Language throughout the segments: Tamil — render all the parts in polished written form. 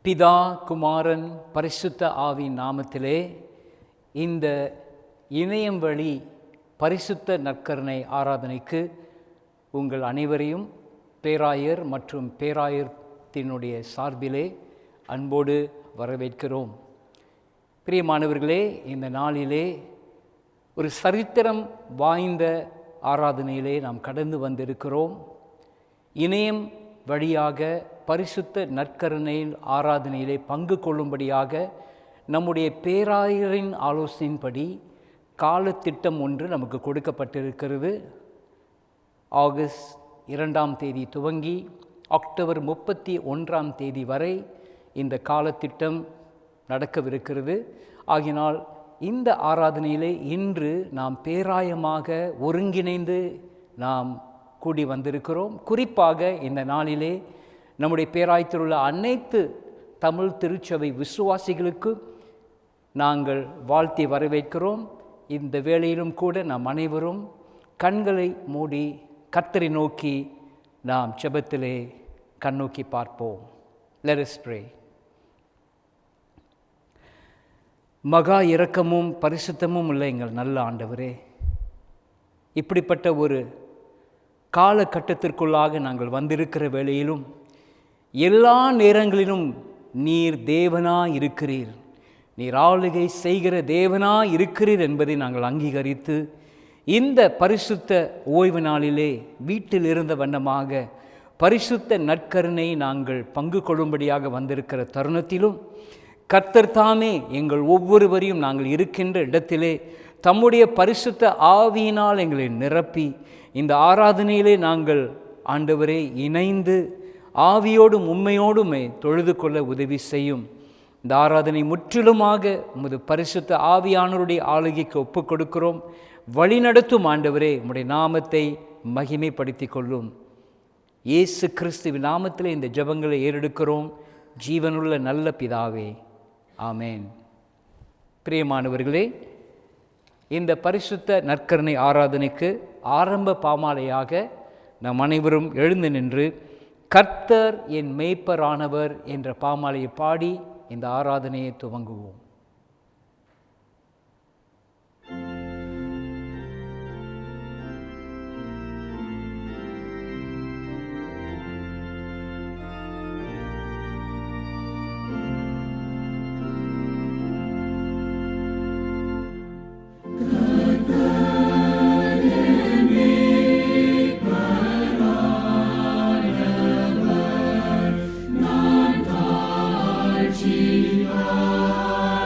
பிதா, குமாரன், பரிசுத்த ஆவியின் நாமத்திலே இந்த இணையம் வழி பரிசுத்த நற்கருணை ஆராதனைக்கு உங்கள் அனைவரையும் பேராயர் மற்றும் பேராயத்தினுடைய சார்பிலே அன்போடு வரவேற்கிறோம். பிரியமானவர்களே, இந்த நாளிலே ஒரு சரித்திரம் வாய்ந்த ஆராதனையிலே நாம் கடந்து வந்திருக்கிறோம். இணையம் வழியாக பரிசுத்த நற்கருணை ஆராதனையிலே பங்கு கொள்ளும்படியாக நம்முடைய பேராயரின் ஆலோசனையின்படி காலத்திட்டம் ஒன்று நமக்கு கொடுக்கப்பட்டிருக்கிறது. ஆகஸ்ட் 2ஆம் தேதி துவங்கி அக்டோபர் 31ஆம் தேதி வரை இந்த காலத்திட்டம் நடக்கவிருக்கிறது. ஆகினால் இந்த ஆராதனையிலே இன்று நாம் பேராயமாக ஒருங்கிணைந்து நாம் கூடி வந்திருக்கிறோம். குறிப்பாக இந்த நாளிலே நம்முடைய பேராயத்தில் உள்ள அனைத்து தமிழ் திருச்சபை விசுவாசிகளுக்கு நாங்கள் வாழ்த்தி வரவேற்கிறோம். இந்த வேளையிலும் கூட நாம் அனைவரும் கண்களை மூடி கர்த்தரை நோக்கி நாம் ஜெபத்திலே கண்ணோக்கி பார்ப்போம். Let us pray. மகா இரக்கமும் பரிசுத்தமும் உள்ள எங்கள் நல்ல ஆண்டவரே, இப்படிப்பட்ட ஒரு காலகட்டத்திற்குள்ளாக நாங்கள் வந்திருக்கிற வேளையிலும் எல்லா நேரங்களிலும் நீர் தேவனாய் இருக்கிறீர், நீர் ஆளுகை செய்கிற தேவனாய் இருக்கிறீர் என்பதை நாங்கள் அங்கீகரித்து இந்த பரிசுத்த ஓய்வு நாளிலே வீட்டில் இருந்த வண்ணமாக பரிசுத்த நற்கருணை நாங்கள் பங்கு கொள்ளும்படியாக வந்திருக்கிற தருணத்திலும் கர்த்தர் தாமே எங்கள் ஒவ்வொருவரையும் நாங்கள் இருக்கின்ற இடத்திலே தம்முடைய பரிசுத்த ஆவியினால் எங்களை நிரப்பி இந்த ஆராதனையிலே நாங்கள் ஆண்டவரே இணைந்து ஆவியோடும் உண்மையோடும் தொழுது கொள்ள உதவி செய்யும். இந்த ஆராதனை முற்றிலுமாக உமது பரிசுத்த ஆவியானவருடைய ஆளுகைக்கு ஒப்புக் கொடுக்கிறோம். வழிநடத்தும் ஆண்டவரே, உம்முடைய நாமத்தை மகிமைப்படுத்தி கொள்ளும். இயேசு கிறிஸ்துவின் நாமத்திலே இந்த ஜெபங்களை ஏறெடுக்கிறோம் ஜீவனுள்ள நல்ல பிதாவே, ஆமேன். பிரியமானவர்களே, இந்த பரிசுத்த நற்கருணை ஆராதனைக்கு ஆரம்ப பாமாலையாக நாம் அனைவரும் எழுந்து நின்று கர்த்தர் என் மேய்ப்பரானவர் என்ற பாமாலையை பாடி இந்த ஆராதனையை துவங்குவோம். Jesus.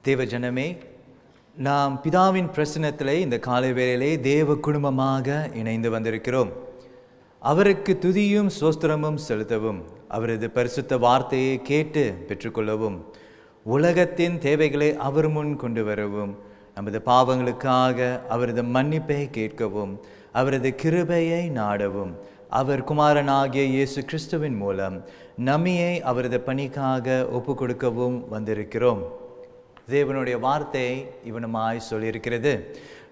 தேவ ஜனமே, நாம் பிதாவின் பிரசன்னத்திலே இந்த காலை வேளையிலே தேவ குடும்பமாக இணைந்து வந்திருக்கிறோம். அவருக்கு துதியும் சோஸ்திரமும் செலுத்தவும், அவரது பரிசுத்த வார்த்தையை கேட்டு பெற்றுக்கொள்ளவும், உலகத்தின் தேவைகளை அவர் முன் கொண்டு வரவும், நமது பாவங்களுக்காக அவரது மன்னிப்பை கேட்கவும், அவரது கிருபையை நாடவும், அவர் குமாரனாகிய இயேசு கிறிஸ்துவின் மூலம் நம்மையை அவரது பணிக்காக ஒப்பு கொடுக்கவும் வந்திருக்கிறோம். தேவனுடைய வார்த்தை இவனமாய் சொல்லியிருக்கிறது,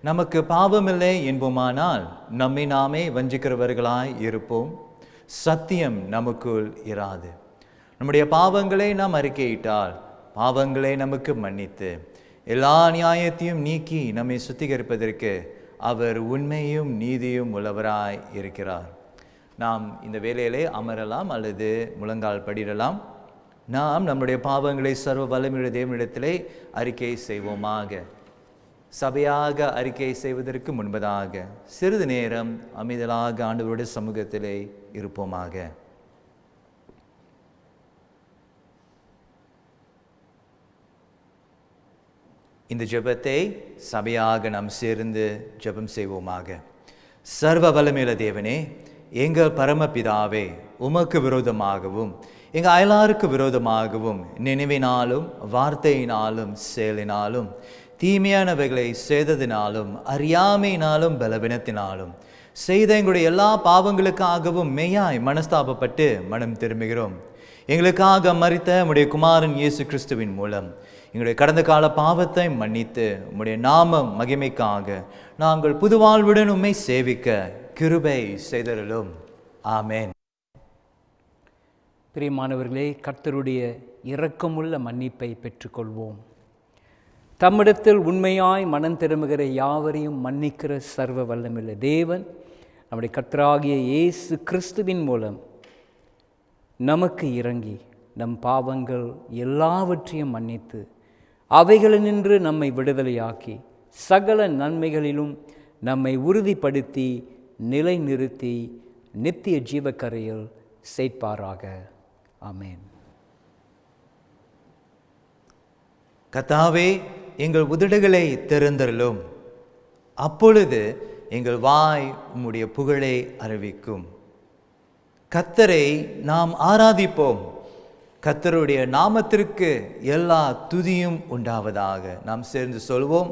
நமக்கு பாவமில்லை என்போமானால் நம்மை நாமே வஞ்சிக்கிறவர்களாய் இருப்போம், சத்தியம் நமக்குள் இராது. நம்முடைய பாவங்களை நாம் அறிக்கையிட்டால் பாவங்களை நமக்கு மன்னித்து எல்லா நியாயத்தையும் நீக்கி நம்மை சுத்திகரிப்பதற்கு அவர் உண்மையும் நீதியும் உள்ளவராய் இருக்கிறார். நாம் இந்த வேளையிலே அமரலாம் அல்லது முழங்கால் படிடலாம். நாம் நம்முடைய பாவங்களை சர்வ வல்லமையுள்ள தேவனிடத்திலே அறிக்கை செய்வோமாக. சபையாக அறிக்கை செய்வதற்கு முன்பதாக சிறிது நேரம் அமைதலாக ஆண்டவருடைய சமூகத்திலே இருப்போமாக. இந்த ஜெபத்தை சபையாக நாம் சேர்ந்து ஜெபம் செய்வோமாக. சர்வ வல்லமையுள்ள தேவனே, எங்கள் பரமபிதாவே, உமக்கு விரோதமாகவும் எங்கள் அயலாருக்கு விரோதமாகவும் நினைவினாலும் வார்த்தையினாலும் செயலினாலும் தீமையானவைகளை செய்ததினாலும் அறியாமையினாலும் பலவீனத்தினாலும் செய்த எங்களுடைய எல்லா பாவங்களுக்காகவும் மெய்யாய் மனஸ்தாபப்பட்டு மனம் திரும்புகிறோம். எங்களுக்காக மரித்த உம்முடைய குமாரன் இயேசு கிறிஸ்துவின் மூலம் எங்களுடைய கடந்த கால பாவத்தை மன்னித்து உம்முடைய நாமம் மகிமைக்காக நாங்கள் புது வாழ்வுடன் உம்மை சேவிக்க கிருபை செய்தருளும். ஆமென். பிரியமானவர்களே, கர்த்தருடைய இரக்கமுள்ள மன்னிப்பை பெற்றுக்கொள்வோம். தம்மிடத்தில் உண்மையாய் மனம் திரும்புகிற யாவரையும் மன்னிக்கிற சர்வ வல்லமையுள்ள தேவன் நம்முடைய கர்த்தராகிய இயேசு கிறிஸ்துவின் மூலம் நமக்கு இறங்கி நம் பாவங்கள் எல்லாவற்றையும் மன்னித்து அவைகளினின்று நம்மை விடுதலையாக்கி சகல நன்மைகளிலும் நம்மை உறுதிப்படுத்தி நிலைநிறுத்தி நித்திய ஜீவக்கரையில் சேர்ப்பாராக. ஆமென். கர்த்தாவே, எங்கள் உதடுகளை திறந்தருளும், அப்பொழுது எங்கள் வாய் உம்முடைய புகழை அறிவிக்கும். கர்த்தரை நாம் ஆராதிப்போம், கர்த்தருடைய நாமத்திற்கு எல்லா துதியும் உண்டாவதாக. நாம் சேர்ந்து சொல்வோம்,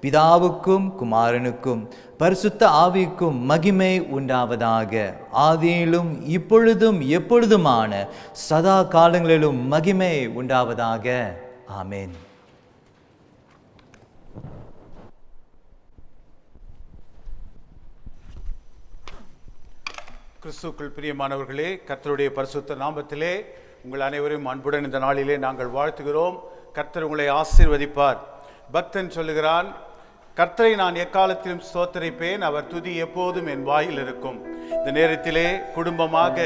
பிதாவுக்கும் குமாரனுக்கும் பரிசுத்த ஆவிக்கும் மகிமை உண்டாவதாக, ஆதியிலும் இப்பொழுதும் எப்பொழுதுமான சதா காலங்களிலும் மகிமை உண்டாவதாக. ஆமென். கிறிஸ்துவுக்குள் பிரியமானவர்களே, கர்த்தருடைய பரிசுத்த நாமத்திலே உங்கள் அனைவரையும் அன்புடன் இந்த நாளிலே நாங்கள் வாழ்த்துகிறோம். கர்த்தர் உங்களை ஆசீர்வதிப்பார். பக்தன் சொல்லுகிறான், கர்த்தரை நான் எக்காலத்திலும் ஸ்தோத்தரிப்பேன், அவர் துதி எப்போதும் என் வாயில் இருக்கும். இந்த நேரத்திலே குடும்பமாக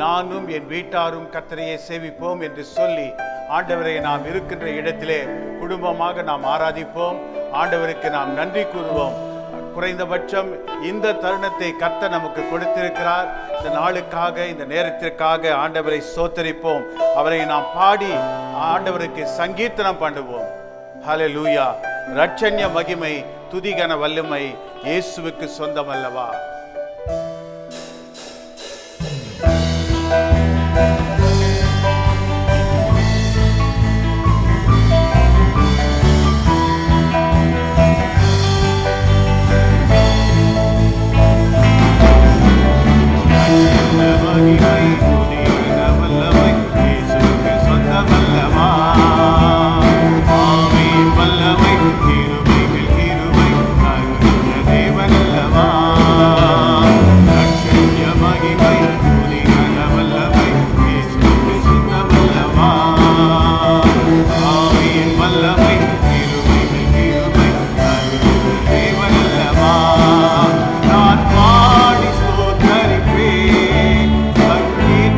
நானும் என் வீட்டாரும் கர்த்தரையே சேவிப்போம் என்று சொல்லி ஆண்டவரை நாம் இருக்கின்ற இடத்திலே குடும்பமாக நாம் ஆராதிப்போம். ஆண்டவருக்கு நாம் நன்றி கூறுவோம். குறைந்தபட்சம் இந்த தருணத்தை கர்த்தர் நமக்கு கொடுத்திருக்கிறார். இந்த நாளுக்காக, இந்த நேரத்திற்காக ஆண்டவரை ஸ்தோத்தரிப்போம். அவரை நாம் பாடி ஆண்டவருக்கு சங்கீர்த்தனம் பண்ணுவோம். ஹல்லேலூயா. ரட்சண்ய மகிமை துதிகன வல்லமை இயேசுவுக்கு சொந்தம் அல்லவா? நான் பாடி ஸ்தோத்தரிப்பேன், சங்கீத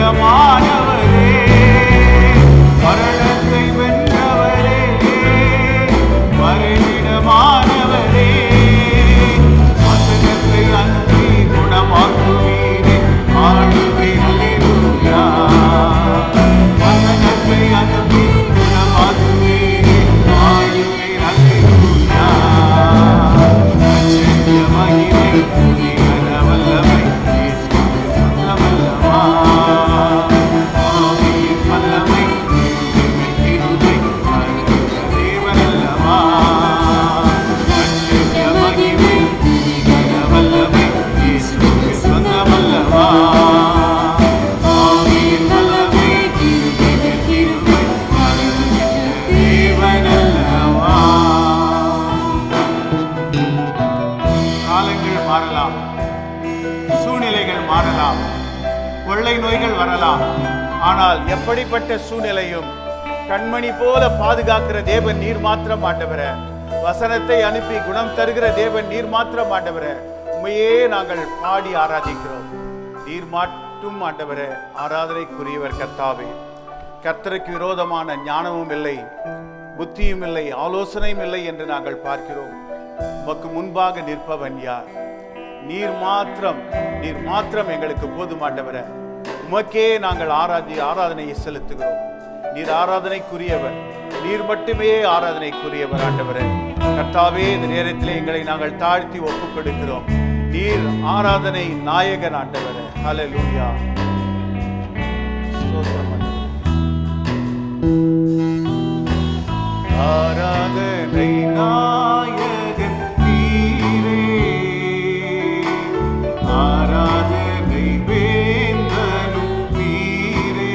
அதிகமானவரே, மரணத்தை வென்றவரே, மறைவிடமானவரே, வசனத்தை அனுப்பி குணமாக்குவீரே, ஆளுகை அல்லேலூயா. வசனத்தை அனுப்பி குணமாக்குவீரே, ஆளுகை அல்லேலூயா. அச்சரிய மகிமை துதிகர வல்லமை இயேசுவுக்கு சொந்தமல்லவா. ஆவியின் வல்லமை கிருபை அற்புத தேவனல்லவா. அச்சரிய மகிமை துதிகர வல்லமை இயேசுவுக்கு சொந்தமல்லவா. ஆவியின் வல்லமை கிருபை அற்புத தேவனல்லவா. காலங்கள் மாறலாம், சூழ்நிலைகள் மாறலாம், கொள்ளை நோய்கள் வரலாம். ஆனால் எப்படிப்பட்ட சூழ்நிலையும் கண்மணி போல பாதுகாக்கிற தேவன் நீர் மாத்திரம் ஆண்டவரே. வசனத்தை அனுப்பி குணம் தருகிற தேவன் நீர் மாத்திரம் ஆண்டவரே. உண்மையே நாங்கள் பாடி ஆராதிக்கிறோம். நீர் மட்டும் ஆண்டவரே ஆராதனைக்குரியவர் கர்த்தாவே. கர்த்தருக்கு விரோதமான ஞானமும் இல்லை, புத்தியும் இல்லை, ஆலோசனையும் இல்லை என்று நாங்கள் பார்க்கிறோம். உமக்கு முன்பாக நிற்பவன் யார்? நீர் மாத்திரம் எங்களுக்கு போதுமாண்டவரே. உமக்கே நாங்கள் ஆராதனையை செலுத்துகிறோம். நீர் ஆராதனைக்குரியவர், நீர் மட்டுமே ஆராதனைக்குரியவர் ஆண்டவரே. கர்த்தாவே, இந்த நேரத்திலே எங்களை நாங்கள் தாழ்த்தி ஒப்புக் கொடுக்கிறோம். நீர் ஆராதனை நாயகன் ஆண்டவரே. ஹல்லேலூயா. ஸ்தோத்திரம் ஆண்டவரே. ஆராதனை நாயகன் நீரே, ஆராதனை வேந்தனும் நீரே.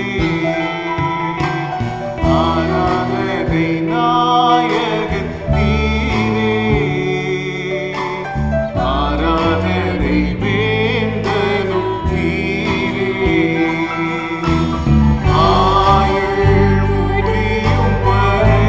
ஆராதனை நாயகன் நீரே, ஆராதனை வேந்தனும் நீரே. ஆயுள் முடியும் வரை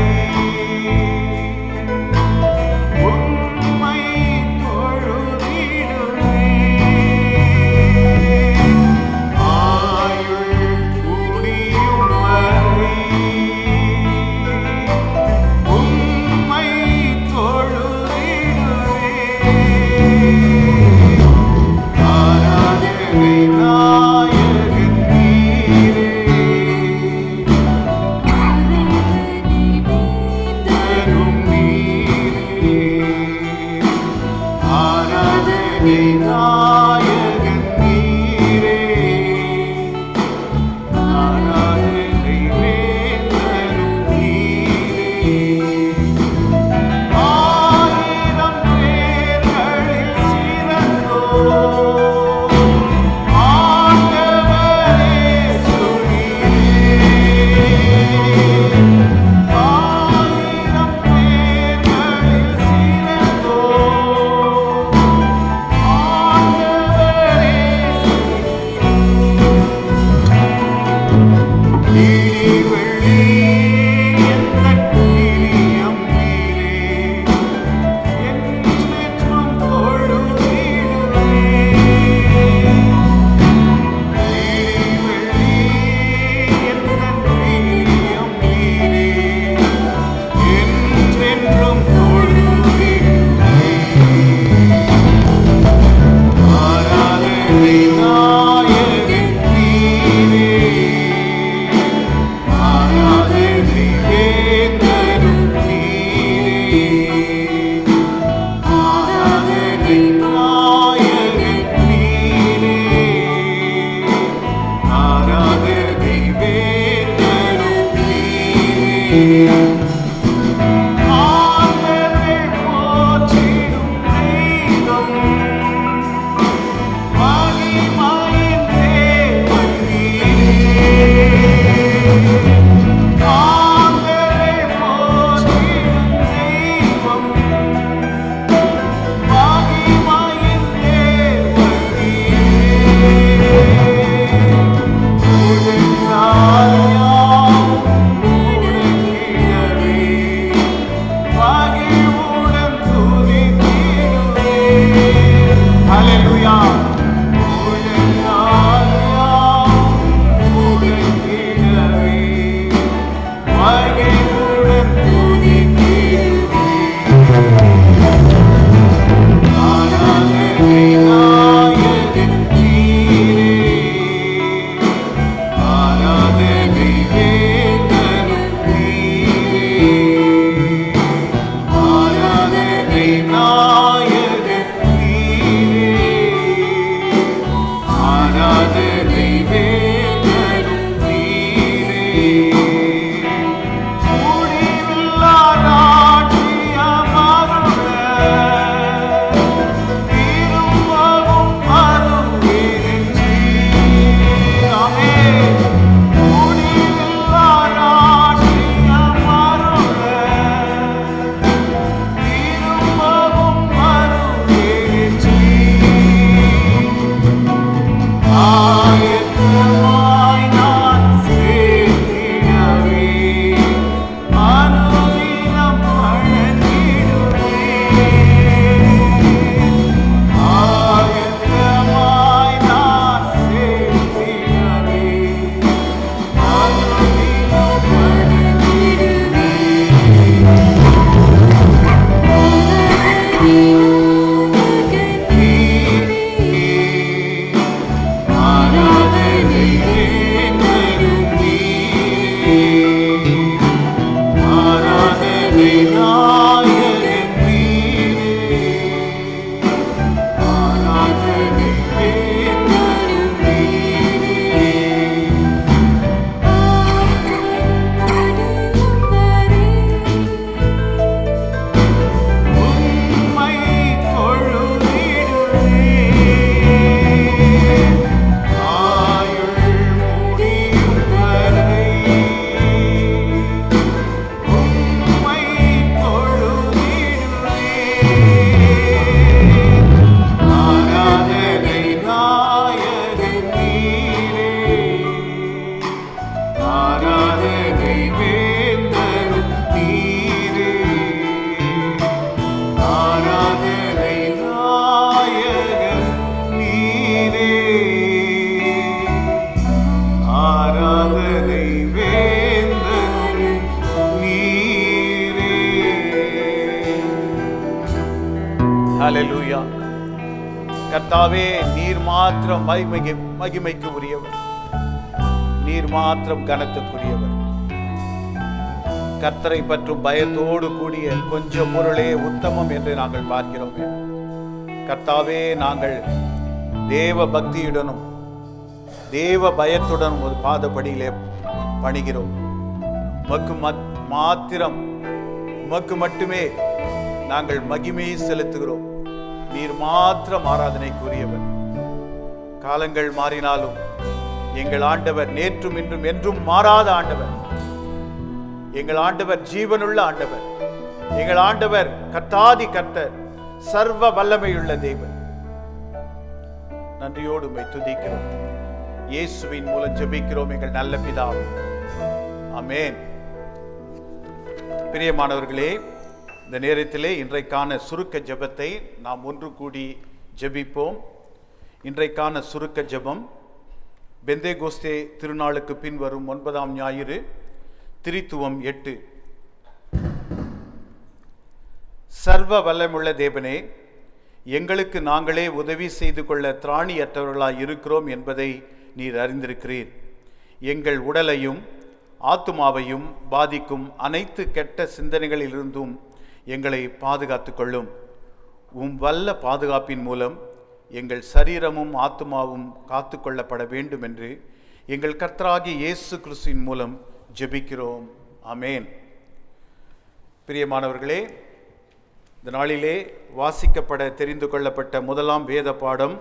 கர்த்தாவே, நீர் மாத்திரம் மகிமைக்கு உரியவர், நீர் மாத்திரம் கனத்துக்குரியவர். கர்த்தரை பற்றும் பயத்தோடு கூடிய கொஞ்சம் பொருளே உத்தமம் என்று நாங்கள் பார்க்கிறோமே. கர்த்தாவே, நாங்கள் தேவ பக்தியுடனும் தேவ பயத்துடனும் ஒரு பாதப்படியிலே பணிகிறோம். உமக்கு மாத்திரம், உமக்கு மட்டுமே நாங்கள் மகிமையை செலுத்துகிறோம். நீர் மாத்திரம் ஆராதனைக்குரியவர். காலங்கள் மாறினாலும் எங்கள் ஆண்டவர் நேற்றும் இன்றும் என்றும் மாறாத ஆண்டவர். எங்கள் ஆண்டவர் ஜீவனுள்ள ஆண்டவர். எங்கள் ஆண்டவர் கர்த்தாதி கர்த்தர், சர்வ வல்லமையுள்ள தேவன். நன்றியோடு உம்மை துதிக்கிறோம். இயேசுவின் மூலம் ஜெபிக்கிறோம் எங்கள் நல்ல பிதாவே. ஆமென். பிரியமானவர்களே, இந்த நேரத்திலே இன்றைக்கான சுருக்க ஜெபத்தை நாம் ஒன்று கூடி ஜெபிப்போம். இன்றைக்கான சுருக்க ஜெபம் பெந்தேகோஸ்தே திருநாளுக்கு பின் வரும் 9ஆம் ஞாயிறு, திரித்துவம் 8. சர்வ வல்லமுள்ள தேவனே, எங்களுக்கு நாங்களே உதவி செய்து கொள்ள திராணியற்றவர்களாய் இருக்கிறோம் என்பதை நீர் அறிந்திருக்கிறீர். எங்கள் உடலையும் ஆத்துமாவையும் பாதிக்கும் அனைத்து கெட்ட சிந்தனைகளிலிருந்தும் எங்களை பாதுகாத்து கொள்ளும். வல்ல பாதுகாப்பின் மூலம் எங்கள் சரீரமும் ஆத்துமாவும் காத்து கொள்ளப்பட வேண்டும் என்று எங்கள் கர்த்தராகிய இயேசு கிறிஸ்துவின் மூலம் ஜெபிக்கிறோம். ஆமென். பிரியமானவர்களே, இந்த நாளிலே வாசிக்கப்பட தெரிந்து கொள்ளப்பட்ட முதலாம் வேத பாடம்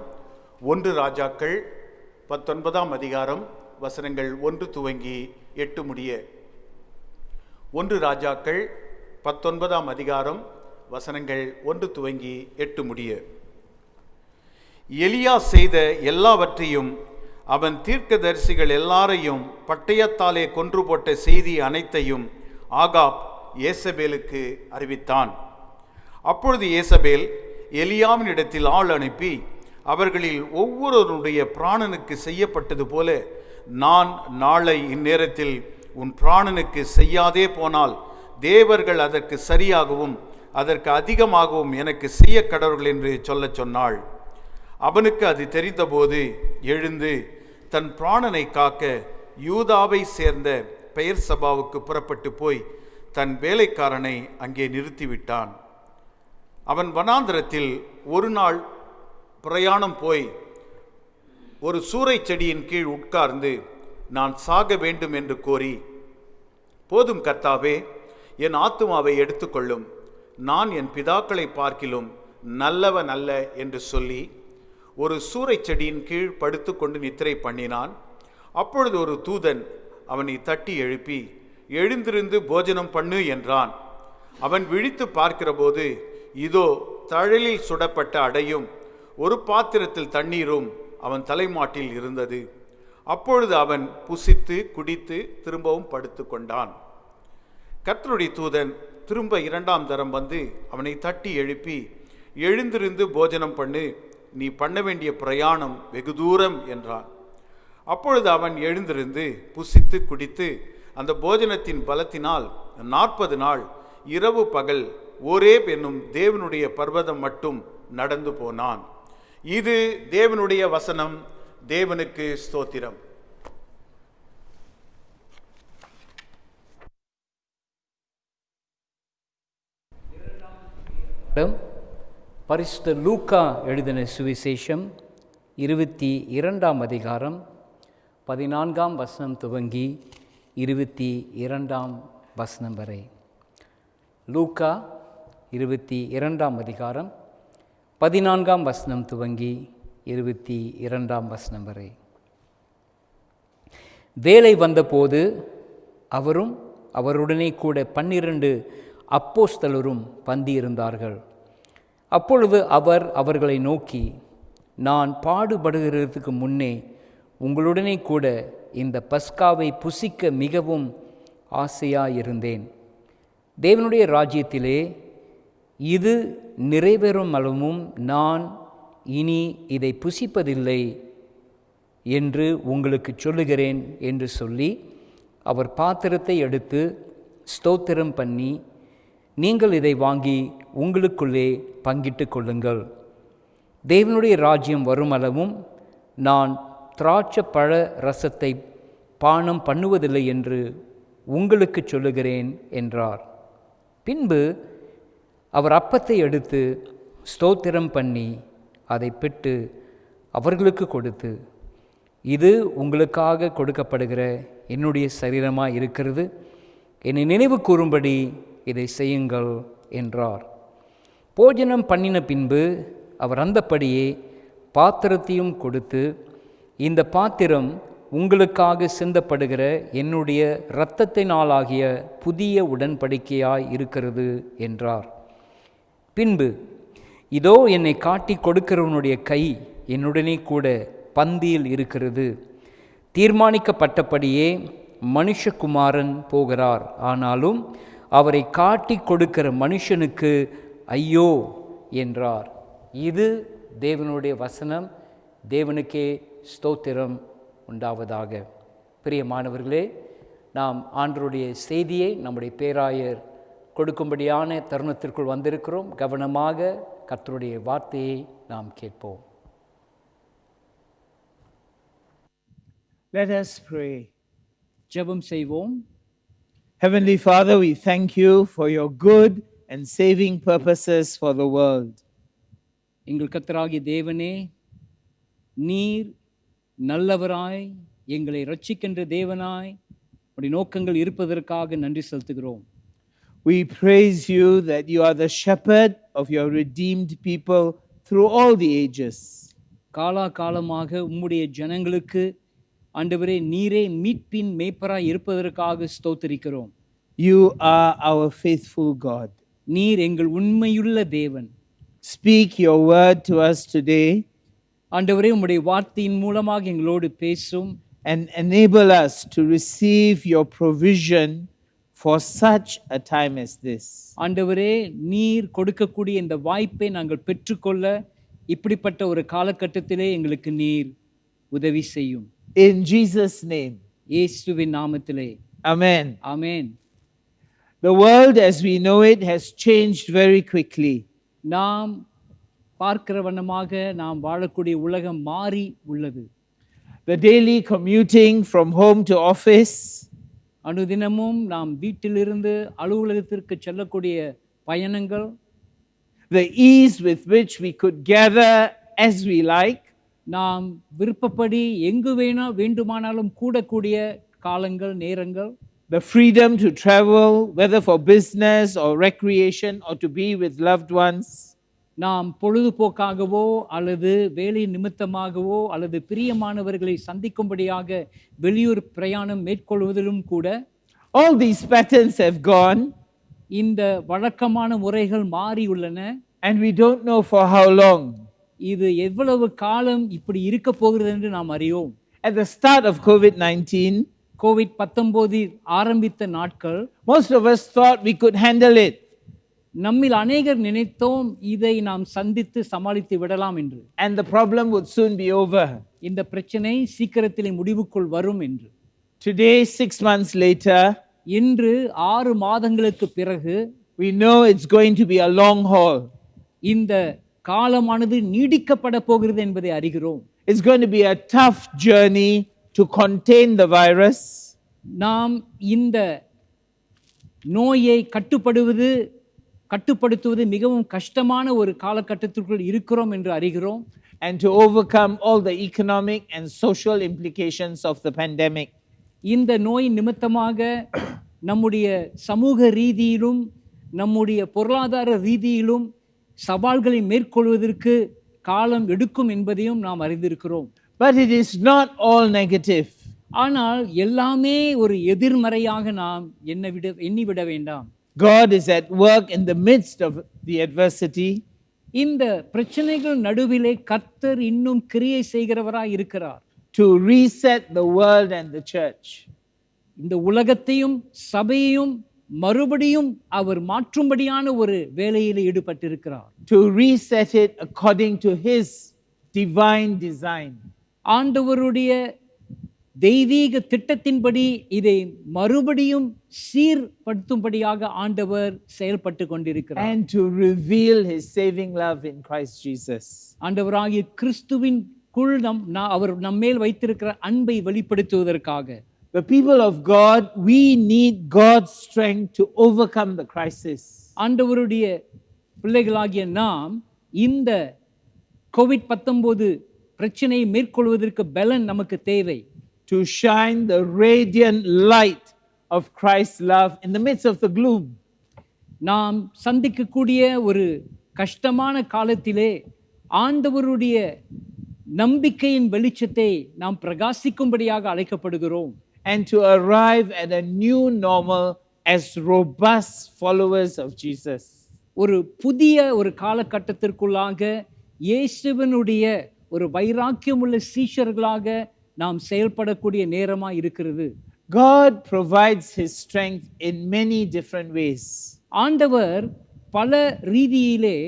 1 ராஜாக்கள் 19ஆம் அதிகாரம் வசனங்கள் 1 துவங்கி 8 முடிய. 1 ராஜாக்கள் 19ஆம் அதிகாரம் வசனங்கள் 1 துவங்கி 8 முடிய. எலியா செய்த எல்லாவற்றையும் அவன் தீர்க்கதரிசிகள் எல்லாரையும் பட்டயத்தாலே கொன்று போட்ட செய்தி அனைத்தையும் ஆகாப் ஏசபேலுக்கு அறிவித்தான். அப்பொழுது ஏசபேல் எலியாவின் இடத்தில் ஆள் அனுப்பி, அவர்களில் ஒவ்வொருவருடைய பிராணனுக்கு செய்யப்பட்டது போல நான் நாளை இந்நேரத்தில் உன் பிராணனுக்கு செய்யாதே போனால் தேவர்கள் அதற்கு சரியாகவும் அதற்கு அதிகமாகவும் எனக்கு செய்ய கடவர்கள் என்று சொல்லச் சொன்னாள். அவனுக்கு அது தெரிந்தபோது எழுந்து தன் பிராணனை காக்க யூதாவை சேர்ந்த பெயர் சபாவுக்கு புறப்பட்டு போய் தன் வேலைக்காரனை அங்கே நிறுத்திவிட்டான். அவன் வனாந்திரத்தில் ஒரு நாள் பிரயாணம் போய் ஒரு சூரை செடியின் கீழ் உட்கார்ந்து நான் சாக வேண்டும் என்று கோரி, போதும் கர்த்தாவே, என் ஆத்துமாவை எடுத்துக்கொள்ளும், நான் என் பிதாக்களை பார்க்கிலும் நல்லவன் அல்ல என்று சொல்லி ஒரு சூரை செடியின் கீழ் படுத்து கொண்டு நித்திரை பண்ணினான். அப்பொழுது ஒரு தூதன் அவனை தட்டி எழுப்பி, எழுந்திருந்து போஜனம் பண்ணு என்றான். அவன் விழித்து பார்க்கிற போது இதோ தழலில் சுடப்பட்ட அடையும் ஒரு பாத்திரத்தில் தண்ணீரும் அவன் தலைமாட்டில் இருந்தது. அப்பொழுது அவன் புசித்து குடித்து திரும்பவும் படுத்து கொண்டான். கர்த்தருடைய தூதன் திரும்ப 2ஆம் தரம் வந்து அவனை தட்டி எழுப்பி, எழுந்திருந்து போஜனம் பண்ணு, நீ பண்ண வேண்டிய பிரயாணம் வெகு தூரம் என்றான். அப்பொழுது அவன் எழுந்திருந்து புசித்து குடித்து அந்த போஜனத்தின் பலத்தினால் 40 நாள் இரவு பகல் ஓரேப் என்னும் தேவனுடைய பர்வதம் மட்டும் நடந்து போனான். இது தேவனுடைய வசனம். தேவனுக்கு ஸ்தோத்திரம். பரிசுத்த லூக்கா எழுதின சுவிசேஷம் 22ஆம் அதிகாரம் 14ஆம் வசனம் துவங்கி 22ஆம் வசனம் வரை. லூக்கா 22ஆம் அதிகாரம் 14ஆம் வசனம் துவங்கி 22ஆம் வசனம் வரை. வேலை வந்தபோது அவரும் அவருடனே கூட 12 அப்போஸ்தலரும் பந்தியிருந்தார்கள். அப்பொழுது அவர் அவர்களை நோக்கி, நான் பாடுபடுகிறதுக்கு முன்னே உங்களுடனே கூட இந்த பஸ்காவை புசிக்க மிகவும் ஆசையாயிருந்தேன். தேவனுடைய ராஜ்யத்திலே இது நிறைவேறும் அளவும் நான் இனி இதை புசிப்பதில்லை என்று உங்களுக்கு சொல்லுகிறேன் என்று சொல்லி அவர் பாத்திரத்தை எடுத்து ஸ்தோத்திரம் பண்ணி, நீங்கள் இதை வாங்கி உங்களுக்குள்ளே பங்கிட்டு கொள்ளுங்கள். தேவனுடைய ராஜ்யம் வருமளவும் நான் திராட்சை பழ ரசத்தை பானம் பண்ணுவதில்லை என்று உங்களுக்கு சொல்லுகிறேன் என்றார். பின்பு அவர் அப்பத்தை எடுத்து ஸ்தோத்திரம் பண்ணி அதை பிட்டு அவர்களுக்கு கொடுத்து, இது உங்களுக்காக கொடுக்கப்படுகிற என்னுடைய சரீரமாக இருக்கிறது, என்னை நினைவு கூறும்படி இதை செய்யுங்கள் என்றார். போஜனம் பண்ணின பின்பு அவர் அந்தப்படியே பாத்திரத்தையும் கொடுத்து, இந்த பாத்திரம் உங்களுக்காக சிந்தப்படுகிற என்னுடைய இரத்தத்தினாலாகிய புதிய உடன்படிக்கையாய் இருக்கிறது என்றார். பின்பு, இதோ என்னை காட்டி கொடுக்கிறவனுடைய கை என்னுடனே கூட பந்தியில் இருக்கிறது. தீர்மானிக்கப்பட்டபடியே மனுஷகுமாரன் போகிறார், ஆனாலும் அவரை காட்டி கொடுக்கிற மனுஷனுக்கு ஐயோ என்றார். இது தேவனுடைய வசனம். தேவனுக்கே ஸ்தோத்திரம் உண்டாவதாக. பிரியமானவர்களே, நாம் ஆண்டவருடைய செய்தியை நம்முடைய பேராயர் கொடுக்கும்படியான தருணத்திற்குள் வந்திருக்கிறோம். கவனமாக கர்த்தருடைய வார்த்தையை நாம் கேட்போம். Let us pray. ஜெபம் செய்வோம். Heavenly Father, we thank you for your good and saving purposes for the world. எங்கள் கர்த்தராகிய தேவனே, நீர் நல்லவராய் எங்களை ரட்சிக்கின்ற தேவனாய் உடைய நோக்கங்கள் இருப்பதற்காக நன்றி செலுத்துகிறோம். We praise you that you are the shepherd of your redeemed people through all the ages. காலமாக உம்முடைய ஜனங்களுக்கு ஆண்டவரே நீரே மீட்பின் மேய்ப்பராய் இருப்பதற்காக ஸ்தோத்திரிக்கிறோம். You are our faithful God. நீர் எங்கள் உண்மையுள்ள தேவன். Speak your word to us today ஆண்டவரே, உம்முடைய வார்த்தையின் மூலமாக எங்களோடு பேசும். and enable us to receive your provision for such a time as this. ஆண்டவரே, நீர் கொடுக்கக்கூடிய இந்த வாய்ப்பை நாங்கள் பெற்றுக்கொள்ள இப்படிப்பட்ட ஒரு காலகட்டத்திலே எங்களுக்கு நீர் உதவி செய்யும். In Jesus' name. இயேசுவின் நாமத்திலே. Amen. Amen. The world as we know it has changed very quickly. நாம் பார்க்கிற வண்ணமாக நாம் வாழக்கூடிய உலகம் மாறி உள்ளது. The daily commuting from home to office, அனுதினமும் நாம் வீட்டிலிருந்து அலுவலகத்திற்கு செல்லக்கூடிய பயணங்கள், the ease with which we could gather as we like, நாம் விருப்பப்படி எங்கு வேண்டுமானாலும் கூடக்கூடிய காலங்கள், நேரங்கள், the freedom to travel, whether for business or recreation or to be with loved ones, நாம் பொழுதுபோக்காகவோ அல்லது வேலை நிமித்தமாகவோ அல்லது பிரியமானவர்களை சந்திக்கும்படியாக வெளியூர் பிரயாணம் மேற்கொள்வதிலும் கூட all these patterns have gone இந்த வழக்கமான முறைகள் மாறியுள்ளன. and we don't know for how long. இது எவ்வளவு காலம் இப்படி இருக்க போகிறது என்று நாம் அறியோம். At the start of COVID-19, COVID-19 ஆரம்பித்த நாட்கள் most of us thought we could handle it. நம்மில் அநேகர் நினைத்தோம் இதை நாம் சந்தித்து சமாளித்து விடலாம் என்று. And the problem would soon be over. இந்த பிரச்சனை சீக்கிரத்திலே முடிவுக்குள் வரும் என்று. Today, 6 months later, இன்று 6 மாதங்களுக்கு பிறகு we know it's going to be a long haul. இந்த காலமானது நீடிக்கப்பட போகிறது என்பதை அறிகிறோம். It's going to be a tough journey to contain the virus. நாம் இந்த நோயை கட்டுப்படுத்துவது மிகவும் கஷ்டமான ஒரு காலகட்டத்திற்குள் இருக்கிறோம் என்று அறிகிறோம். And to overcome all the economic and social implications of the pandemic. இந்த நோய் நிமித்தமாக நம்முடைய சமூக ரீதியிலும் நம்முடைய பொருளாதார ரீதியிலும் சவால்களை மேற்கொள்வதற்கு காலம் எடுக்கும் என்பதையும் நாம் அறிந்திருக்கிறோம். But it is not all negative. ஆனால் எல்லாமே ஒரு எதிர்மறையாக நாம் எண்ணிவிட வேண்டாம். God is at work in the midst of the adversity. இந்த பிரச்சனைகள் நடுவிலே கர்த்தர் இன்னும் கிரியை செய்கிறவராய் இருக்கிறார். To reset the world and the church. இந்த உலகத்தையும் சபையையும் மறுபடியும் அவர் மாற்றும்படியான ஒரு வேலையில் ஈடுபட்டிருக்கிறார். To reset it according to his divine design. ஆண்டவருடைய தெய்வீக திட்டத்தின்படி இதை மறுபடியும் சீர்படுத்தும்படியாக ஆண்டவர் செயல்பட்டு கொண்டிருக்கிறார். and to reveal his saving love in Christ Jesus. ஆண்டவராகிய கிறிஸ்துவின் குள் அவர் நம்மேல் வைத்திருக்கிற அன்பை வெளிப்படுத்துவதற்காக. The people of God, we need God's strength to overcome the crisis. ஆண்டவருடைய பிள்ளைகளாகிய நாம் இந்த கோவிட்-19 பிரச்சனையை மேற்கொள்வதற்கு பலன் நமக்கு தேவை. To shine the radiant light of Christ's love in the midst of the gloom. நாம் சந்திக்கக்கூடிய ஒரு கஷ்டமான காலத்திலே ஆண்டவருடைய நம்பிக்கையின் வெளிச்சத்தை நாம் பிரகாசிக்கும்படியாக அழைக்கப்படுகிறோம். And to arrive at a new normal as robust followers of Jesus. ஒரு புதிய ஒரு காலகட்டத்திற்குள்ளாக இயேசுவினுடைய ஒரு வைராக்கியமுள்ள சீஷர்களாக நாம் செயல்படக்கூடிய நேரமா இருக்கிறது. God provides his strength in many different ways. ஆண்டவர் பல ரீதியிலே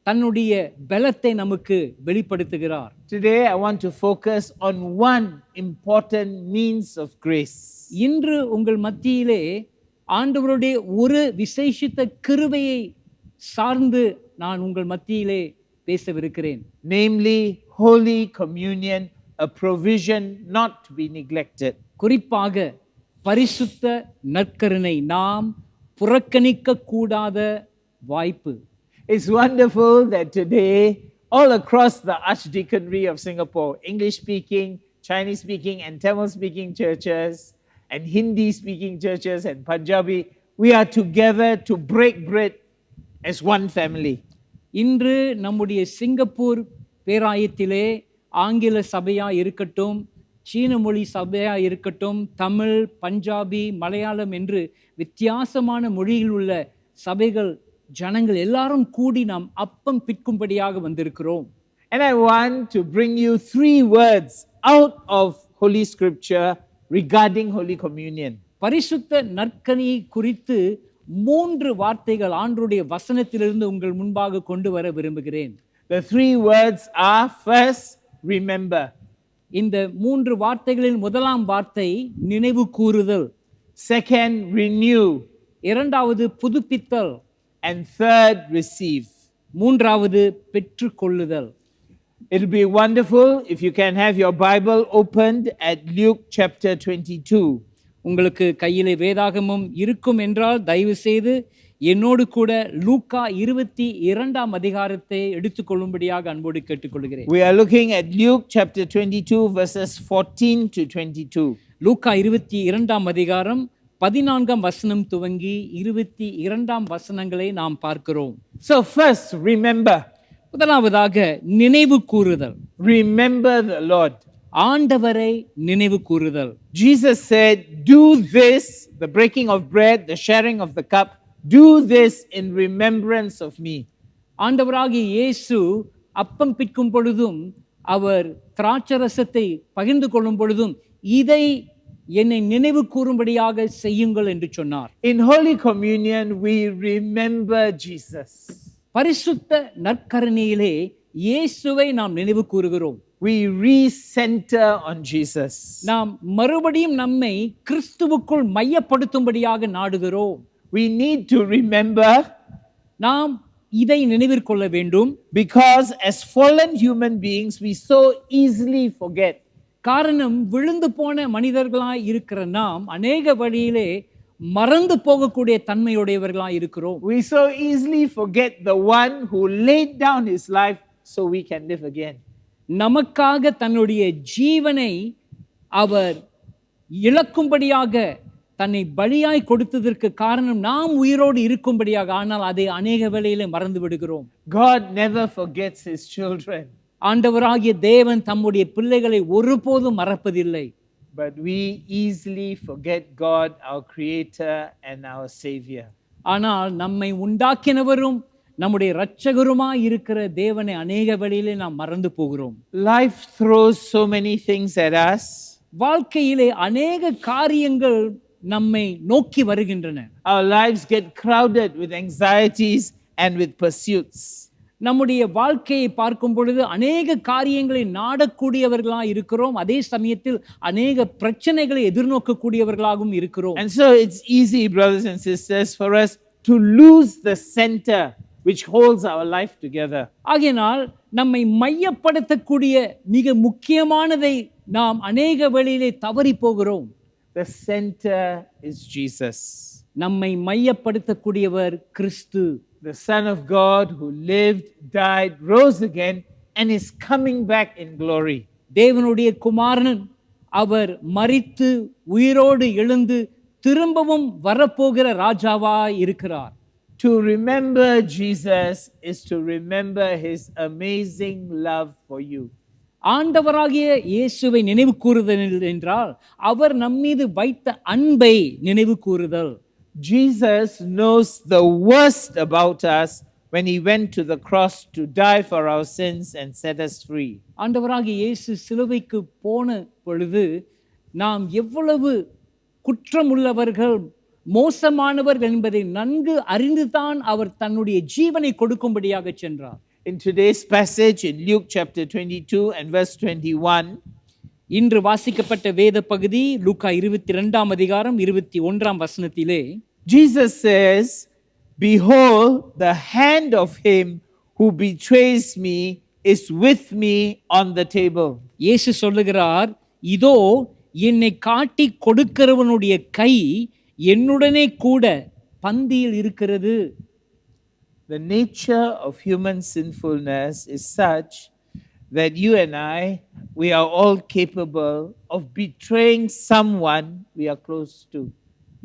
தன்னுடைய பலத்தை நமக்கு வெளிப்படுத்துகிறார். Today I want to focus on one important means of grace. இன்று உங்கள் மத்தியிலே ஆண்டவருடைய ஒரு விசேஷித்த கிருபையை சார்ந்து நான் உங்கள் மத்தியிலே பேசவிருக்கிறேன். Namely, Holy Communion, a provision not to be neglected. குறிப்பாக பரிசுத்த நற்கருணை நாம் புறக்கணிக்க கூடாத வாய்ப்பு. It's wonderful that today, all across the Archdeaconry of Singapore, English-speaking, Chinese-speaking and Tamil-speaking churches, and Hindi-speaking churches and Punjabi, we are together to break bread as one family. இன்று நம்முடைய சிங்கப்பூர் பேராயத்திலே ஆங்கில சபையா இருக்கட்டும், சீன மொழி சபையா இருக்கட்டும், தமிழ், பஞ்சாபி, மலையாளம் என்று வித்தியாசமான மொழியில் உள்ள சபைகள் ஜனங்கள் எல்லாரும் கூடி நாம் அப்பம் பிற்கும்படியாக வந்திருக்கிறோம். And I want to bring you 3 words out of Holy Scripture regarding Holy Communion. பரிசுத்த நற்கனியை குறித்து 3 வார்த்தைகள் ஆண்டவருடைய வசனத்திலிருந்து உங்கள் முன்பாக கொண்டு வர விரும்புகிறேன். The 3 words are, first, remember. இந்த 3 வார்த்தைகளில் முதலாம் வார்த்தை நினைவு கூறுதல், Second, renew. இரண்டாவது புதுப்பித்தல், And third, receive. மூன்றாவது பெற்றுக்கொள்ளுதல். It'll be wonderful if you can have your Bible opened at Luke chapter 22. உங்களுக்கு கையிலே வேதாகமம் இருக்கும் என்றால் தயவு செய்து என்னோடு கூட லூக்கா 22ஆம் அதிகாரத்தை எடுத்துக்கொள்ளும்படியாக அன்போடு கேட்டுக்கொள்கிறேன். We are looking at Luke chapter 22 verses 14 to 22. லூக்கா 22ஆம் அதிகாரம் 14ஆம் வசனம் துவங்கி 22ஆம் வசனங்களை நாம் பார்க்கிறோம். So first, remember. முதலாவதாக நினைவு கூறுதல். Remember the Lord. ஆண்டவரை நினைவு கூறுதல். Jesus said, do this, the breaking of bread, the sharing of the cup, do this in remembrance of me. ஆண்டவராகிய இயேசு அப்பம் பிற்கும் பொழுதும் அவர் திராட்சரசத்தை பகிர்ந்து கொள்ளும் பொழுதும் இதை என்னை நினைவு கூறும்படியாக செய்யுங்கள் என்று சொன்னார். In Holy Communion we remember Jesus. பரிசுத்த நற்கருணையிலே இயேசுவை நாம் நினைவு கூறுகிறோம். We recenter on Jesus. நாம் மறுபடியும் நம்மை கிறிஸ்துவுக்குள் மையப்படுத்தும்படியாக நாடுகிறோம். We need to remember நாம் இதை நினைவிற்கொள்ள வேண்டும். because as fallen human beings we so easily forget. காரணம் விழுந்து போன மனிதர்களாய் இருக்கிற நாம் அநேக வழியிலே மறந்து போகக்கூடிய தன்மையுடையவர்களாய் இருக்கிறோம். We so easily forget the one who laid down his life so we can live again. நமக்காக தன்னுடைய ஜீவனை அவர் இழக்கும்படியாக தன்னை பலியாய் கொடுத்ததற்கு காரணம் நாம் உயிரோடு இருக்கும்படியாக. ஆனால் அதை அநேக வேளையிலே மறந்து விடுகிறோம். God never forgets his children. ஆண்டவராகிய தேவன் தம்முடைய பிள்ளைகளை ஒருபோதும் மறப்பதில்லை. But we easily forget God, our creator and our savior. ஆனால் நம்மை உண்டாக்கினவரும் நம்முடைய இரட்சகருமாய் இருக்கிற தேவனை அநேக வேளையிலே நாம் மறந்து போகிறோம். Life throws so many things at us. வாழ்க்கையிலே அநேக காரியங்கள் நம்மை நோக்கி வருகின்றன. Our lives get crowded with anxieties and with pursuits. நம்முடைய வாழ்க்கையை பார்க்கும் பொழுது அநேக காரியங்களை நாடக்கூடியவர்களாக இருக்கிறோம், அதே சமயத்தில் அநேக பிரச்சனைகளை எதிர்நோக்கக்கூடியவர்களாகவும் இருக்கிறோம். And so it's easy, brothers and sisters, for us to lose the center which holds our life together. ஆகையினால் நம்மை மையப்படுத்தக்கூடிய மிக முக்கியமானதை நாம் அநேக வேளையிலே தவறி போகிறோம். The center is Jesus, நம்மை மையப்படுத்தக்கூடியவர் கிறிஸ்து, the Son of God who lived, died, rose again, and is coming back in glory. தேவனுடைய குமாரன். அவர் மரித்து உயிரோடு எழுந்து திரும்பவும் வரப்போகிற ராஜாவாய் இருக்கிறார். To remember Jesus is to remember his amazing love for you. ஆண்டவராகிய இயேசுவை நினைவு கூறுதல் என்றால் அவர் நம்மீது வைத்த அன்பை நினைவு கூறுதல். Jesus knows the worst about us when he went to the cross to die for our sins and set us free. ஆண்டவராகிய இயேசு சிலுவைக்கு போன பொழுது நாம் எவ்வளவு குற்றமுள்ளவர்கள், மோசமானவர்கள் என்பதை நன்கு அறிந்துதான் அவர் தன்னுடைய ஜீவனை கொடுக்கும்படியாக சென்றார். In today's passage in Luke chapter 22 and verse 21, இன்று வாசிக்கப்பட்ட வேத பகுதி லூக்கா 22ஆம் அதிகாரம் 21ஆம் வசனத்திலே Jesus says, "Behold, the hand of him who betrays me is with me on the table." இயேசு சொல்லுகிறார், இதோ என்னை காட்டி கொடுக்கிறவனுடைய கை என்னுடனே கூட பந்தியில் இருக்கிறது. The nature of human sinfulness is such that you and we are all capable of betraying someone we are close to.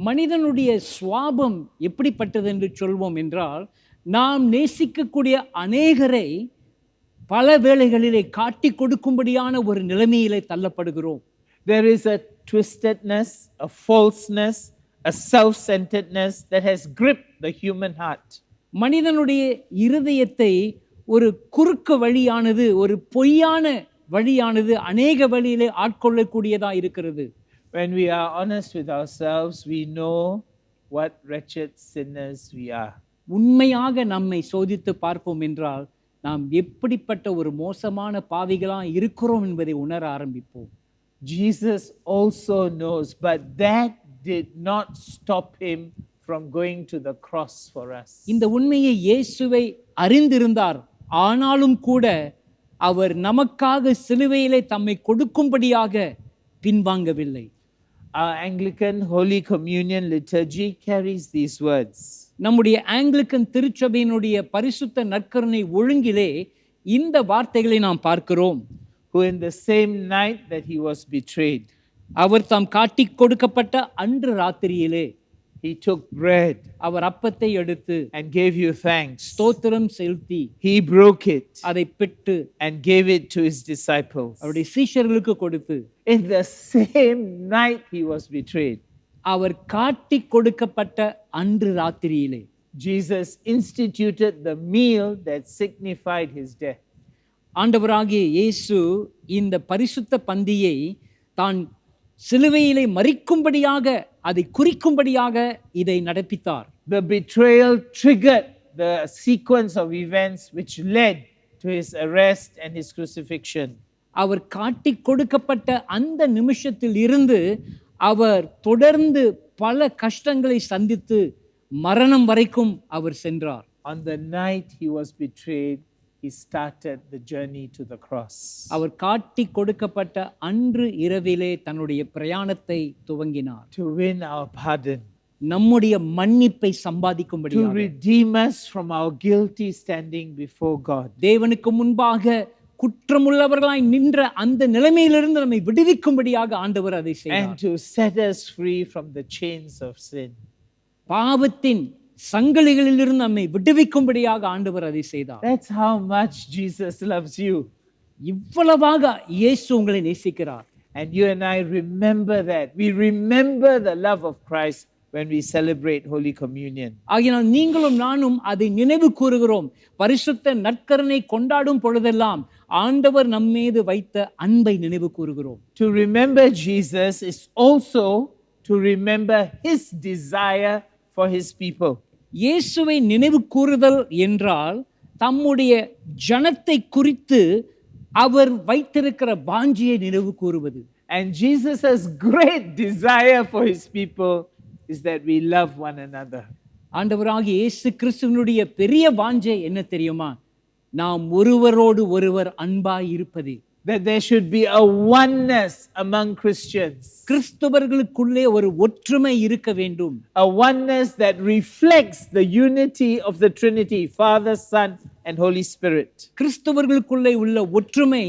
மனிதனுடைய சுவாபம் எப்படிப்பட்டது என்று சொல்வோம் என்றால், நாம் நேசிக்கக்கூடிய அநேகரை பல வேளைகளிலே காட்டி கொடுக்கும்படியான ஒரு நிலைமையிலே தள்ளப்படுகிறோம். There is a twistedness, a falseness, a self-centeredness that has gripped the human heart. மனிதனுடைய இருதயத்தை ஒரு குறுக்கு வழியானது, ஒரு பொய்யான வழியானது அநேக வழியிலே ஆட்கொள்ளக்கூடியதா இருக்கிறது. When we are honest with ourselves, we know what wretched sinners we are. உண்மையாக நம்மை சோதித்து பார்ப்போம் என்றால் நாம் எப்படிப்பட்ட ஒரு மோசமான பாவிகளா இருக்கிறோம் என்பதை உணர ஆரம்பிப்போம். Jesus also knows, but that did not stop him from going to the cross for us. இந்த உண்மையை இயேசுவை அறிந்திருந்தார், ஆனாலும் கூட அவர் நமக்காக சிலுவையிலே தம்மை கொடுக்கும்படியாக பின்வாங்கவில்லை. Our Anglican Holy Communion liturgy carries these words. நம்முடைய ஆங்கிலிக்கன் திருச்சபையினுடைய பரிசுத்த நற்கருணை ஒழுங்கிலே இந்த வார்த்தைகளை நாம் பார்க்கிறோம். Who in the same night that he was betrayed, அவர் தாம் காட்டி கொடுக்கப்பட்ட அன்று ராத்திரியிலே he took bread அவர் அப்பத்தை எடுத்து and gave you thanks. ஸ்தோத்திரம் செலுத்தி He broke it அதை பிட்டு and gave it to his disciples. அவருடைய சீஷர்களுக்கு கொடுத்து, In the same night he was betrayed, அவர் காட்டி கொடுக்கப்பட்ட அன்று ராத்திரியிலே Jesus instituted the meal that signified his death. ஆண்டவராகிய இயேசு இந்த பரிசுத்த பந்தியை தான் சிலுவையிலே மரிக்கும்படியாக, அதை குறிக்கும்படியாக இதை நடப்பித்தார். The betrayal triggered the sequence of events which led to his arrest and his crucifixion. அவர் காட்டி கொடுக்கப்பட்ட அந்த நிமிஷத்தில் இருந்து அவர் தொடர்ந்து பல கஷ்டங்களை சந்தித்து மரணம் வரைக்கும் அவர் சென்றார். On the night he was betrayed, he started the journey to the cross. அவர் காட்டி கொடுக்கப்பட்ட அன்று இரவிலே தன்னுடைய பிரயாணத்தை துவங்கினார். To win our pardon, நம்முடைய மன்னிப்பை to சம்பாதிக்கும்படியாக, redeem us from our guilty standing before God, தேவனுக்கு முன்பாக குற்றமுள்ளவர்களாய் நின்ற அந்த நிலைமையிலிருந்து நம்மை விடுவிக்கும்படியாக ஆண்டவர் அதை and செய்தார். to set us free from the chains of sin. பாவத்தின் சங்கிலிகளிலிருந்து நம்மை விடுவிக்கும்படியாக ஆண்டவர் அதை செய்தார். That's how much Jesus loves you. இவ்வளவாக இயேசு உங்களை நேசிக்கிறார். And you and I remember that. We remember the love of Christ when we celebrate Holy Communion. ஆகையால் நீங்களும் நானும் அதை நினைவு கூறுகிறோம். பரிசுத்த நற்கருணை கொண்டாடும் பொழுதெல்லாம் ஆண்டவர் நம்மீது வைத்த அன்பை நினைவு கூறுகிறோம். To remember Jesus is also to remember his desire for his people. இயேசுவை நினைவு கூறுதல் என்றால் தம்முடைய ஜனத்தை குறித்து அவர் வைத்திருக்கிற வாஞ்சியை நினைவு கூறுவது. And Jesus' great desire for his people is that we love one another. ஆண்டவராகிய இயேசு கிறிஸ்துவினுடைய பெரிய வாஞ்சை என்ன தெரியுமா? நாம் ஒருவரோடு ஒருவர் அன்பாய் இருப்பது. That there should be a oneness among Christians. கிறிஸ்தவர்களுக்குள்ளே ஒரு ஒற்றுமை இருக்க வேண்டும். A oneness that reflects the unity of the Trinity, Father, Son, and Holy Spirit. கிறிஸ்தவர்களுக்குள்ளே உள்ள ஒற்றுமை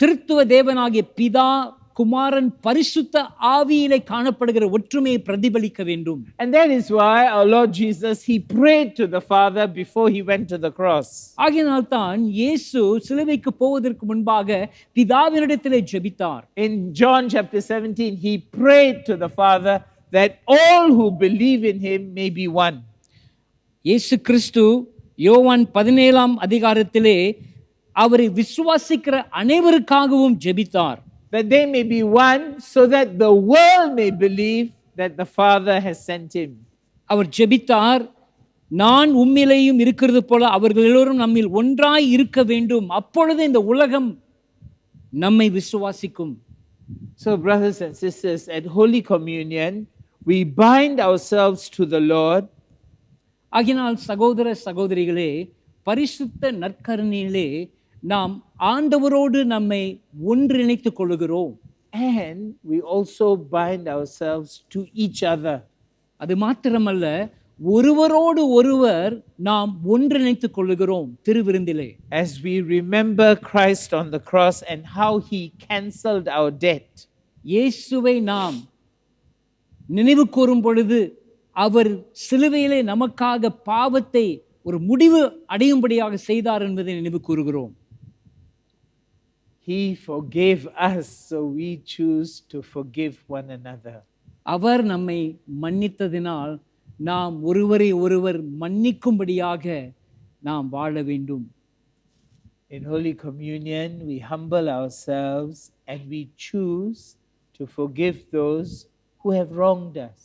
திருத்துவ தேவனாகிய பிதா, குமாரன், பரிசுத்த ஆவியிலே காணப்படுகிற ஒற்றுமையை பிரதிபலிக்க வேண்டும். And that is why our Lord Jesus, he prayed to the Father before he went to the cross. ஆகையினால் தான் இயேசு சிலுவைக்கு போவதற்கு முன்பாக பிதாவினிடத்திலே ஜெபித்தார். In John chapter 17, he prayed to the Father that all who believe in him may be one. இயேசு கிறிஸ்து யோவான் 17ஆம் அதிகாரத்திலே அவரை விசுவாசிக்கிற அனைவருக்காகவும் ஜெபித்தார். That they may be one, so that the world may believe that the Father has sent him. அவர் ஜெபித்தார், நான் உம்மிலேயும் இருக்கிறது போல அவர்கள் எல்லோரும் நம்மில் ஒன்றாய் இருக்க வேண்டும், அப்பொழுது இந்த உலகம் நம்மை விசுவாசிக்கும். So brothers and sisters, at Holy Communion, we bind ourselves to the Lord. ஆகினால் சகோதர சகோதரிகளே, பரிசுத்த நற்கருணையிலே நாம் ஆண்டவரோடு நம்மை ஒன்றிணைத்துக் கொள்கிறோம். And we also bind ourselves to each other. அது மாத்திரமல்ல, ஒருவரோடு ஒருவர் நாம் ஒன்றிணைத்துக் கொள்கிறோம் திருவிருந்திலே. As we remember Christ on the cross and how he cancelled our debt. இயேசுவை நாம் நினைவு கூறும் பொழுது அவர் சிலுவையிலே நமக்காக பாவத்தை ஒரு முடிவு அடையும்படியாக செய்தார் என்பதை நினைவு கூறுகிறோம். He forgave us, so we choose to forgive one another. அவர் நம்மை மன்னித்ததினால் நாம் ஒருவரை ஒருவர் மன்னிக்கும்படியாக நாம் வாழ வேண்டும். In Holy Communion, we humble ourselves and we choose to forgive those who have wronged us.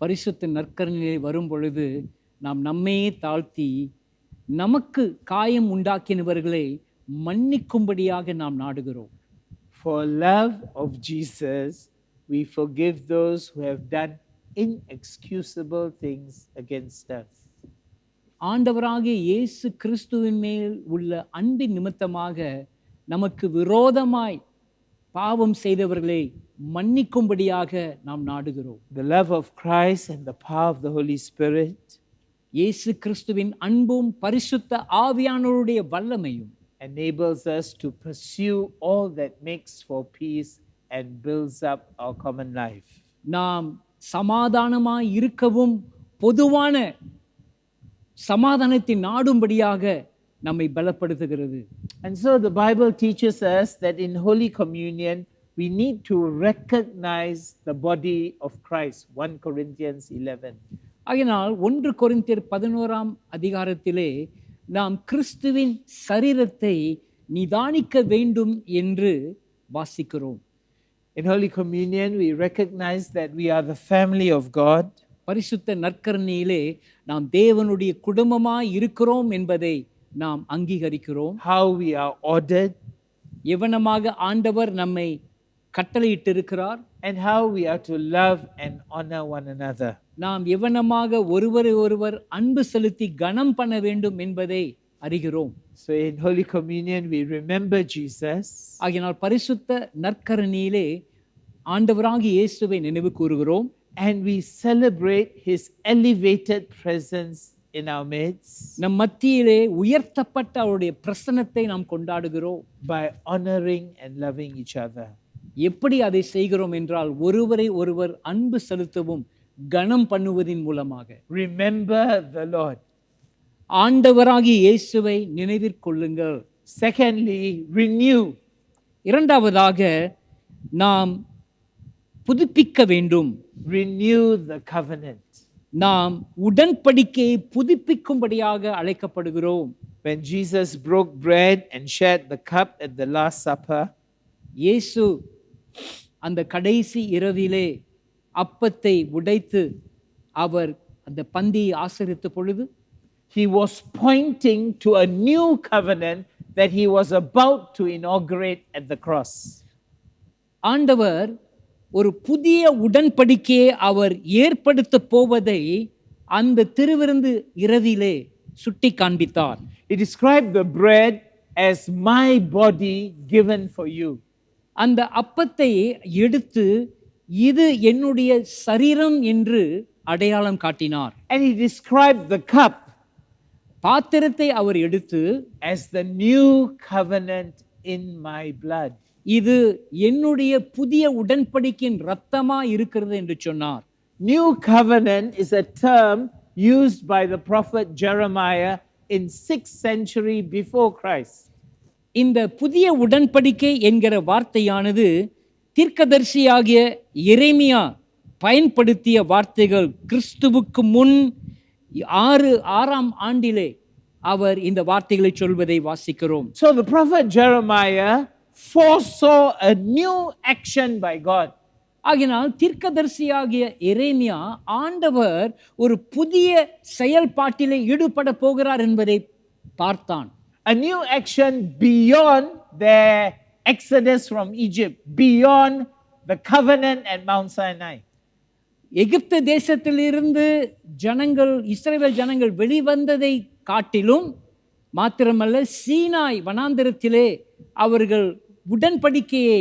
பரிசுத்த நற்கருணையிலே வரும் பொழுது நாம் நம்மையே தாழ்த்தி நமக்கு காயம் உண்டாக்கினவர்களை மன்னிக்கும்படியாக நாம் நாடுகிறோம். For love of Jesus, we forgive those who have done inexcusable things against us. ஆண்டவராகிய இயேசு கிறிஸ்துவின் மேல் உள்ள அன்பின் நிமித்தமாக நமக்கு விரோதமாய் பாவம் செய்தவர்களை மன்னிக்கும்படியாக நாம் நாடுகிறோம். The love of Christ and the power of the Holy Spirit இயேசு கிறிஸ்துவின் அன்பும் பரிசுத்த ஆவியானவருடைய வல்லமையும் enables us to pursue all that makes for peace and builds up our common life. நாம் சமாதானமாய் இருக்கவும் பொதுவான சமாதானத்தை நாடும்படியாக நம்மை பலப்படுத்துகிறது. And so the Bible teaches us that in Holy Communion we need to recognize the body of Christ. 1 Corinthians 11. ஆகையினால் 1 கொரிந்தியர் 11ஆம் அதிகாரத்திலே நாம் கிறிஸ்துவின் சரீரத்தை நிதானிக்க வேண்டும் என்று வாசிக்கிறோம். In Holy Communion, we recognize that we are the family of God. பரிசுத்த நற்கருணையிலே நாம் தேவனுடைய குடும்பமாய் இருக்கிறோம் என்பதை நாம் அங்கீகரிக்கிறோம். How we are ordered. எவனமாக ஆண்டவர் நம்மை கட்டளையிட்டிருக்கிறார். And how we are to love and honor one another. நாம் எவனமாக ஒருவரை ஒருவர் அன்பு செலுத்தி கனம் பண்ண வேண்டும் என்பதை அறிகிறோம். So in Holy Communion, we remember Jesus. ஆகையினால் பரிசுத்த நற்கருணையிலே ஆண்டவராகிய இயேசுவை நினைவு கூறுகிறோம். And we celebrate his elevated presence in our midst. நம் மத்தியிலே உயர்த்தப்பட்ட அவருடைய பிரசன்னத்தை நாம் கொண்டாடுகிறோம். By honoring and loving each other. எப்படி அதை செய்கிறோம் என்றால் ஒருவரை ஒருவர் அன்பு செலுத்தவும் கனம் பண்ணுவதின் மூலமாக. Remember the Lord. ஆண்டவராகிய இயேசுவை நினைவிற்கொள்ளுங்கள். Secondly, renew. இரண்டாவதாக நாம் புதுப்பிக்க வேண்டும். Renew the covenant. நாம் உடன்படிக்கையை புதுப்பிக்கும்படியாக அழைக்கப்படுகிறோம். When Jesus broke bread and shared the cup at the Last Supper, இயேசு அந்த கடைசி இரவிலே அப்பத்தை உடைத்து அவர் அந்த பந்தியை ஆசரித்த பொழுது, he was pointing to a new covenant that he was about to inaugurate at the cross. ஆண்டவர் ஒரு புதிய உடன்படிக்கையை அவர் ஏற்படுத்த போவதை அந்த திருவிருந்து இரவிலே சுட்டி காண்பித்தார். He described the bread as my body given for you. அந்த அப்பத்தை எடுத்து இது என்னுடைய சரீரம் என்று அடையாளம் காட்டினார். And he described the cup பாத்திரத்தை அவர் எடுத்து as the new covenant in my blood. இது என்னுடைய புதிய உடன்படிக்கையின் இரத்தமா இருக்கிறது என்று சொன்னார். New covenant is a term used by the prophet Jeremiah in 6th century before Christ. இந்த புதிய உடன்படிக்கை என்கிற வார்த்தையானது தீர்க்கதரிசியாகிய எரேமியா பயன்படுத்திய வார்த்தைகள். கிறிஸ்துவுக்கு முன் 6ஆம் ஆண்டிலே அவர் இந்த வார்த்தைகளை சொல்வதை வாசிக்கிறோம். So the prophet Jeremiah foresaw a new action by God. ஆகினால் தீர்க்கதரிசியாகிய எரேமியா ஆண்டவர் ஒரு புதிய செயல்பாட்டிலே ஈடுபட போகிறார் என்பதை பார்த்தான். A new action beyond their exodus from Egypt, beyond the covenant at Mount Sinai. எகிப்து தேசத்திலிருந்து இஸ்ரவேல் ஜனங்கள் வெளிவந்ததை காட்டிலும் மாத்திரமல்ல, சீனாய் வனாந்திரத்திலே அவர்கள் உடன்படிக்கையை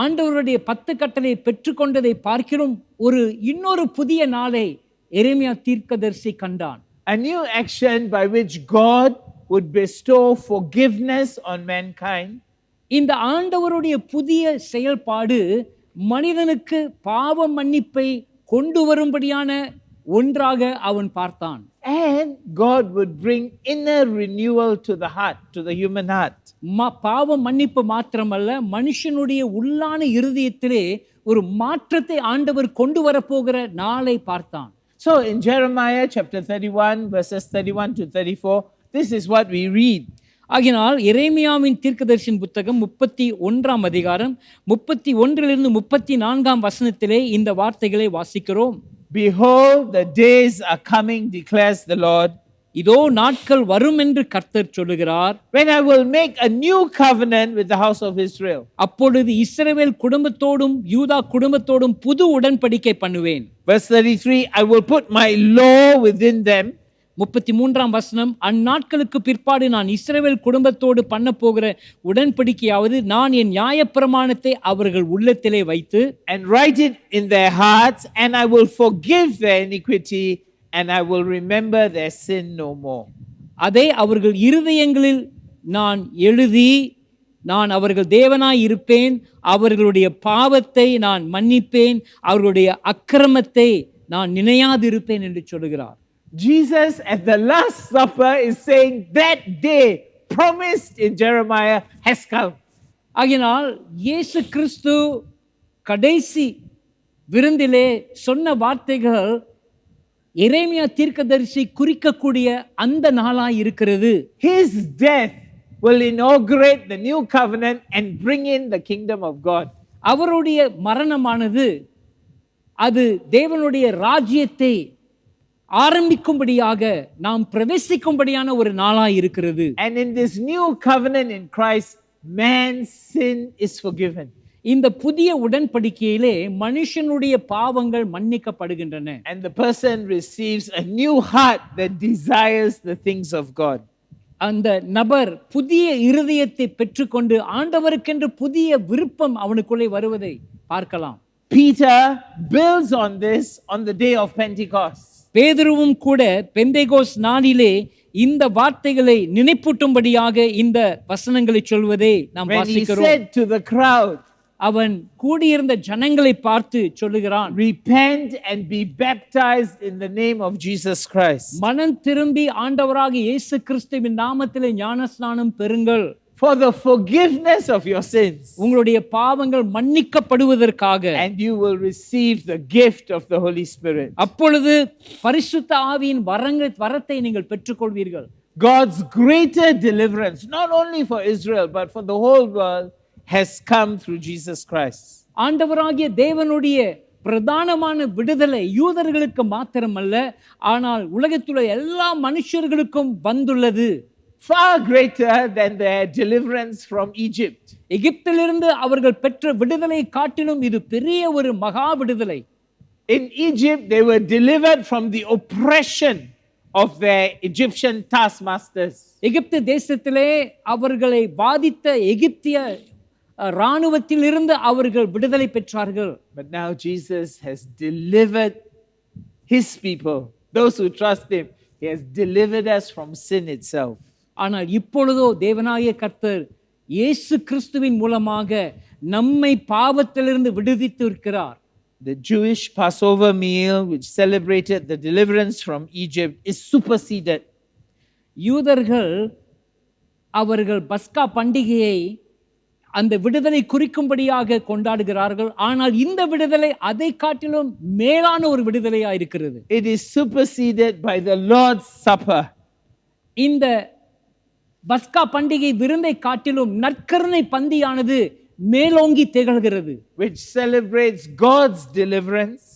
ஆண்டவருடைய 10 கட்டளையை பெற்றுக்கொண்டதை பார்க்கிறோம். இன்னொரு புதிய நாளை எரேமியா தீர்க்கதரிசி கண்டான். A new action by which God would bestow forgiveness on mankind. இந்த ஆண்டவருடைய புதிய செயல்பாடு மனிதனுக்கு பாவ மன்னிப்பை கொண்டு வரும்படியான ஒன்றாக அவன் பார்த்தான். And God would bring inner renewal to the heart, to the human heart. பாவ மன்னிப்பு மாத்திரமல்ல, மனுஷனுடைய உள்ளான இருதயத்திலே ஒரு மாற்றத்தை ஆண்டவர் கொண்டு வரப்போகிற நாளை பார்த்தான். So in Jeremiah chapter 31 verses 31 to 34, this is what we read. ஆகினால் எரேமியாவின் தீர்க்கதரிசியின் புத்தகம் 31ஆம் அதிகாரம் 31லிருந்து 34ஆம் வசனத்திலே இந்த வார்த்தைகளை வாசிக்கிறோம். Behold, the days are coming, declares the Lord, இதோ நாட்கள் வரும் என்று கர்த்தர் சொல்லுகிறார், when I will make a new covenant with the house of Israel. அப்பொழுது இஸ்ரவேல் குடும்பத்தோடும் யூதா குடும்பத்தோடும் புது உடன்படிக்கை பண்ணுவேன். Verse 33, I will put my law within them. 33ஆம் வசனம், அந்நாட்களுக்கு பிற்பாடு நான் இஸ்ரவேல் குடும்பத்தோடு பண்ண போகிற உடன்படிக்கையாவது நான் என் நியாயப்பிரமாணத்தை அவர்கள் உள்ளத்திலே வைத்து and write it in their hearts, and I will forgive their iniquity, and I will remember their sin no more. அதை அவர்கள் இருதயங்களில் நான் எழுதி நான் அவர்கள் தேவனாய் இருப்பேன், அவர்களுடைய பாவத்தை நான் மன்னிப்பேன், அவர்களுடைய அக்கிரமத்தை நான் நினையாதிருப்பேன் என்று சொல்கிறார். Jesus at the Last Supper is saying that day promised in Jeremiah has come. ஆகினால் இயேசு கிறிஸ்து கடைசி விருந்திலே சொன்ன வார்த்தைகள் எரேமியா தீர்க்கதரிசி குறிக்கக்கூடிய அந்த நாளாய் இருக்கிறது. His death will inaugurate the new covenant and bring in the kingdom of God. அவருடைய மரணமானது அது தேவனுடைய ராஜ்யத்தை ஆரம்பிக்கும்படியாக நாம் பிரவேசிக்கும்படியான ஒரு நாளாய் இருக்கிறது. And in this new covenant in Christ, man's sin is forgiven. இந்த புதிய உடன்படிக்கையிலே மனுஷனுடைய பாவங்கள் மன்னிக்கப்படுகின்றன. And the person receives a new heart that desires the things of God. அந்த நபர் புதிய இருதயத்தை பெற்றுக்கொண்டு ஆண்டவருக்கென்று புதிய விருப்பம் அவனுக்குள்ளே வருவதை பார்க்கலாம். Peter builds on this on the day of Pentecost. பேதுருவும் கூட பெந்தேகோஸ் நாளிலே இந்த வார்த்தைகளை நினைப்பூட்டும்படியாக இந்த வசனங்களை சொல்வதை நாம் When he வாசிக்கிறோம். said to the crowd, அவன் கூடியிருந்த ஜனங்களை பார்த்து சொல்லுகிறான், repent and be baptized in the name of Jesus Christ, மனம் திரும்பி ஆண்டவராக இயேசு கிறிஸ்துவின் நாமத்திலே ஞானஸ்நானம் பெறுங்கள், for the forgiveness of your sins, உங்களுடைய பாவங்கள் மன்னிக்கப்படுவதற்காக, and you will receive the gift of the Holy Spirit. அப்பொழுது பரிசுத்த ஆவியின் வரத்தை நீங்கள் பெற்றுக்கொள்வீர்கள். God's greater deliverance, not only for Israel but for the whole world, has come through Jesus Christ. ஆண்டவராகிய தேவனுடைய பிரதானமான விடுதலை யூதர்களுக்கு மாத்திரமல்ல, ஆனால் உலகத்தில் உள்ள எல்லா மனுஷர்களுக்கும் வந்துள்ளது. Far greater than their deliverance from Egypt. எகிப்திலிருந்து அவர்கள் பெற்ற விடுதலை காட்டிலும் இது பெரிய ஒரு மகா விடுதலை. In Egypt, they were delivered from the oppression of their Egyptian taskmasters. எகிப்து தேசத்திலே அவர்களை பாதித்த எகிப்திய இராணுவத்திலிருந்து அவர்கள் விடுதலை பெற்றார்கள். But now Jesus has delivered his people, those who trust him. He has delivered us from sin itself. ஆனால் இப்பொழுதோ தேவனாகிய கர்த்தர் இயேசு கிறிஸ்துவின் மூலமாக நம்மை பாவத்திலிருந்து விடுவித்து இருக்கிறார். The Jewish Passover meal, which celebrated the deliverance from Egypt, is superseded. யூதர்கள் அவர்கள் பஸ்கா பண்டிகையை அந்த விடுதலை குறிக்கும்படியாக கொண்டாடுகிறார்கள். ஆனால் இந்த விடுதலை அதை காட்டிலும் மேலான ஒரு விடுதலையா இருக்கிறது. It is superseded by the Lord's Supper. இந்த பஸ்கா பண்டிகை விருந்தை காட்டிலும் நற்கருணை பந்தியானது மேலோங்கி திகழ்கிறது. Which celebrates God's deliverance.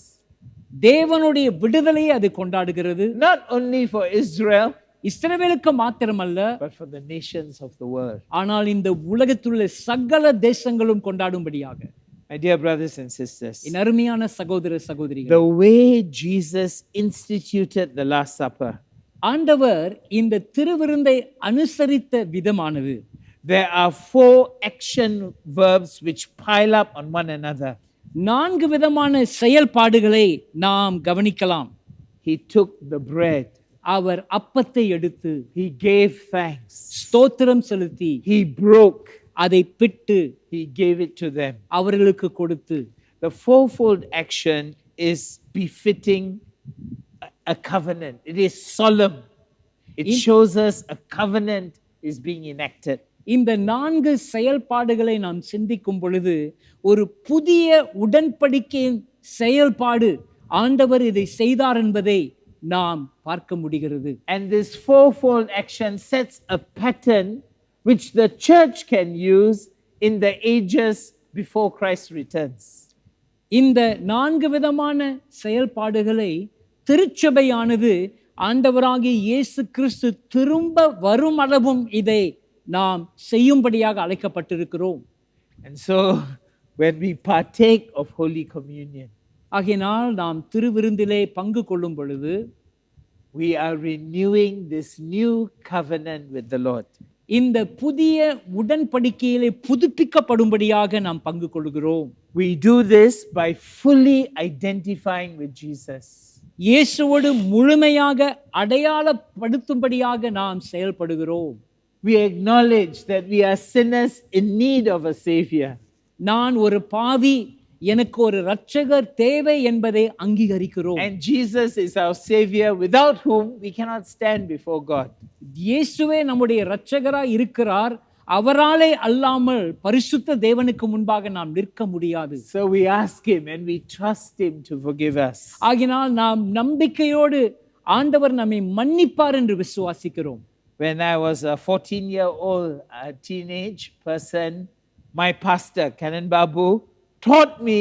தேவனுடைய விடுதலையை அது கொண்டாடுகிறது. Not only for Israel, இஸ்ரவேலுக்கு மாத்திரமல்ல, but for the nations of the world. ஆனால் இந்த உலகத்திலுள்ள சகல தேசங்களும் கொண்டாடும்படியாக. My dear brothers and sisters, என் அருமையான சகோதர சகோதரிகள், the way Jesus instituted the Last Supper, ஆண்டவர் இந்த திருவிருந்தை அனுசரித்த விதமானது. there are 4 action verbs which pile up on one another. 4 விதமான செயல்பாடுகளை நாம் கவனிக்கலாம். He took the bread. அவர் அப்பத்தை எடுத்து, He gave thanks. ஸ்தோத்திரம் செலுத்தி, He broke. அதை பிட்டு, He gave it to them. அவர்களுக்கு கொடுத்து. The fourfold action is befitting a covenant. It is solemn. It shows us a covenant is being enacted. இந்த 4 செயல்பாடுகளை நாம் சிந்திக்கும் பொழுது ஒரு புதிய உடன்படிக்கையின் செயல்பாடு ஆண்டவர் இதை செய்தார் என்பதை நாம் பார்க்க முடிகிறது. And this fourfold action sets a pattern which the church can use in the ages before Christ returns. இந்த 4 விதமான செயல்பாடுகளை திருச்சபையானது ஆண்டவராகிய இயேசு கிறிஸ்து திரும்ப வரும் அளவும் இதை நாம் செய்யும்படியாக அழைக்கப்பட்டிருக்கிறோம். And so when we partake of Holy Communion, ஆகையினால் நாம் திருவிருந்திலே பங்கு கொள்ளும் பொழுது we are renewing this new covenant with the Lord. இந்த புதிய உடன்படிக்கையிலே புதுப்பிக்கப்படும்படியாக நாம் பங்கு கொள்கிறோம். We do this by fully identifying with Jesus. இயேசுவோடு முழுமையாக அடையாளப்படுத்தும்படியாக நாம் செயல்படுகிறோம். We acknowledge that we are sinners in need of a savior. நான் ஒரு பாவி, எனக்கு ஒரு இரட்சகர் தேவை என்பதை அங்கீகரிக்கிறோம். And Jesus is our savior, without whom we cannot stand before God. இயேசுவே நம்முடைய இரட்சகராய் இருக்கிறார். அவராலே அல்லாமல் பரிசுத்த தேவனுக்கு முன்பாக நாம் நிற்க முடியாது. So we ask him and we trust him to forgive us. ஆகினால் நாம் நம்பிக்கையோடு ஆண்டவர் நம்மை மன்னிப்பார் என்று விசுவாசிக்கிறோம். When I was a 14-year-old teenage person, my pastor, Canon Babu, taught me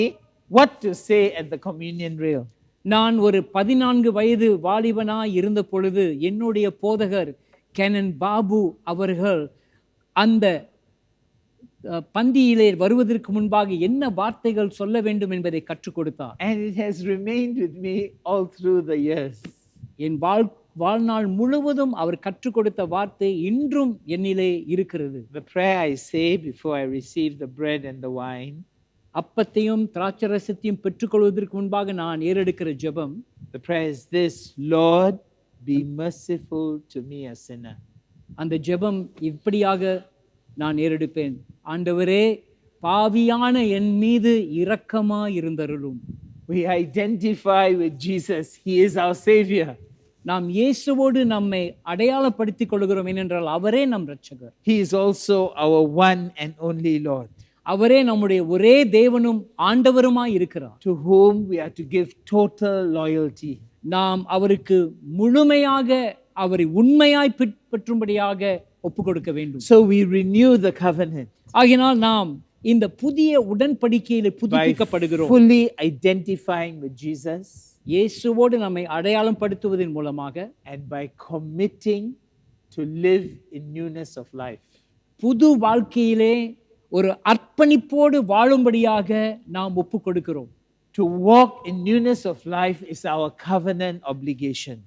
what to say at the communion rail. நான் ஒரு 14 வயது வாலிபனாய் இருந்த பொழுது என்னுடைய போதகர் கேனன் பாபு அவர்கள் அந்த பந்தியிலே வருவதற்கு முன்பாக என்ன வார்த்தைகள் சொல்ல வேண்டும் என்பதை கற்றுக் கொடுத்தார். And it has remained with me all through the years. என் வாழ்நாள் முழுவதும் அவர் கற்றுக் கொடுத்த வார்த்தை இன்றும் என்னிலே இருக்கிறது. The prayer I say before I receive the bread and the wine, அப்பத்தையும் திராட்சரசத்தையும் பெற்றுக்கொள்வதற்கு முன்பாக நான் ஏறெடுக்கிற ஜெபம், the prayer is this: Lord, be merciful to me, a sinner. அந்த ஜெபம் இப்படியாக நான் ஏறெடுப்பேன். ஆண்டவரே, பாவியான என் மீது இரக்கமாய் இருந்தருளும். We identify with Jesus. He is our savior. நாம் இயேசுவோடு நம்மை அடையாளப்படுத்திக் கொள்கிறோம். ஏனென்றால் அவரே நம் இரட்சகர். He is also our one and only Lord, அவரே நம்முடைய ஒரே தேவனும் ஆண்டவருமாய் இருக்கிறார். to whom we are to give total loyalty. நாம் அவருக்கு முழுமையாக அவரை உண்மையாய் பின்பற்றும்படியாக ஒப்பு கொடுக்க வேண்டும். So we renew the covenant. ஆகினால் நாம் இந்த புதிய உடன்படிக்கையிலே by புதுப்பிக்கப்படுகிறோம். fully identifying with Jesus இயேசுவோடு நம்மை அடையாளம் படுத்துவதன் மூலமாக and by committing to live in newness of life. புது வாழ்க்கையிலே ஒரு அர்ப்பணிப்போடு வாழும்படியாக நாம் ஒப்புக் கொடுக்கிறோம். To walk in newness of life is our covenant obligation.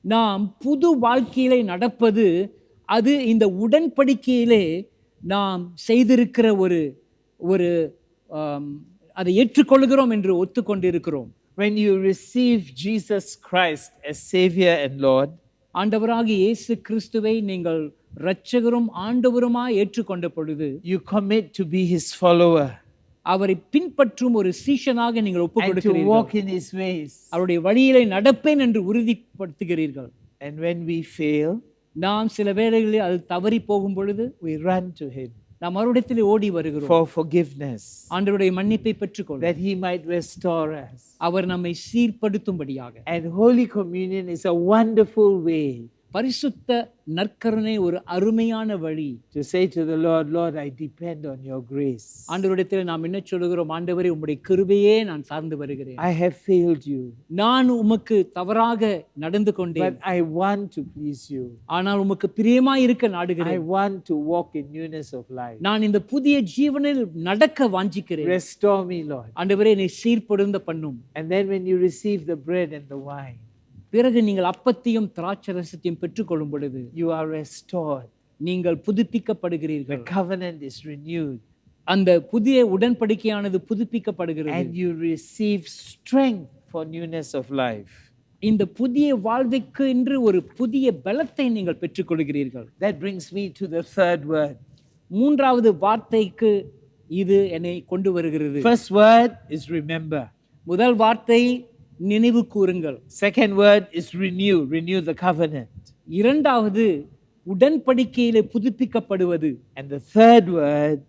நாம் புது வாழ்க்கையிலே நடப்பது அது இந்த உடன்படிக்கையிலே நாம் செய்திருக்கிற ஒரு ஒரு அதை ஏற்றுக்கொள்கிறோம் என்று ஒத்துக்கொண்டிருக்கிறோம். When you receive Jesus Christ as Savior and Lord, ஆண்டவராகிய இயேசு கிறிஸ்துவை நீங்கள் இரட்சகரும் ஆண்டவருமாய் ஏற்றுக்கொண்ட பொழுது you commit to be His follower அவரை பின்பற்றும் ஒரு சீஷனாக நீங்கள் ஒப்புக் and to கொடுக்கிறீர்கள். walk in His ways. அவருடைய வழியிலே நடப்பேன் என்று உறுதிப்படுத்துகிறீர்கள். And when we fail, நாம் சில வேளைகளில் அது தவறி போகும் பொழுது we run to Him நாம் அவரிடத்திலே ஓடி வருகிறோம். for forgiveness, ஆண்டவருடைய மன்னிப்பை பெற்றுக்கொள்ள that He might restore us. அவர் நம்மை சீர்படுத்தும்படியாக. And Holy Communion is a wonderful way பரிசுத்த நற்கருணை ஒரு அருமையான வழி. to say to the Lord, Lord, I depend on your grace. ஆண்டவரிடத்தில் நாம் என்ன சொல்லுகிறோம்? ஆண்டவரே, உம்முடைய கிருபையே நான் சார்ந்து வருகிறேன். I have failed you, நான் உமக்கு தவறாக நடந்து கொண்டேன். but I want to please you. ஆனால் உமக்கு பிரியமாய் இருக்க I நாடுகிறேன். want to walk in newness of life. நான் இந்த புதிய ஜீவனில் நடக்க வாஞ்சிக்கிறேன். Restore me, Lord. ஆண்டவரே, என்னை சீர்படுத்த பண்ணும். And then when you receive the bread and the wine, பிறகு நீங்கள் அப்பத்தையும் திராட்சரசத்தையும் பெற்றுக்கொள்ளும் பொழுது you are restored. நீங்கள் The புதுப்பிக்கப்படுகிறீர்கள். covenant is renewed. அந்த புதிய உடன்படிக்கையானது புதுப்பிக்கப்படுகிறது. And you receive strength for newness of life. இந்த புதிய வாழ்வுக்கு என்று ஒரு புதிய பலத்தை நீங்கள் பெற்றுக்கொள்கிறீர்கள். That brings me to the third word. மூன்றாவது வார்த்தைக்கு இது என்னை கொண்டு வருகிறது. First word is remember. முதல் வார்த்தை நினைவு கூறுங்கள். Second word is renew. Renew the covenant. இரண்டாவது உடன்படிக்கையிலே புதுப்பிக்கப்படுவது. And the third word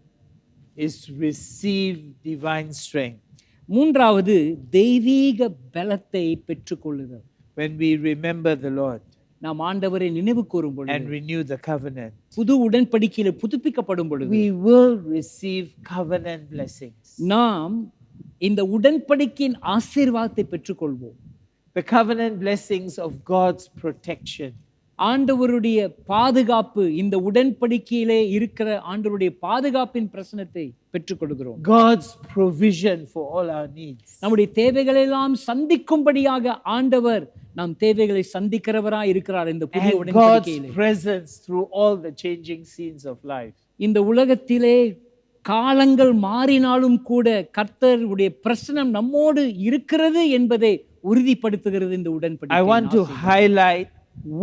is receive divine strength. மூன்றாவது தெய்வீக பலத்தை பெற்றுக்கொள்ளுதல். When we remember the Lord நாம் ஆண்டவரை நினைவு கூறும் and பொழுது renew the covenant, புது உடன்படிக்கையிலே புதுப்பிக்கப்படும் பொழுது we will receive covenant blessings. நாம் இந்த உடன்படிக்கையின் ஆசீர்வாதத்தை பெற்றுக்கொள்வோம். The covenant blessings of God's protection. ஆண்டவருடைய பாதுகாப்பு, இந்த உடன்படிக்கையிலே இருக்கிற ஆண்டவருடைய பாதுகாப்பின் பிரசனத்தை பெற்றுக்கொள்கிறோம். God's provision for all our needs. நம்முடைய தேவைகளை எல்லாம் சந்திக்கும்படியாக ஆண்டவர் நம் தேவைகளை சந்திக்கிறவராய் இருக்கிறார். இந்த புதிய And God's உடன்படிக்கையிலே presence through all the changing scenes of life. இந்த உலகத்திலே காலங்கள் மாறினாலும் கூட கர்த்தருடைய பிரசனம் நம்மோடு இருக்கிறது என்பதை உறுதிப்படுத்துகிறது இந்த I உடன்படிக்கை. want to highlight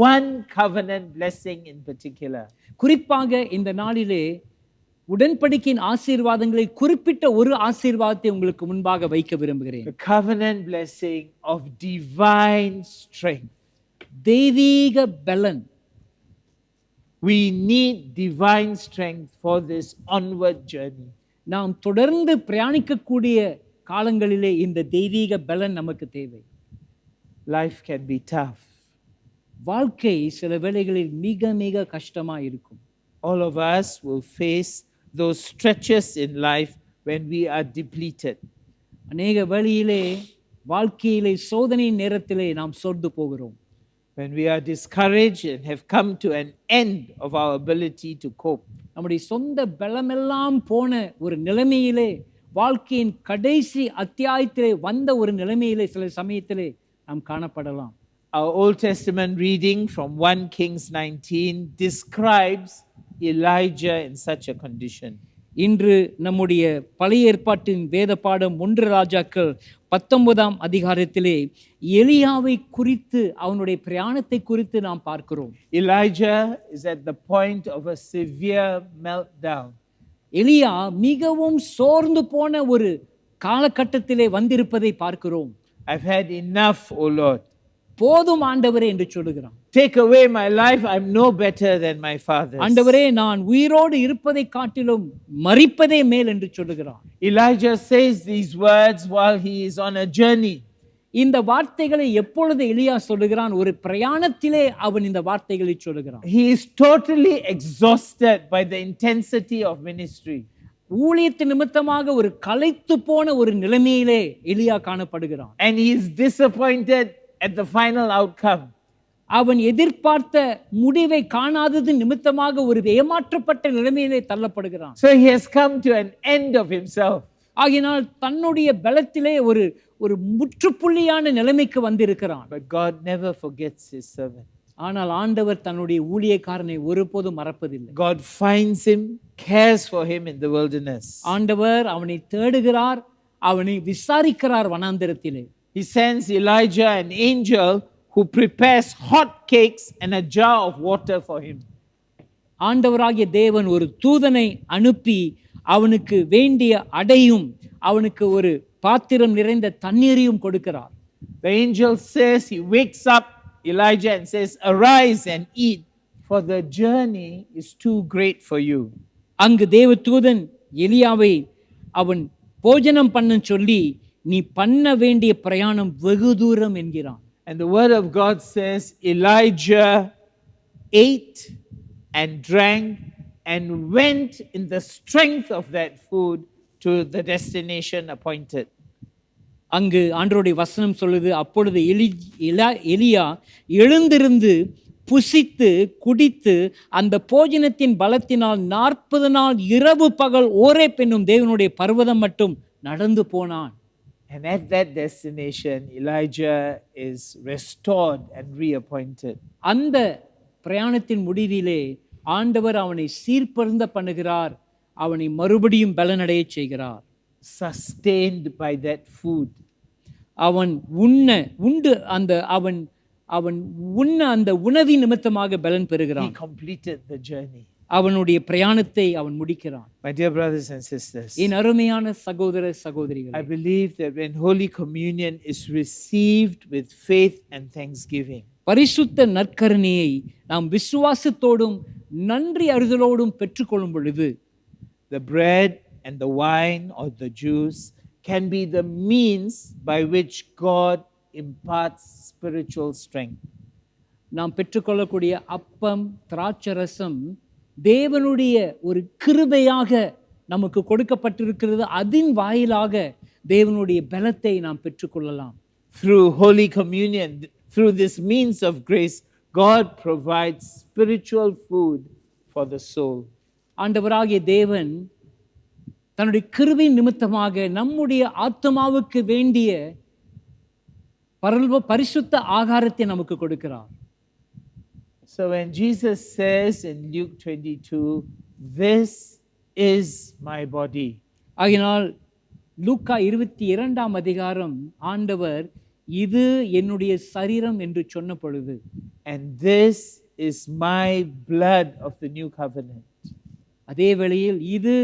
one covenant blessing in particular. குறிப்பாக இந்த நாளிலே உடன்படிக்கையின் ஆசீர்வாதங்களை குறிப்பிட்ட ஒரு ஆசீர்வாதத்தை உங்களுக்கு முன்பாக வைக்க விரும்புகிறேன். The covenant blessing of divine strength. தெய்வீக பலன். We need divine strength for this onward journey. நாம் தொடர்ந்து பிரயாணிக்கக்கூடிய காலங்களிலே இந்த தெய்வீக பலன் நமக்கு தேவை. Life can be tough. வாழ்க்கை சில வேளைகளில் மிக மிக கஷ்டமா இருக்கும். All of us will face those stretches in life when we are depleted. அநேக வழியிலே வாழ்க்கையிலே சோதனை நேரத்திலே நாம் சோர்ந்து போகிறோம். When we are discouraged and have come to an end of our ability to cope. நம்முடைய சொந்த பலமெல்லாம் போன ஒரு நிலைமையிலே, வாழ்க்கையின் கடைசி அத்தியாயத்திலே வந்த ஒரு நிலைமையிலே சில சமயத்திலே நாம் காணப்படலாம். Our Old Testament reading from 1 Kings 19 describes Elijah in such a condition. இன்று நம்முடைய பழைய ஏற்பாட்டின் வேத பாடம் 1 ராஜாக்கள் 19ஆம் அதிகாரத்திலே எலியாவை குறித்து, அவனுடைய பிரயாணத்தை குறித்து நாம் பார்க்கிறோம். Elijah is at the point of a severe meltdown. எலியா மிகவும் சோர்ந்து போன ஒரு காலகட்டத்திலே வந்திருப்பதை பார்க்கிறோம். I've had enough, O Lord. போதும் ஆண்டவரே என்று சொல்லுகிறான். Take away my life, I'm no better than my fathers. ஆண்டவரே, நான் உயிரோடு இருப்பதை காட்டிலும் மரிப்பதே மேல் என்று சொல்லுகிறான். Elijah says these words while he is on a journey. இந்த வார்த்தைகளை எப்பொழுது எலியா சொல்லுகிறான்? ஒரு பிரயாணத்திலே அவன் இந்த வார்த்தைகளை சொல்லுகிறான். He is totally exhausted by the intensity of ministry. ஊழியத்து நிமித்தமாக ஒரு களைத்து போன ஒரு நிலைமையிலே எலியா காணப்படுகிறான். And he is disappointed at the final outcome. அவன் எதிர்பார்த்த முடிவை காணாதது நிமித்தமாக ஒரு ஏமாற்றப்பட்ட நிலைமையிலே தள்ளப்படுகிறான். So he has come to an end of himself. ஆகினால் தன்னுடைய பலத்திலே ஒரு ஒரு முற்றுப்புள்ளியான நிலைமைக்கு வந்திருக்கிறான். But God never forgets his servant. ஆனால் ஆண்டவர் தன்னுடைய ஊழியக்காரனை ஒருபோதும் மறப்பதில்லை. God finds him, cares for him in the wilderness. ஆண்டவர் அவனை தேடுகிறார், அவனை விசாரிக்கிறார் வனாந்தரத்திலே. He sends Elijah, an angel, who prepares hot cakes and a jar of water for him. ஆண்டவராகிய தேவன் ஒரு தூதனை அனுப்பி அவனுக்கு வேண்டிய அடையும் அவனுக்கு ஒரு பாத்திரம் நிறைந்த தண்ணீரையும் கொடுக்கிறார். The angel says, he wakes up Elijah and says, "Arise and eat, for the journey is too great for you." அங்கு தேவதூதன் எலியாவை அவன் போஜனம் பண்ண சொல்லி நீ பண்ண வேண்டிய பிரயாணம் வெகு தூரம் என்கிறான். And the word of God says, Elijah ate and drank and went in the strength of that food to the destination appointed. அங்கு ஆண்டவருடைய வசனம் சொல்லுது, அப்பொழுது எலியா எழுந்திருந்து புசித்து குடித்து அந்த போஜனத்தின் பலத்தினால் 40 நாள் இரவு பகல் ஓரேப் என்னும் தேவனுடைய பர்வதம் மட்டும் நடந்து போனான். And at that destination, Elijah is restored and reappointed. அந்த பிரயாணத்தின் முடிவிலே ஆண்டவர் அவனை சீர்பருந்த பண்ணுகிறார், அவனை மறுபடியும் பலனடைய செய்கிறார். Sustained by that food. அவன் உண்ண அந்த உணவின் நிமித்தமாக பலன் He பெறுகிறான். completed the journey. அவனுடைய பிரயாணத்தை அவன் முடிக்கிறான். My dear brothers and sisters, என் அருமையான சகோதர சகோதரிகள், I believe that when Holy Communion is received with faith and thanksgiving, பரிசுத்த நற்கருணையை நாம் விசுவாசத்தோடும் நன்றி அறிதலோடும் பெற்றுக்கொள்ளும் பொழுது the bread and the wine or the juice can be the means by which God imparts spiritual strength. நாம் பெற்றுக்கொள்ளக்கூடிய அப்பம் திராட்சரசம் தேவனுடைய ஒரு கிருபையாக நமக்கு கொடுக்கப்பட்டிருக்கிறது. அதன் வாயிலாக தேவனுடைய பலத்தை நாம் பெற்றுக்கொள்ளலாம். Through Holy Communion, through this means of grace, God provides spiritual food for the soul. ஆண்டவராகிய தேவன் தன்னுடைய கிருபை நிமித்தமாக நம்முடைய ஆத்மாவுக்கு வேண்டிய பரிசுத்த ஆகாரத்தை நமக்கு கொடுக்கிறார். So when Jesus says in Luke 22, "This is my body," ஆகினால் லூக்கா 22ஆம் அதிகாரம் ஆண்டவர் இது என்னுடைய சரீரம் என்று சொன்ன பொழுது, and this is my blood of the new covenant. அதே வேளையில் இது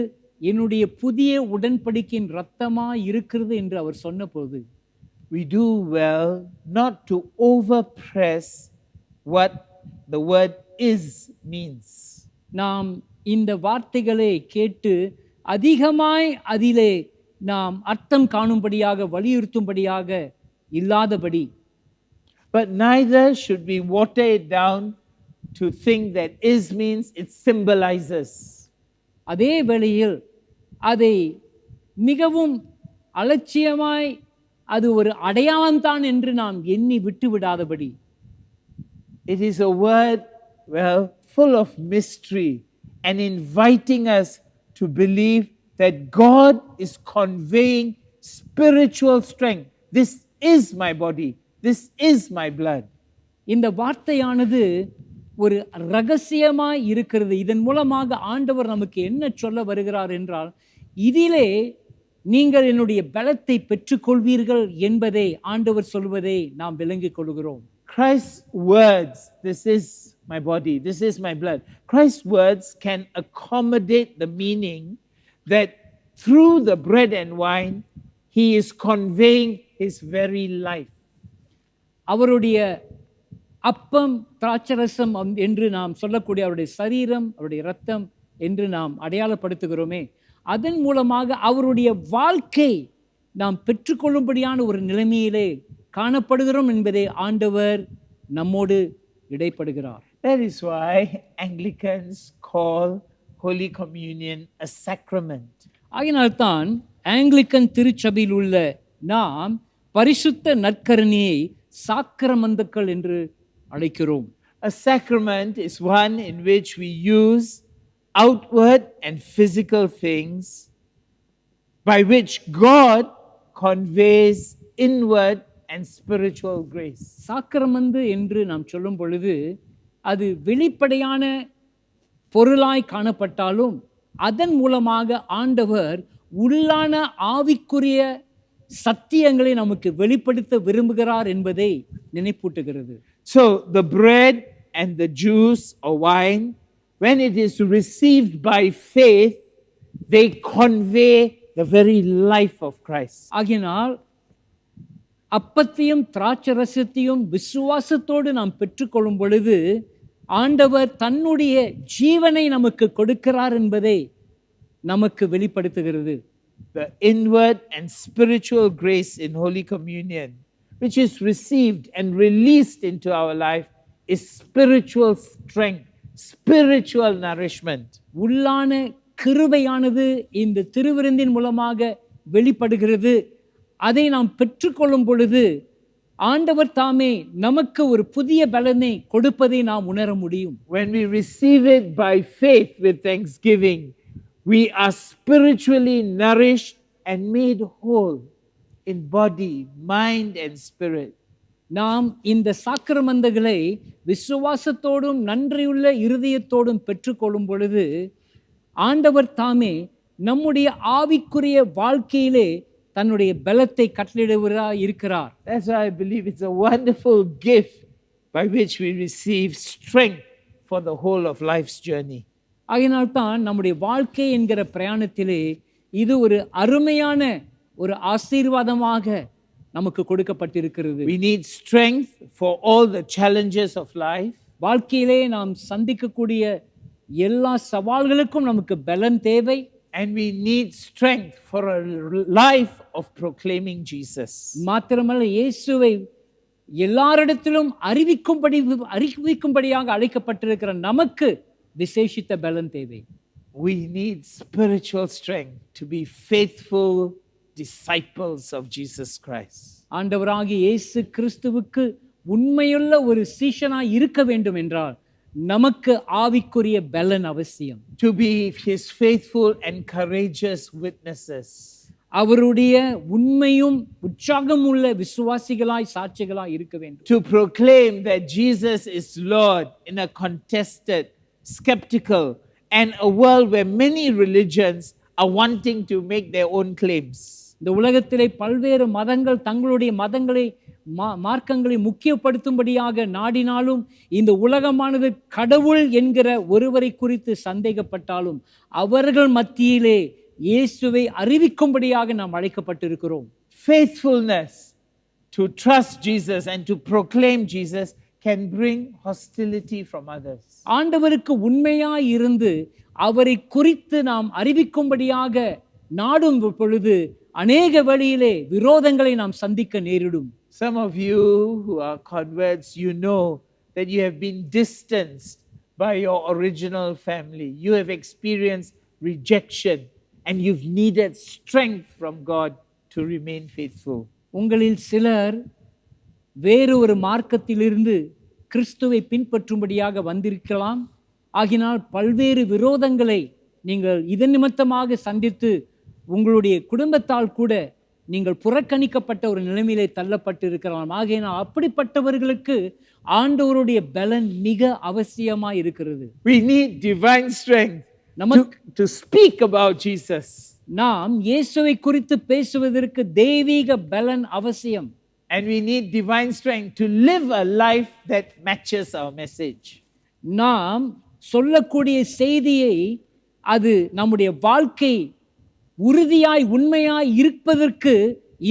என்னுடைய புதிய உடன்படிக்கையின் இரத்தமா இருக்கிறது என்று அவர் சொன்னபோது, we do well not to overpress what the word is means. நாம் இந்த வார்த்தைகளை கேட்டு அதிகமாய் அதிலே நாம் அர்த்தம் காணும்படியாக வலியுறுத்தும்படியாக இல்லாதபடி, But neither should we water it down to think that is means it symbolizes. அதே வேளையில் அதை மிகவும் அலட்சியமாய் அது ஒரு அடையாளம்தான் என்று நாம் எண்ணி விட்டு விடாதபடி, It is a word, well, full of mystery and inviting us to believe that God is conveying spiritual strength. This is my body. This is my blood. இந்த வார்த்தையானது ஒரு ரகசியமாய் இருக்கிறது. இதன் மூலமாக ஆண்டவர் நமக்கு என்ன சொல்ல வருகிறார் என்றால், இதிலே நீங்கள் என்னுடைய பலத்தை பெற்றுக்கொள்வீர்கள் என்பதை ஆண்டவர் சொல்வதை நாம் விளங்கிக் கொள்கிறோம். Christ's words, "This is my body, this is my blood." Christ's words can accommodate the meaning that through the bread and wine, he is conveying his very life. அவருடைய அப்பம் திராட்சரசம் என்று நாம் சொல்லக்கூடிய அவருடைய சரீரம், அவருடைய இரத்தம் என்று நாம் அடையாளப்படுத்துகிறோமே, அதன் மூலமாக அவருடைய வாழ்க்கை நாம் பெற்றுக்கொள்ளும்படியான ஒரு நிலைமையிலே காணப்படுகிறோம் என்பதை ஆண்டவர் நம்மோடு இடைப்படுகிறார். That is why Anglicans call Holy Communion a sacrament. ஆகினால்தான் ஆங்கிலிக்கன் திருச்சபையில் உள்ள நாம் பரிசுத்த நற்கருணையை சாக்கிரமந்தக்கள் என்று அழைக்கிறோம். A sacrament is one in which we use outward and physical things by which God conveys inward and spiritual grace. சாக்கிரமந்து என்று நாம் சொல்லும் பொழுது அது வெளிப்படையான பொருளாய் காணப்பட்டாலும் அதன் மூலமாக ஆண்டவர் உள்ளான ஆவிக்குரிய சத்தியங்களை நமக்கு வெளிப்படுத்த விரும்புகிறார் என்பதை நினைப்பூட்டுகிறது. So the bread and the juice or wine, when it is received by faith, they convey the very life of Christ. ஆகினால் அப்பத்தையும் திராட்சரசத்தையும் விசுவாசத்தோடு நாம் பெற்றுக்கொள்ளும் பொழுது ஆண்டவர் தன்னுடைய ஜீவனை நமக்கு கொடுக்கிறார் என்பதை நமக்கு வெளிப்படுத்துகிறது. The inward and spiritual grace in Holy Communion, which is received and released into our life, is spiritual strength, spiritual nourishment. உள்ளான கிருபையானது இந்த திருவிருந்தின் மூலமாக வெளிப்படுகிறது. அதை நாம் பெற்றுக்கொள்ளும் பொழுது ஆண்டவர் தாமே நமக்கு ஒரு புதிய பலனை கொடுப்பதை நாம் உணர முடியும். When we receive it by faith with thanksgiving, we are spiritually nourished and made whole in body, mind and spirit. நாம் இந்த சாக்கிரமந்தங்களை விசுவாசத்தோடும் நன்றியுள்ள இருதயத்தோடும் பெற்றுக்கொள்ளும் பொழுது ஆண்டவர் தாமே நம்முடைய ஆவிக்குரிய வாழ்க்கையிலே தன்னுடைய பலத்தை கட்டளையிடுவராய் இருக்கிறார். That's why I believe it's a wonderful gift by which we receive strength for the whole of life's journey. ஆகையினால்தான் நம்முடைய வாழ்க்கை என்கிற பிரயாணத்திலே இது ஒரு அருமையான ஒரு ஆசீர்வாதமாக நமக்கு கொடுக்கப்பட்டிருக்கிறது. We need strength for all the challenges of life. வாழ்க்கையிலே நாம் சந்திக்கக்கூடிய எல்லா சவால்களுக்கும் நமக்கு பலன் தேவை. And we need strength for a life of proclaiming Jesus. மாத்திரமல்ல இயேசுவை எல்லாரிடத்திலும் அறிவிக்கும்படியாக அழைக்கப்பட்டிருக்கிற நமக்கு விசேஷித்த பலன் தேவை. We need spiritual strength to be faithful disciples of Jesus Christ. ஆண்டவராகிய இயேசு கிறிஸ்துவுக்கு உண்மையுள்ள ஒரு சீஷனாய் இருக்க வேண்டும் என்றால் நமக்கு ஆவிக்குரிய பலன் அவசியம். To be his faithful and courageous witnesses. அவருடைய உண்மையும் உற்சாகம் உள்ள விசுவாசிகளாய் சாட்சிகளாய் இருக்க வேண்டும். To proclaim that Jesus is Lord in a contested, skeptical and a world where many religions are wanting to make their own claims. இந்த உலகத்திலே பல்வேறு மதங்கள் தங்களுடைய மதங்களை மார்க்கங்களை முக்கியப்படுத்தும்படியாக நாடினாலும் இந்த உலகமானது கடவுள் என்கிற ஒருவரை குறித்து சந்தேகப்பட்டாலும் அவர்கள் மத்தியிலே இயேசுவை அறிவிக்கும்படியாக நாம் அழைக்கப்பட்டிருக்கிறோம். Faithfulness to trust Jesus and to proclaim Jesus can bring hostility from others. ஆண்டவருக்கு உண்மையாய் இருந்து அவரை குறித்து நாம் அறிவிக்கும்படியாக நாடும் பொழுது அநேக வழியிலே விரோதங்களை நாம் சந்திக்க நேரிடும். Some of you who are converts, you know that you have been distanced by your original family. You have experienced rejection and you've needed strength from God to remain faithful. உங்களில் சிலர் வேறு ஒரு மார்க்கத்திலிருந்து கிறிஸ்துவை பின்பற்றும்படியாக வந்திருக்கலாம். ஆகினால் பல்வேறு விரோதங்களை நீங்கள் இதன் நிமித்தமாக சந்தித்து உங்களுடைய குடும்பத்தால் கூட நீங்கள் புறக்கணிக்கப்பட்ட ஒரு நிலைமையிலே தள்ளப்பட்டு இருக்கலாம். ஆகையினால் அப்படிப்பட்டவர்களுக்கு ஆண்டவருடைய பலன் மிக அவசியமாய் இருக்கிறது. We need divine strength to speak about Jesus. நாம் இயேசுவை குறித்து பேசுவதற்கு தெய்வீக பலன் அவசியம். And we need divine strength to live a life that matches our message. நாம் சொல்லக்கூடிய செய்தியை அது நம்முடைய வாழ்க்கை உறுதியாய் உண்மையாய் இருப்பதற்கு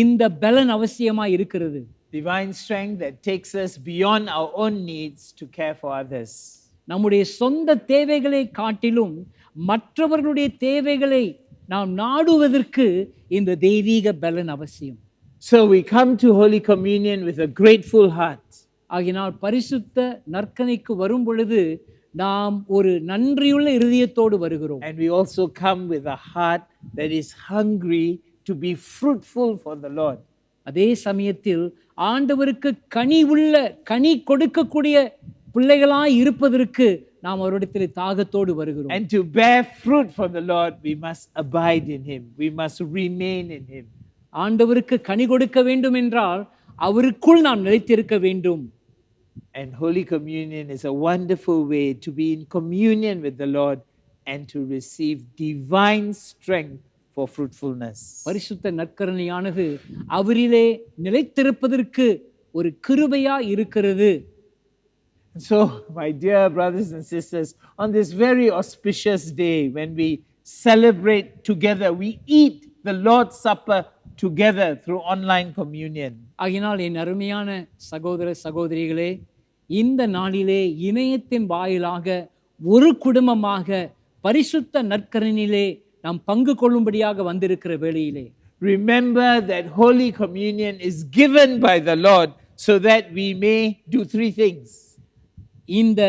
இந்த பலன் அவசியமாய் இருக்கிறது. Divine strength that takes us beyond our own needs to care for others. நம்முடைய சொந்த தேவைகளை காட்டிலும் மற்றவர்களுடைய தேவைகளை நாம் நாடுவதற்கு இந்த தெய்வீக பலன் அவசியம். So we come to Holy Communion with a grateful heart. ஆகினால் பரிசுத்த நற்கனைக்கு வரும் பொழுது நாம் ஒரு நன்றியுள்ள இருதயத்தோடு வருகிறோம். And we also come with a heart that is hungry to be fruitful for the Lord. அதே சமயத்தில் ஆண்டவருக்கு கனி கொடுக்கக்கூடிய பிள்ளைகளாய் இருப்பதற்கு நாம் அவரிடத்தில் தாகத்தோடு வருகிறோம். And to bear fruit for the Lord, we must abide in Him. We must remain in Him. ஆண்டவருக்கு கனி கொடுக்க வேண்டும் என்றால் அவருக்குள் நாம் நிலைத்திருக்க வேண்டும். And Holy Communion is a wonderful way to be in communion with the Lord and to receive divine strength for fruitfulness. பரிசுத்த நற்கருணையானது அவரிலே நிலைத்திருப்பதற்கு ஒரு கிருபையா இருக்கிறது. So, my dear brothers and sisters, on this very auspicious day when we celebrate together, we eat the Lord's Supper together through online communion. ஆகினால் என் அருமையான சகோதர சகோதரிகளே, இந்த நாளிலே இணையத்தின் வாயிலாக ஒரு குடும்பமாக பரிசுத்த நற்கருணையிலே நாம் பங்கு கொள்ளும்படியாக வந்திருக்கிற வேளையிலே, remember that Holy Communion is given by the Lord so that we may do three things. இந்த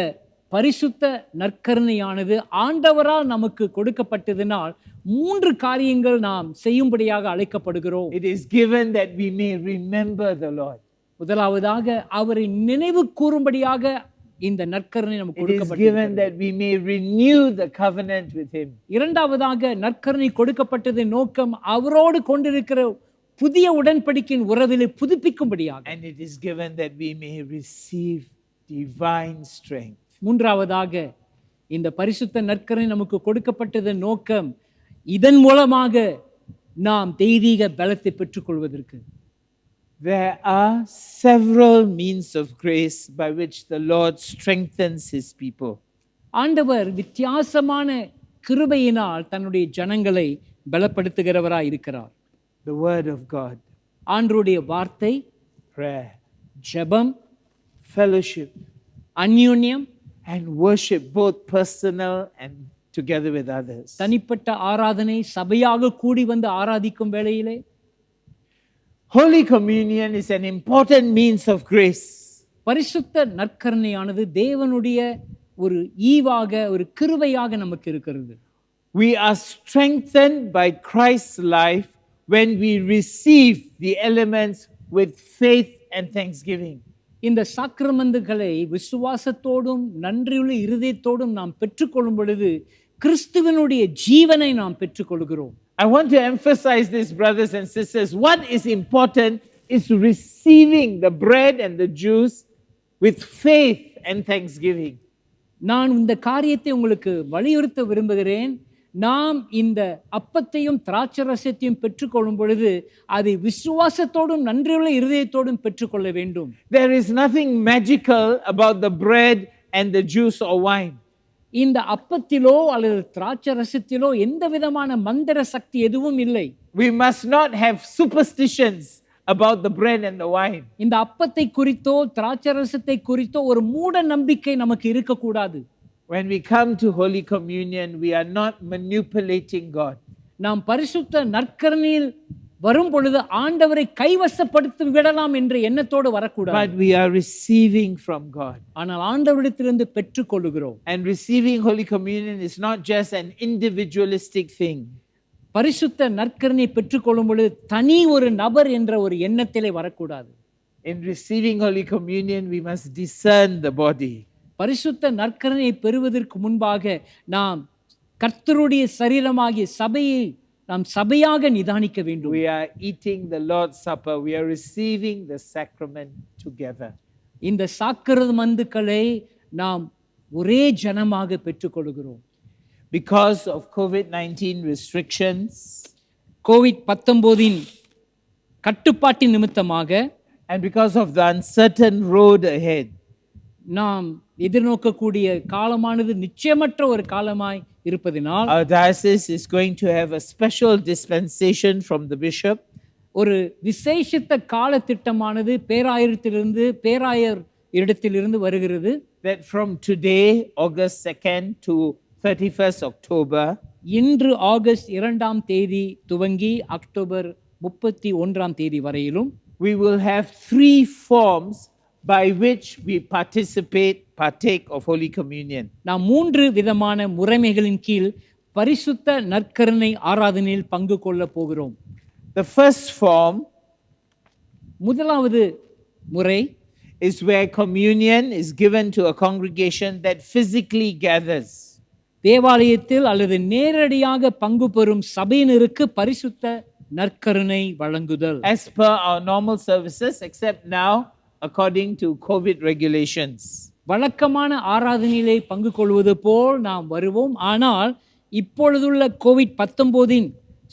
பரிசுத்த நற்கருணையானது ஆண்டவரால் நமக்கு கொடுக்கப்பட்டதினால் 3 காரியங்கள் நாம் செய்யும்படியாக அழைக்கப்படுகிறோம். It is given that we may remember the Lord. முதலாவதாக அவரை நினைவு கூறும்படியாக இந்த நற்கருணை நமக்கு It is given கொடுக்கப்பட்டது. that we may renew the covenant with Him. இரண்டாவதாக நற்கருணை கொடுக்கப்பட்டது நோக்கம் அவரோடு கொண்டிருக்கிற புதிய உடன்படிக்கையின் உறவிலே புதுப்பிக்கும்படியாக. And it is given that we may receive divine strength. மூன்றாவதாக இந்த பரிசுத்த நற்கருணை நமக்கு கொடுக்கப்பட்டது நோக்கம் இதன் மூலமாக நாம் தெய்வீக பலத்தை பெற்றுக்கொள்வதற்கு. There are several means of grace by which the Lord strengthens His people. ஆண்டவர் வித்தியாசமான கிருபையினால் தன்னுடைய ஜனங்களை பலப்படுத்துகிறவராய் இருக்கிறார். The Word of God, ஆண்டவருடைய வார்த்தை, prayer, ஜெபம், fellowship, அந்யோன்யம், and worship, both personal and together with others. தனிப்பட்ட ஆராதனை, சபையாக கூடி வந்து ஆராதிக்கும் வேளையிலே Holy Communion is an important means of grace. பரிசுத்த நற்கருணையானது தேவனுடைய ஒரு ஈவாக, ஒரு கிருபையாக நமக்கு இருக்கிறது. We are strengthened by Christ's life when we receive the elements with faith and thanksgiving. இந்த சாக்கிரமந்துகளை விசுவாசத்தோடும் நன்றியுள்ள இருதயத்தோடும் நாம் பெற்றுக்கொள்ளும் பொழுது கிறிஸ்துவனுடைய ஜீவனை நாம் பெற்றுக்கொள்கிறோம். I want to emphasize this, brothers and sisters. What is important is receiving the bread and the juice with faith and thanksgiving. நான் இந்த காரியத்தை உங்களுக்கு வலியுறுத்த விரும்புகிறேன். நாம் இந்த அப்பத்தையும் திராட்சரசத்தையும் பெற்றுக்கொள்ளும் பொழுது அதை விசுவாசத்தோடும் நன்றியுள்ள இருதயத்தோடும் பெற்றுக்கொள்ள வேண்டும். There is nothing magical about the bread and the juice or wine. இந்த அப்பத்திலோ அல்லது திராட்சரசத்திலோ எந்த விதமான மந்திர சக்தி எதுவும் இல்லை. We must not have superstitions about the bread and the wine. இந்த அப்பத்தை குறித்தோ திராட்சரசத்தை குறித்தோ ஒரு மூட நம்பிக்கை நமக்கு இருக்கக்கூடாது. When we come to Holy Communion, we are not manipulating God. நாம் பரிசுத்த நற்கருணையில் வரும் பொழுது ஆண்டவரை கைவசப்படுத்தி விடலாம் என்ற எண்ணத்தோடு வரக்கூடாது. But we are receiving from God. ஆனால் ஆண்டவரிடத்திலிருந்து பெற்றுக்கொள்கிறோம். And receiving Holy Communion is not just an individualistic thing. பரிசுத்த நற்கருணை பெற்றுக்கொள்ளும் பொழுது தனி ஒரு நபர் என்ற ஒரு எண்ணத்திலே வரக்கூடாது. In receiving Holy Communion, we must discern the body. பரிசுத்த நற்கருணையை பெறுவதற்கு முன்பாக நாம் கர்த்தருடைய சரீரமாகிய சபையை நாம் சபையாக நிதானிக்க வேண்டும். We are eating the Lord's Supper. We are receiving the sacrament together. இந்த சாக்கிரமந்துக்களை நாம் ஒரே ஜனமாக பெற்றுக்கொள்கிறோம். Because of COVID-19 restrictions, COVID-19 கட்டுப்பாட்டின் நிமித்தமாக and because of the uncertain road ahead, நாம் எதிர்நோக்கக்கூடிய காலமானது நிச்சயமற்ற ஒரு காலமாய் இருப்பதினால் our diocese is going to have a special dispensation from the bishop. ஒரு விசேஷித்த கால திட்டமானது பேராயர் இடத்திலிருந்து வருகிறது. That from today, August 2nd to 31st October, இன்று ஆகஸ்ட் 2ஆம் தேதி துவங்கி அக்டோபர் 31ஆம் தேதி வரையிலும் we will have 3 forms by which we partake of Holy Communion. நாம் 3 விதமான முறைமைகளின் கீழ் பரிசுத்த நற்கருணை ஆராதனையில் பங்கு கொள்ள போகிறோம். The first form முதலாவது முறை is where communion is given to a congregation that physically gathers. தேவாலயத்தில் அல்லது நேரடியாக பங்கு பெறும் சபையினருக்கு பரிசுத்த நற்கருணை வழங்குதல். As per our normal services, except now according to COVID regulations. வழக்கமான ஆராதனையிலே பங்கு கொள்வது போல் நாம் வருவோம். ஆனால் இப்பொழுதுள்ள COVID-19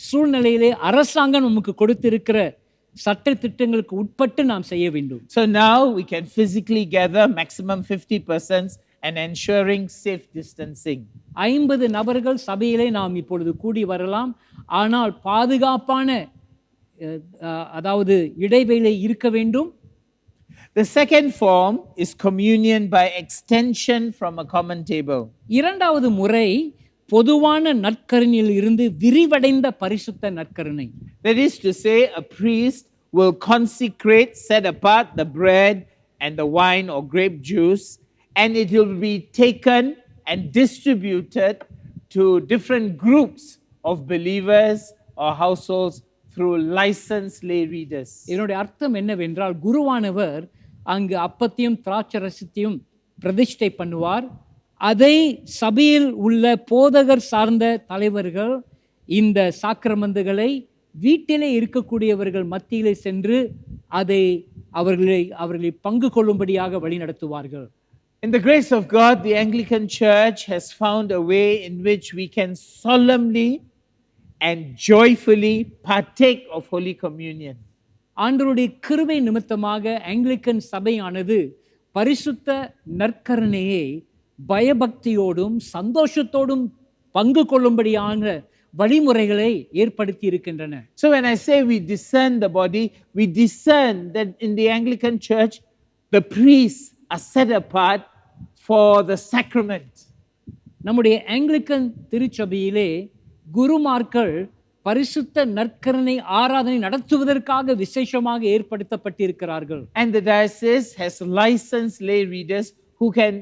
சூழ்நிலையிலே அரசாங்கம் நமக்கு கொடுத்திருக்கிற சட்ட திட்டங்களுக்கு உட்பட்டு நாம் செய்ய வேண்டும். So now we can physically gather maximum 50 persons and ensuring safe distancing. 50 நபர்கள் சபையிலே நாம் இப்பொழுது கூடி வரலாம். ஆனால் பாதுகாப்பான அதாவது இடைவேளை இருக்க வேண்டும். The second form is communion by extension from a common table. இரண்டாவது முறை பொதுவான நற்கருணையில் இருந்து விரிவடைந்த பரிசுத்த நற்கருணை. That is to say, a priest will consecrate, set apart the bread and the wine or grape juice, and it will be taken and distributed to different groups of believers or households through licensed lay readers. இதனுடைய அர்த்தம் என்னவென்றால், குருவானவர் அங்கு அப்பத்தையும் திராட்சரசத்தையும் பிரதிஷ்டை பண்ணுவார். அதை சபையில் உள்ள போதகர் சார்ந்த தலைவர்கள் இந்த சாக்கிரமந்துகளை வீட்டிலே இருக்கக்கூடியவர்கள் மத்தியிலே சென்று அதை அவர்களை பங்கு கொள்ளும்படியாக வழி நடத்துவார்கள். In the grace of God, the Anglican Church has found a way in which we can solemnly and joyfully partake of Holy Communion. ஆண்டவருடைய கிருபை நிமித்தமாக ஆங்கிலிக்கன் சபையானது பரிசுத்த நற்கருணையை பயபக்தியோடும் சந்தோஷத்தோடும் பங்கு கொள்ளும்படியான வழிமுறைகளை ஏற்படுத்தி இருக்கின்றன. So when I say we discern the body, we discern that in the Anglican Church, the priests are set apart for the sacrament. நம்முடைய ஆங்கிலிக்கன் திருச்சபையிலே குருமார்கள் பரிசுத்த நற்கருணை ஆராதனை நடத்துவதற்காக விசேஷமாக ஏற்படுத்தப்பட்டிருக்கிறார்கள். And the diocese has licensed lay readers who can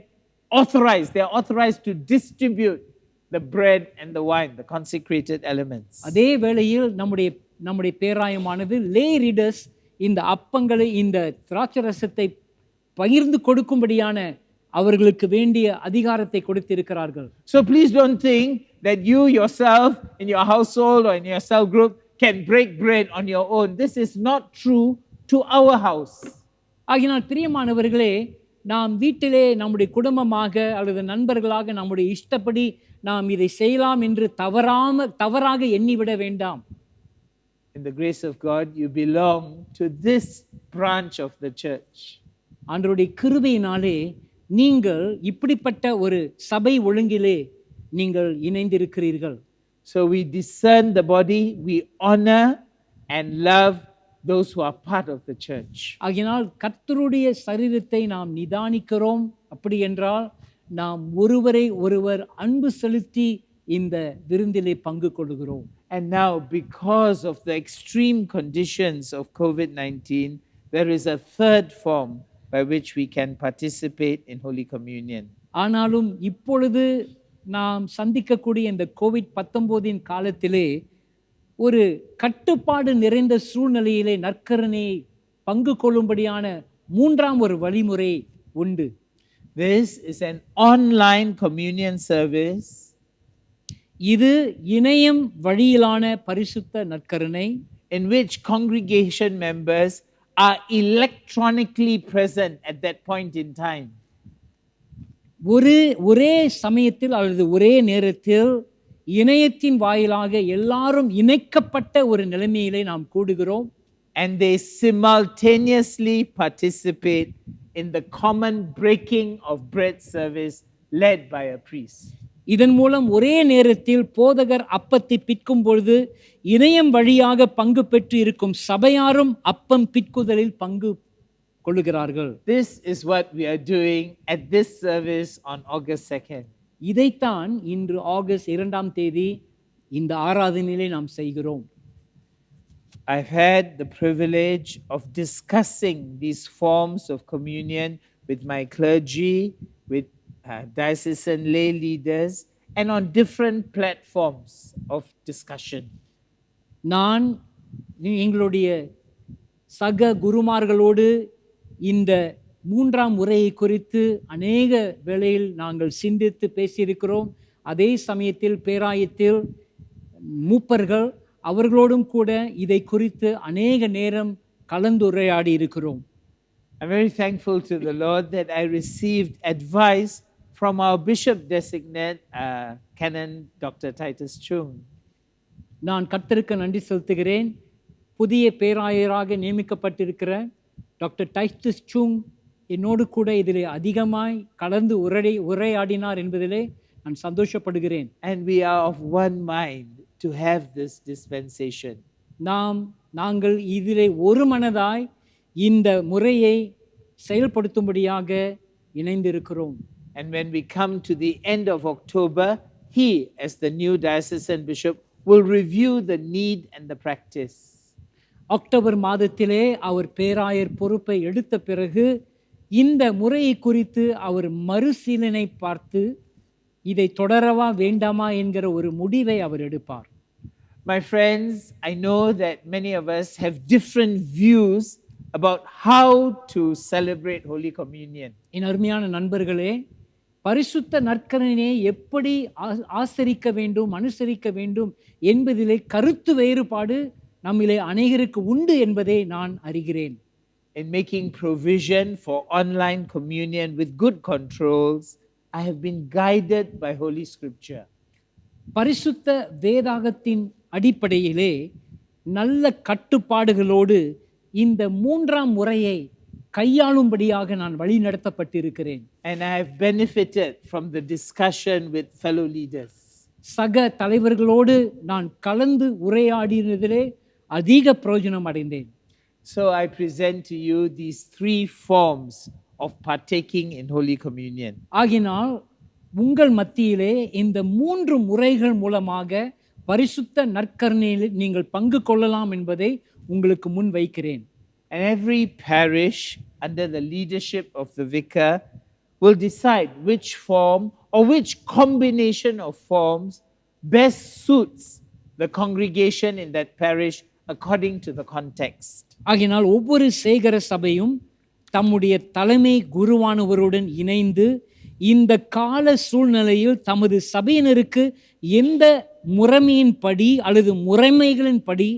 they are authorized to distribute the bread and the wine, the consecrated elements. அதே வேளையில் நம்முடைய பேராயமானது லே ரீடர்ஸ் இந்த அப்பங்களை இந்த திராட்சரசத்தை பகிர்ந்து கொடுக்கும்படியான அவர்களுக்கு வேண்டிய அதிகாரத்தை கொடுத்திருக்கிறார்கள். So please don't think that you yourself in your household or in your cell group can break bread on your own. This is not true to our house. ஆகினால் பிரியமானவர்களே, நாம் வீட்டிலே நம்முடைய குடும்பமாக அல்லது நண்பர்களாக நம்முடைய இஷ்டப்படி நாம் இதை செய்யலாம் என்று தவறாக எண்ணிவிட வேண்டாம். In the grace of God, you belong to this branch of the church. ஆண்டவருடைய கிருபையினாலே நீங்கள் இப்படிப்பட்ட ஒரு சபை ஒழுங்கிலே நீங்கள் இணைந்திருக்கிறீர்கள். So we discern the body, we honor and love those who are part of the church. ஆகினால் கர்த்தருடைய சரீரத்தை நாம் நிதானிக்கிறோம். அப்படி என்றால் நாம் ஒருவரை ஒருவர் அன்பு செலுத்தி இந்த விருந்திலே பங்கு கொள்கிறோம். And now, because of the extreme conditions of COVID-19, there is a third form by which we can participate in Holy Communion. ஆனாலும் இப்பொழுது நாம் சந்திக்கக்கூடிய இந்த COVID-19 காலத்திலே ஒரு கட்டுப்பாடு நிறைந்த சூழ்நிலையிலே நற்கருணையை பங்கு கொள்ளும்படியான மூன்றாம் ஒரு வழிமுறை உண்டு. This is an online communion service. இது இணையம் வழியிலான பரிசுத்த நற்கருணை, in which congregation members are electronically present at that point in time. ஒரே சமயத்தில் அல்லது ஒரே நேரத்தில் இணையத்தின் வாயிலாக எல்லாரும் இணைக்கப்பட்ட ஒரு நிலைமையிலே நாம் கூடுகிறோம். And they simultaneously participate in the common breaking of bread service led by a priest. இதன் மூலம் ஒரே நேரத்தில் போதகர் அப்பத்தை பிற்கும் பொழுது இணையம் வழியாக பங்கு பெற்று இருக்கும் சபையாரும் அப்பம் பிற்குதலில் பங்கு கொள்ளுகிறார்கள். This is what we are doing at this service on August 2nd. இதைத்தான் இன்று ஆகஸ்ட் 2ஆம் தேதி இந்த ஆராதனையிலே நாம் செய்கிறோம். I've had the privilege of discussing these forms of communion with my clergy, with diocesan lay leaders, and on different platforms of discussion. நான் எங்களுடைய சக குருமார்களோடு இந்த மூன்றாம் முறையை குறித்து அநேக வேளையில் நாங்கள் சிந்தித்து பேசியிருக்கிறோம். அதே சமயத்தில் பேராயத்தில் மூப்பர்கள் அவர்களோடும் கூட இதை குறித்து அநேக நேரம் கலந்துரையாடி இருக்கிறோம். I'm very thankful to the Lord that I received advice from our bishop designate, Canon Dr. Titus Chung. நான் கர்த்தருக்கு நன்றி செலுத்துகிறேன். புதிய பேராயராக நியமிக்கப்பட்டிருக்கிற டாக்டர் டைட்டஸ் சூங் என்னோடு கூட இதில் அதிகமாய் கலந்து உரையாடினார் என்பதிலே நான் சந்தோஷப்படுகிறேன். And we are of one mind to have this dispensation. நாங்கள் இதிலே ஒரு மனதாய் இந்த முறையை செயல்படுத்தும்படியாக இணைந்திருக்கிறோம். And when we come to the end of October, he, as the new diocesan bishop, will review the need and the practice. October மாதத்திலே அவர் பேராயர் பொறுப்பை எடுத்த பிறகு இந்த முறையை குறித்து அவர் மறுசீலனை பார்த்து இதை தொடரவா வேண்டாமா என்கிற ஒரு முடிவை அவர் எடுப்பார். My friends, I know that many of us have different views about how to celebrate Holy Communion. என் அருமையான நண்பர்களே, பரிசுத்த நற்கரணையை எப்படி ஆசரிக்க வேண்டும், அனுசரிக்க வேண்டும் என்பதிலே கருத்து வேறுபாடு நம்மிலே அநேகருக்கு உண்டு என்பதை நான் அறிகிறேன். In making provision for online communion with good controls, I have been guided by Holy Scripture. பரிசுத்த வேதாகத்தின் அடிப்படையிலே நல்ல கட்டுப்பாடுகளோடு இந்த மூன்றாம் முறையை கையாளும்படியாக நான் வழிநடத்தப்பட்டிருக்கிறேன். And I have benefited from the discussion with fellow leaders. சக தலைவர்களோடு நான் கலந்து உரையாடினதிலே அதிக பிரயோஜனம் அடைந்தேன். So I present to you these three forms of partaking in Holy Communion. ஆகினால் உங்கள் மத்தியிலே இந்த மூன்று முறைகள் மூலமாக பரிசுத்த நற்கருணையில் நீங்கள் பங்கு கொள்ளலாம் என்பதை உங்களுக்கு முன் வைக்கிறேன். And every parish under the leadership of the vicar will decide which form or which combination of forms best suits the congregation in that parish according to the context. ஆகினால் ஒவ்வொரு சேகர சபையும் தம்முடைய தலைமை குருவானவருடன் இணைந்து இந்த கால சூழ்நிலையில் தமது சபையினருக்கு எந்த முறைமையின்படி அல்லது முறைமைகளின்படி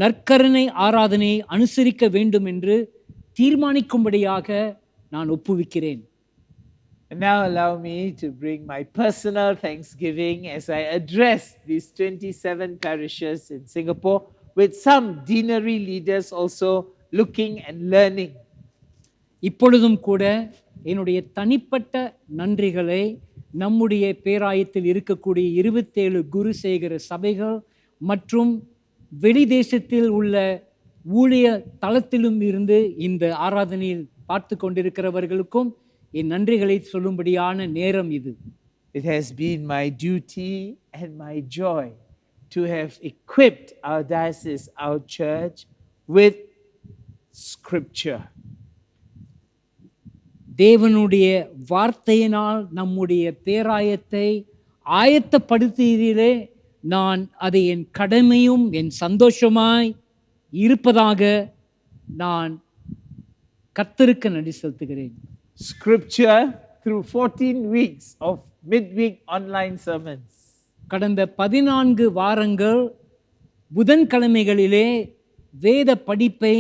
நற்கருணை ஆராதனையை அனுசரிக்க வேண்டும் என்று தீர்மானிக்கும்படியாக நான் ஒப்புவிக்கிறேன். And now allow me to bring my personal thanksgiving as I address these 27 parishes in Singapore, with some deanery leaders also looking and learning. இப்பொழுதும் கூட என்னுடைய தனிப்பட்ட நன்றிகளை நம்முடைய பேராயத்தில் இருக்கக்கூடிய 27 குருசேகர சபைகள் மற்றும் வெளிதேசத்தில் உள்ள ஊழிய தளத்திலும் இருந்து இந்த ஆராதனையில் பார்த்து கொண்டிருக்கிறவர்களுக்கும் என் நன்றிகளை சொல்லும்படியான நேரம் இது. It has been my duty and my joy to have equipped our diocese, our church, with Scripture. தேவனுடைய வார்த்தையினால் நம்முடைய பேராயத்தை ஆயத்தப்படுத்தியதிலே நான் அதை என் கடமையும் என் சந்தோஷமாய் இருப்பதாக நான் கர்த்தருக்கு நன்றி செலுத்துகிறேன். Scripture through 14 weeks of midweek online sermons. கடந்த 14 வாரங்கள் புதன்கிழமைகளிலே வேத படிப்பை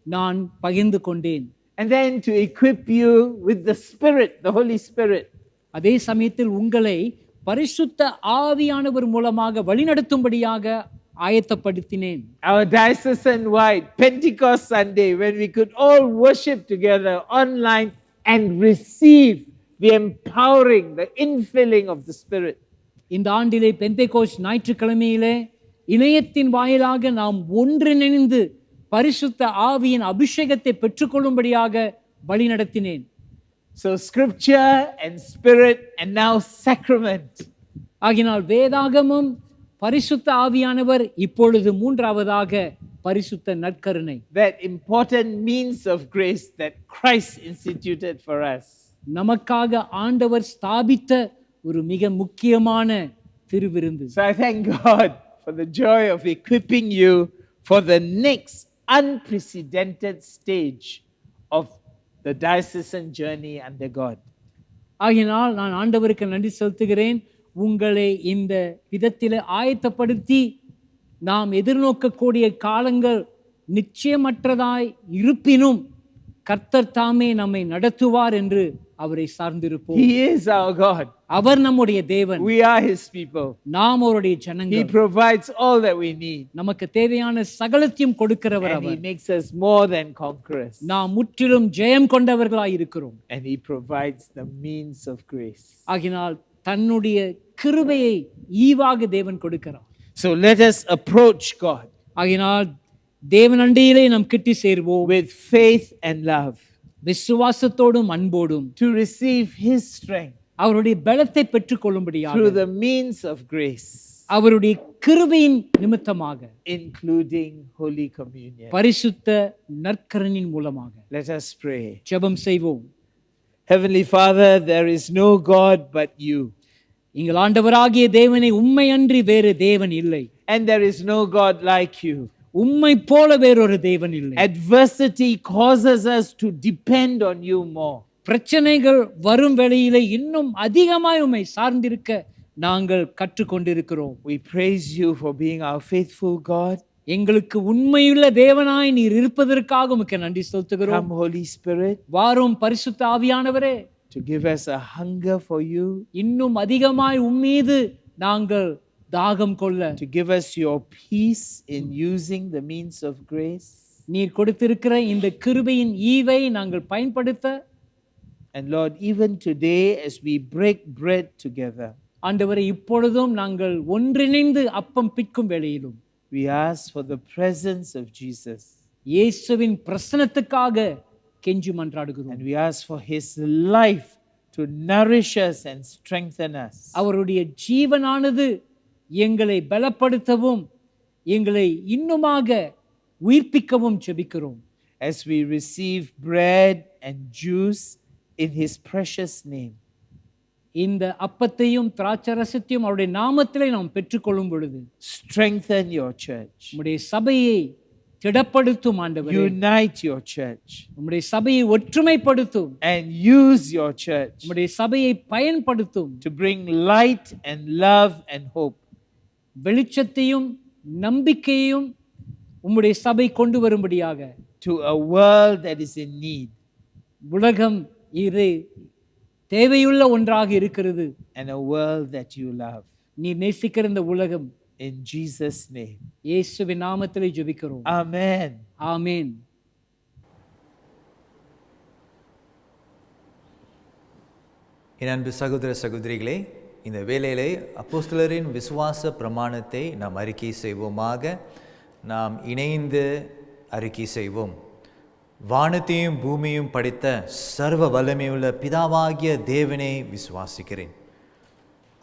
நான் பகிர்ந்து கொண்டேன். And then to equip you with the Spirit, the Holy Spirit. அதே சமயத்தில் உங்களை பரிசுத்த ஆவியானவர் மூலமாக வழிநடத்தும்படியாக ஆயத்தப்படுத்தினேன். Our diocesan-wide Pentecost Sunday, when we could all worship together online and receive the empowering, the infilling of the Spirit. இந்த ஆண்டிலே பெந்தேகோஸ்ட் ஞாயிற்றுக்கிழமையிலே இணையத்தின் வாயிலாக நாம் ஒன்றிணைந்து பரிசுத்த ஆவியின் அபிஷேகத்தை பெற்றுக்கொள்ளும்படியாக வழிநடத்தினேன். So Scripture and Spirit and now sacrament. ஆகினால் வேதாகமும் பரிசுத்த ஆவியானவர் இப்பொழுது மூன்றாவதாக பரிசுத்த நற்கருணை. that important means of grace that Christ instituted for us. நமக்காக ஆண்டவர் ஸ்தாபித்த ஒரு மிக முக்கியமான திருவிருந்து. So I thank God for the joy of equipping you for the next unprecedented stage of the diocesan journey under God. ஆகினால் நான் ஆண்டவருக்கு நன்றி செலுத்துகிறேன். உங்களை இந்த விதத்தில் ஆயத்தப்படுத்தி நாம் எதிர்நோக்கக்கூடிய காலங்கள் நிச்சயமற்றதாய் இருப்பினும் கர்த்தர் தாமே நம்மை நடத்துவார் என்று அவரை சார்ந்திருப்போம். He is our God. அவர் நம்முடைய தேவன். We are His people. நாம் அவருடைய He ஜனங்கள். provides all that we need. நமக்கு தேவையான சகலத்தையும் கொடுக்கிறவர் And He our. makes us more than conquerors. நாம் முற்றிலும் ஜெயம் கொண்டவர்களாய் இருக்கிறோம். And He provides the means of grace. ஆகினால் தன்னுடைய கிருபையை ஈவாக தேவன் கொடுக்கிறார். So let us approach God ஆகினால் தேவன் அண்டையிலே நாம் கிட்டி சேர்வோம் with faith and love விசுவாசத்தோடும் அன்போடும் to receive His strength அவருடைய பலத்தை பெற்றுக்கொள்ளும்படியாக through the means of grace, அவருடைய கிருபையின் நிமித்தமாக including Holy Communion. பரிசுத்த நற்கரனின் மூலமாக Let us pray. ஜெபம் செய்வோம். Heavenly Father, there is no God but you, எங்கள் ஆண்டவராகிய தேவனை உம்மை அன்றி வேறு தேவன் இல்லை. and there is no God like you. உம்மை போல வேறொரு தேவன் இல்லை. Adversity causes us to depend on you more. பிரச்சனைகள் வரும் வேளையிலே இன்னும் அதிகமாய் உம்மை சார்ந்திருக்க நாங்கள் கற்றுக்கொண்டிருக்கிறோம். We praise you for being our faithful God. எங்களுக்கு உண்மையுள்ள தேவனாய் நீர் இருப்பதற்காக உமக்கு நன்றி செலுத்துகிறோம். Come, Holy Spirit, வாரும் பரிசுத்த ஆவியானவரே, to give us a hunger for you, இன்னும் அதிகமாய் உம்மீது நாங்கள் தாகம் கொள்ள, to give us your peace in using the means of grace. நீர் கொடுத்திருக்கிற இந்த கிருபையின் ஈவை நாங்கள் பயன்படுத்த, And Lord, even today as we break bread together, ஆண்டவரே இப்பொழுதும் நாங்கள் ஒன்றிணைந்து அப்பம் பிற்கும் வேளையிலும் we ask for the presence of Jesus. இயேசுவின் பிரசன்னத்துக்காக கெஞ்சி மன்றாடுகிறோம். And we ask for His life to nourish us and strengthen us. அவருடைய ஜீவனானது எங்களை பலப்படுத்தவும் எங்களை இன்னுமாக உயிர்ப்பிக்கவும் ஜெபிக்கிறோம். As we receive bread and juice in His precious name, இந்த அப்பத்தையும் திராட்சரசத்தையும் அவருடைய நாமத்திலே நாம் பெற்றுக்கொள்ளும் பொழுது strengthen your church. உம்முடைய சபையை திடப்படுத்தும் ஆண்டவரே. Unite your church உம்முடைய சபையை ஒற்றுமைப்படுத்தும். and use your church உம்முடைய சபையை பயன்படுத்தும். to bring light and love and hope வெளிச்சத்தையும் நம்பிக்கையையும் உம்முடைய சபை கொண்டு வரும்படியாக to a world that is in need, உலகம் இது தேவையுள்ள ஒன்றாக இருக்கிறது. and a world that you love. நீ நேசிக்கிற இந்த உலகம் In Jesus' name. இயேசுவின் நாமத்திலே ஜெபிக்கிறோம். Amen. ஆமென். என் அன்பு சகோதர சகோதரிகளே, இந்த வேளையிலே அப்போஸ்தலரின் விசுவாச பிரமாணத்தை நாம் அறிக்கை செய்வோமாக. நாம் இணைந்து அறிக்கை செய்வோம். வானத்தையும் பூமியும் படைத்த சர்வ வல்லமையுள்ள பிதாவாகிய தேவனை விசுவாசிக்கிறேன்.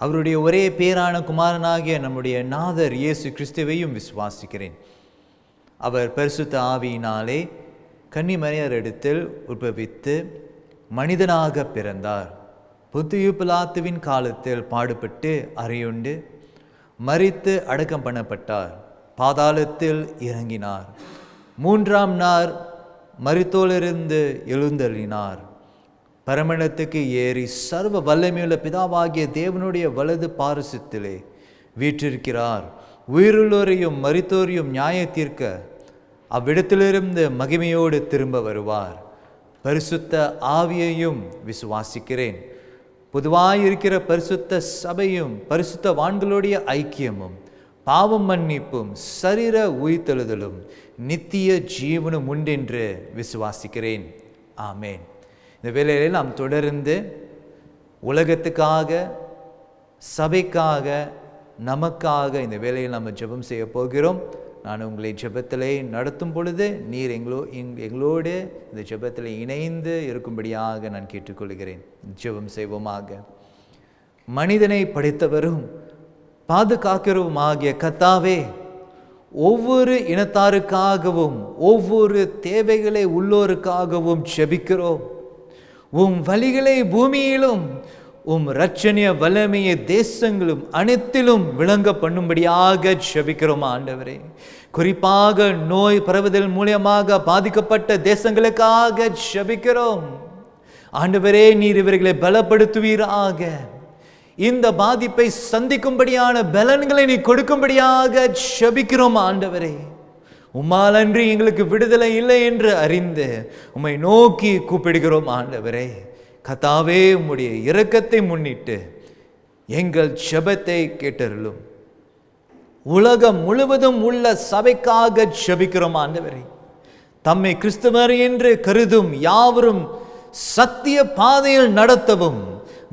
அவருடைய ஒரே பேரான குமாரனாகிய நம்முடைய நாதர் இயேசு கிறிஸ்துவையும் விசுவாசிக்கிறேன். அவர் பரிசுத்த ஆவியினாலே கன்னிமரியாரிடத்தில் உற்பவித்து மனிதனாக பிறந்தார். பொத்தியு பிலாத்துவின் காலத்தில் பாடுபட்டு அறையுண்டு மரித்து அடக்கம் பண்ணப்பட்டார். பாதாளத்தில் இறங்கினார். 3ஆம் நாள் மரித்தோலிருந்து எழுந்தருளினார். பரமண்டலத்துக்கு ஏறி சர்வ வல்லமையுள்ள பிதாவாகிய தேவனுடைய வலது பாரிசத்திலே வீற்றிருக்கிறார். உயிருள்ளோரையும் மரித்தோரையும் நியாய தீர்க்க அவ்விடத்திலிருந்து மகிமையோடு திரும்ப வருவார். பரிசுத்த ஆவியையும் விசுவாசிக்கிறேன். பொதுவாயிருக்கிற பரிசுத்த சபையும் பரிசுத்தவான்களுடைய ஐக்கியமும் பாவம் மன்னிப்பும் சரீர உயிர்த்தெழுதலும் நித்திய ஜீவனும் உண்டென்று விசுவாசிக்கிறேன். ஆமேன். இந்த வேளையிலே நாம் தொடர்ந்து உலகத்துக்காக, சபைக்காக, நமக்காக இந்த வேளையில் நாம் ஜெபம் செய்ய போகிறோம். நான் உங்களை ஜெபத்திலே நடத்தும் பொழுது நீர் எங்களோடு இந்த ஜெபத்தில் இணைந்து இருக்கும்படியாக நான் கேட்டுக்கொள்கிறேன். ஜெபம் செய்வோமாக. மனிதனை படைத்தவரும் பாதுகாக்கிறவருமாகிய கர்த்தாவே, ஒவ்வொரு இனத்தாருக்காகவும் ஒவ்வொரு தேவைகளை உள்ளோருக்காகவும் ஜெபிக்கிறோம். உம் வழிகளை பூமியிலும் உம் இரட்சணிய வல்லமையை தேசங்களும் அனைத்திலும் விளங்க பண்ணும்படியாக ஜெபிக்கிறோம் ஆண்டவரே. குறிப்பாக நோய் பரவுதல் மூலமாக பாதிக்கப்பட்ட தேசங்களுக்காக ஜெபிக்கிறோம் ஆண்டவரே. நீர் இவர்களை பலப்படுத்துவீராக. இந்த பாதிப்பை சந்திக்கும்படியான பலன்களை நீ கொடுக்கும்படியாக ஜெபிக்கிறோம் ஆண்டவரே. உம்மால் அன்றி எங்களுக்கு விடுதலை இல்லை என்று அறிந்து உம்மை நோக்கி கூப்பிடுகிறோம் ஆண்டவரே. கர்த்தாவே, உம்முடைய இரக்கத்தை முன்னிட்டு எங்கள் ஜெபத்தை கேட்டருளும். உலகம் முழுவதும் உள்ள சபைக்காக ஜெபிக்கிறோம் ஆண்டவரே. தம்மை கிறிஸ்தவர் என்று கருதும் யாவரும் சத்திய பாதையில் நடத்தவும்,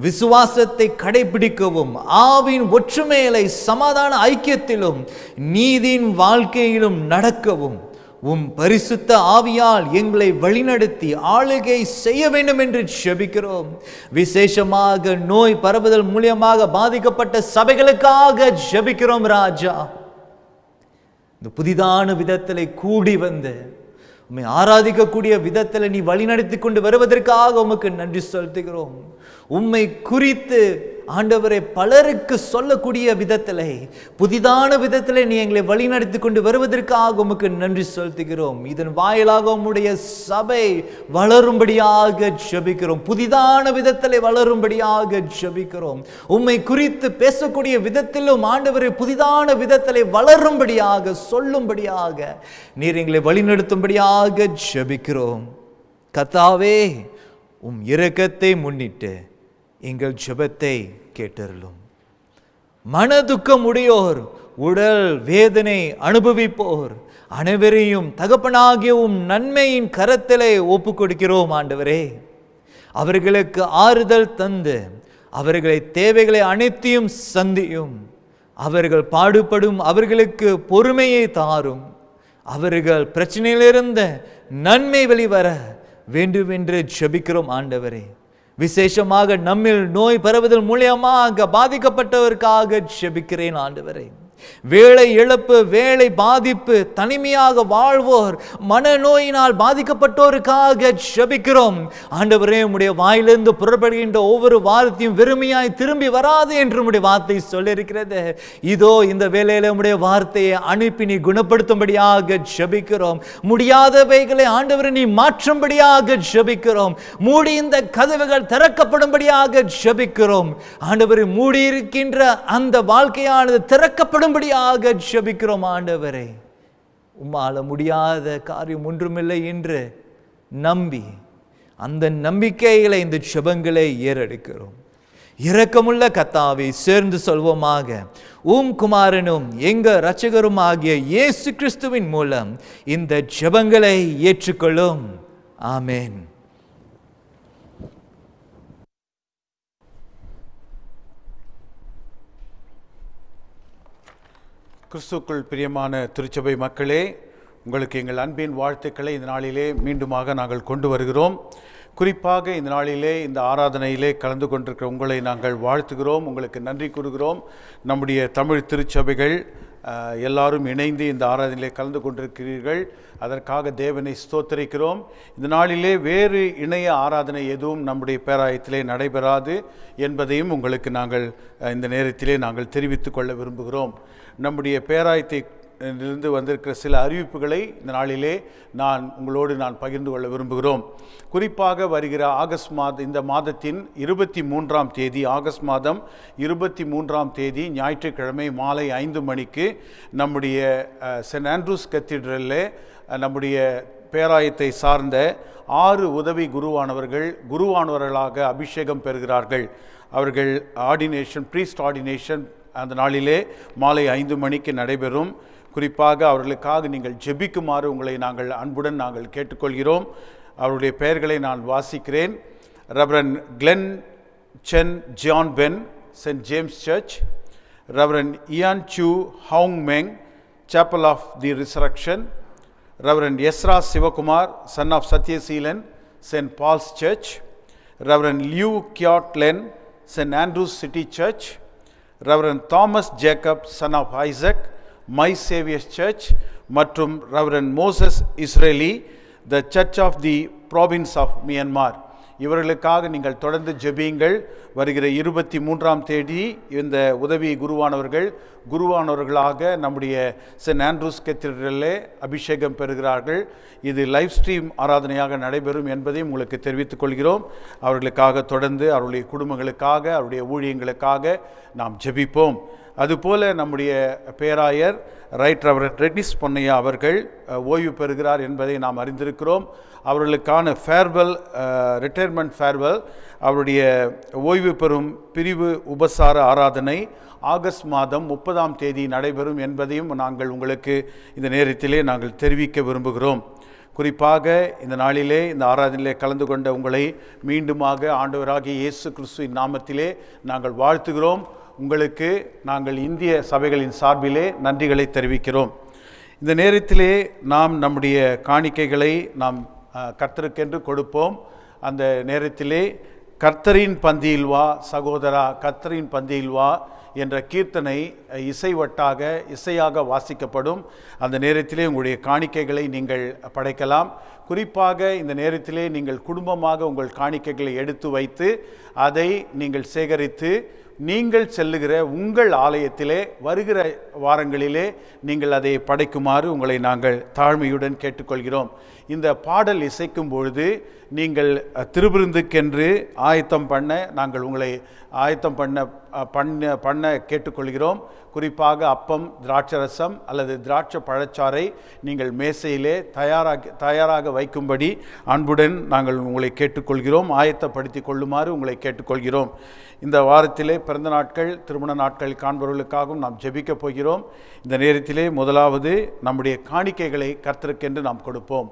விசுவாசத்தை கடைபிடிக்கவும், ஆவின் ஒற்றுமையிலை சமாதான ஐக்கியத்திலும் நீதியின் வாழ்க்கையிலும் நடக்கவும் உம் பரிசுத்த ஆவியால் எங்களை வழிநடத்தி ஆளுகை செய்ய வேண்டும் என்று ஜெபிக்கிறோம். விசேஷமாக நோய் பரவுதல் மூலமாக பாதிக்கப்பட்ட சபைகளுக்காக ஜெபிக்கிறோம் ராஜா. இந்த புதிதான விதத்தில் கூடி வந்து உம்மை ஆராதிக்கக்கூடிய விதத்தில் நீ வழிநடத்தி கொண்டு வருவதற்காக உமக்கு நன்றி செலுத்துகிறோம். உம்மை குறித்து ஆண்டவரை பலருக்கு சொல்லக்கூடிய விதத்திலே, புதிதான விதத்திலே நீ எங்களை வழிநடத்தி கொண்டு வருவதற்காக உமக்கு நன்றி செலுத்துகிறோம். இதன் வாயிலாக உம்முடைய சபை வளரும்படியாக ஜெபிக்கிறோம். புதிதான விதத்திலே வளரும்படியாக ஜெபிக்கிறோம். உம்மை குறித்து பேசக்கூடிய விதத்திலும் ஆண்டவரை புதிதான விதத்திலே வளரும்படியாக சொல்லும்படியாக நீர் எங்களை வழிநடத்தும்படியாக ஜெபிக்கிறோம். கர்த்தாவே, உம் இரக்கத்தை முன்னிட்டு எங்கள் ஜெபத்தை கேட்டருளும். மனதுக்கம் உடையோர், உடல் வேதனை அனுபவிப்போர் அனைவரையும் தகப்பனாகிய உம் நன்மையின் கரத்திலே ஒப்பு கொடுக்கிறோம் ஆண்டவரே. அவர்களுக்கு ஆறுதல் தந்து அவர்களை தேவைகளை அனைத்தையும் சந்தியும். அவர்கள் பாடுபடும் அவர்களுக்கு பொறுமையை தாரும். அவர்கள் பிரச்சனையிலிருந்து நன்மை வெளிவர வேண்டுமென்று ஜெபிக்கிறோம் ஆண்டவரே. விசேஷமாக நம்மில் நோய் பரவுதல் மூலமாக பாதிக்கப்பட்டவருக்காக ஜெபிக்கிறேன் ஆண்டவரே. வேலை இழப்பு, வேலை பாதிப்பு, தனிமையாக வாழ்வோர், மனநோயினால் பாதிக்கப்பட்டோருக்காக ஜெபிக்கிறோம் ஆண்டவரே. உம்முடைய வாயிலிருந்து புறப்படுகின்ற ஒவ்வொரு வார்த்தையும் வெறுமையாய் திரும்பி வராது என்று உம்முடைய வார்த்தை சொல்லியிருக்கிறது. இதோ இந்த வேளையில உம்முடைய வார்த்தையை அனுப்பி நீ குணப்படுத்தும்படியாக ஜெபிக்கிறோம். முடியாதவைகளை ஆண்டவரை நீ மாற்றும்படியாக ஜெபிக்கிறோம். மூடி இந்த கதவுகள் திறக்கப்படும்படியாக ஜெபிக்கிறோம் ஆண்டவரை. மூடியிருக்கின்ற அந்த வாழ்க்கையானது திறக்கப்படும் ஜெபிக்கிறோம் ஆண்டவரே. உம்மால முடியாத காரியம் ஒன்றுமில்லை என்று நம்பி அந்த நம்பிக்கைகளை இந்த ஜெபங்களை ஏறெடுக்கிறோம். இரக்கமுள்ள கர்த்தாவே, சேர்ந்து சொல்வோமாக, உம் குமாரனும் எங்க இரட்சகரும் ஆகிய இயேசு கிறிஸ்துவின் மூலம் இந்த ஜெபங்களை ஏற்றுக்கொள்ளும். ஆமென். கிறிஸ்துக்குள் பிரியமான திருச்சபை மக்களே, உங்களுக்கு எங்கள் அன்பின் வாழ்த்துக்களை இந்த நாளிலே மீண்டுமாக நாங்கள் கொண்டு வருகிறோம். குறிப்பாக இந்த நாளிலே இந்த ஆராதனையிலே கலந்து கொண்டிருக்கிற உங்களை நாங்கள் வாழ்த்துகிறோம், உங்களுக்கு நன்றி கூறுகிறோம். நம்முடைய தமிழ் திருச்சபைகள் எல்லாரும் இணைந்து இந்த ஆராதனையிலே கலந்து கொண்டிருக்கிறீர்கள். அதற்காக தேவனை ஸ்தோத்திரிக்கிறோம். இந்த நாளிலே வேறு இணைய ஆராதனை எதுவும் நம்முடைய பேராயத்திலே நடைபெறாது என்பதையும் உங்களுக்கு நாங்கள் இந்த நேரத்திலே நாங்கள் தெரிவித்துக் கொள்ள விரும்புகிறோம். நம்முடைய பேராயத்தை இருந்து வந்திருக்கிற சில அறிவிப்புகளை இந்த நாளிலே உங்களோடு பகிர்ந்து கொள்ள விரும்புகிறோம். குறிப்பாக வருகிற இந்த மாதத்தின் 23ஆம் தேதி, ஆகஸ்ட் மாதம் 23ஆம் தேதி ஞாயிற்றுக்கிழமை மாலை 5 மணிக்கு நம்முடைய சென்ட் ஆண்ட்ரூஸ் கத்தீட்ரலில் நம்முடைய பேராயத்தை சார்ந்த 6 உதவி குருவானவர்களாக அபிஷேகம் பெறுகிறார்கள். அவர்கள் ப்ரீஸ்ட் ஆர்டினேஷன் அந்த நாளிலே மாலை 5 மணிக்கு நடைபெறும். குறிப்பாக அவர்களுக்காக நீங்கள் ஜெபிக்குமாறு உங்களை அன்புடன் கேட்டுக்கொள்கிறோம். அவருடைய பெயர்களை நான் வாசிக்கிறேன். Reverend Glen Chen John Ben, Saint James Church. Reverend Ian Soo Houng Meng, Chapel of the Resurrection. Reverend Ezra Sivakumar, son of Sathyaseelan, Saint Paul's Church. Reverend Liew Kiat Len, Saint Andrew's City Church. Reverend Thomas Jacob, son of Isaac, my Saviour's Church மற்றும் Reverend Moses Israeli, the Church of the Province of Myanmar. இவர்களுக்காக நீங்கள் தொடர்ந்து ஜெபியுங்கள். வருகிற 23ஆம் தேதி இந்த உதவி குருவானவர்களாக நம்முடைய சென்ட் ஆண்ட்ரூஸ் கத்தீட்ரலிலே அபிஷேகம் பெறுகிறார்கள். இது லைவ் ஸ்ட்ரீம் ஆராதனையாக நடைபெறும் என்பதையும் உங்களுக்கு தெரிவித்துக் கொள்கிறோம். அவர்களுக்காக தொடர்ந்து அவருடைய குடும்பங்களுக்காக அவருடைய ஊழியங்களுக்காக நாம் ஜெபிப்போம். அதுபோல நம்முடைய பேராயர் ரைட் ரெவரண்ட் ரெட்னிஸ் பொன்னையா அவர்கள் ஓய்வு பெறுகிறார் என்பதை நாம் அறிந்திருக்கிறோம். அவர்களுக்கான ஃபேர்வெல், ரிட்டையர்மெண்ட் ஃபேர்வெல், அவருடைய ஓய்வு பெறும் பிரிவு உபசார ஆராதனை ஆகஸ்ட் மாதம் 30ஆம் தேதி நடைபெறும் என்பதையும் நாங்கள் உங்களுக்கு இந்த நேரத்திலே நாங்கள் தெரிவிக்க விரும்புகிறோம். குறிப்பாக இந்த நாளிலே இந்த ஆராதனையிலே கலந்து கொண்ட உங்களை மீண்டுமாக ஆண்டவராகிய இயேசு கிறிஸ்துவின் நாமத்திலே நாங்கள் வாழ்த்துகிறோம். உங்களுக்கு நாங்கள் இந்திய சபைகளின் சார்பிலே நன்றிகளை தெரிவிக்கிறோம். இந்த நேரத்திலே நாம் நம்முடைய காணிக்கைகளை நாம் கர்த்தருக்கென்று கொடுப்போம். அந்த நேரத்திலே கர்த்தரின் பந்தியில் வா சகோதரா, கர்த்தரின் பந்தியில் வா என்ற கீர்த்தனை இசையாக வாசிக்கப்படும். அந்த நேரத்திலே உங்களுடைய காணிக்கைகளை நீங்கள் படைக்கலாம். குறிப்பாக இந்த நேரத்திலே நீங்கள் குடும்பமாக உங்கள் காணிக்கைகளை எடுத்து வைத்து அதை நீங்கள் சேகரித்து நீங்கள் செல்லுகிற உங்கள் ஆலயத்திலே வருகிற வாரங்களிலே நீங்கள் அதை படைக்குமாறு உங்களை நாங்கள் தாழ்மையுடன் கேட்டுக்கொள்கிறோம். இந்த பாடல் இசைக்கும் பொழுது நீங்கள் திருவிருந்துக்கென்று ஆயத்தம் பண்ண நாங்கள் உங்களை ஆயத்தம் பண்ண கேட்டுக்கொள்கிறோம். குறிப்பாக அப்பம், திராட்சரசம் அல்லது திராட்சை பழச்சாறை நீங்கள் மேசையிலே தயாராக வைக்கும்படி அன்புடன் நாங்கள் உங்களை கேட்டுக்கொள்கிறோம். ஆயத்தப்படுத்தி கொள்ளுமாறு உங்களை கேட்டுக்கொள்கிறோம். இந்த வாரத்திலே பிறந்த நாட்கள், திருமண நாட்கள் காண்பவர்களுக்காகவும் நாம் ஜெபிக்கப் போகிறோம். இந்த நேரத்திலே முதலாவது நம்முடைய காணிக்கைகளை கர்த்தருக்கென்று நாம் கொடுப்போம்.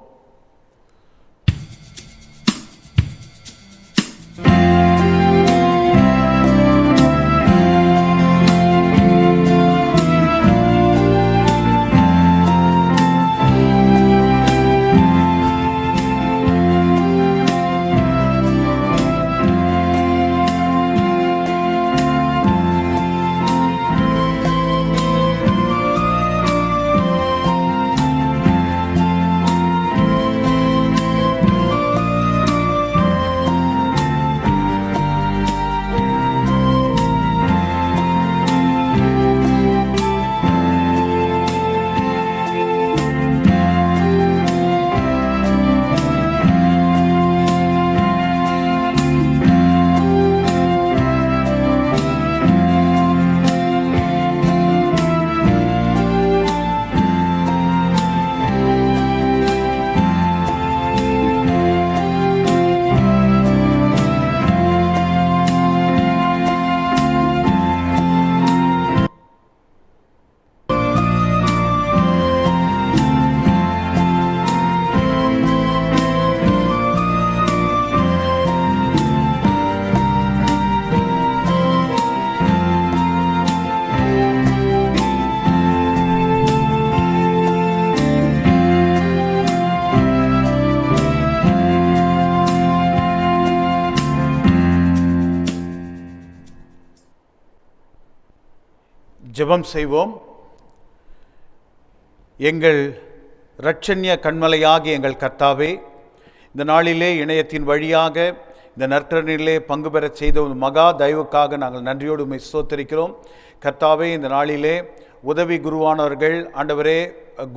ஜெபம் செய்வோம். எங்கள் இரட்சண்ய கண்மலையாகிய எங்கள் கர்த்தாவே, இந்த நாளிலே இணையத்தின் வழியாக இந்த நற்கரனிலே பங்கு பெறச் செய்த ஒரு மகா தயவுக்காக நாங்கள் நன்றியோடு உம்மை ஸ்தோத்திரிக்கிறோம். கர்த்தாவே, இந்த நாளிலே உதவி குருவானவர்கள் ஆண்டவரே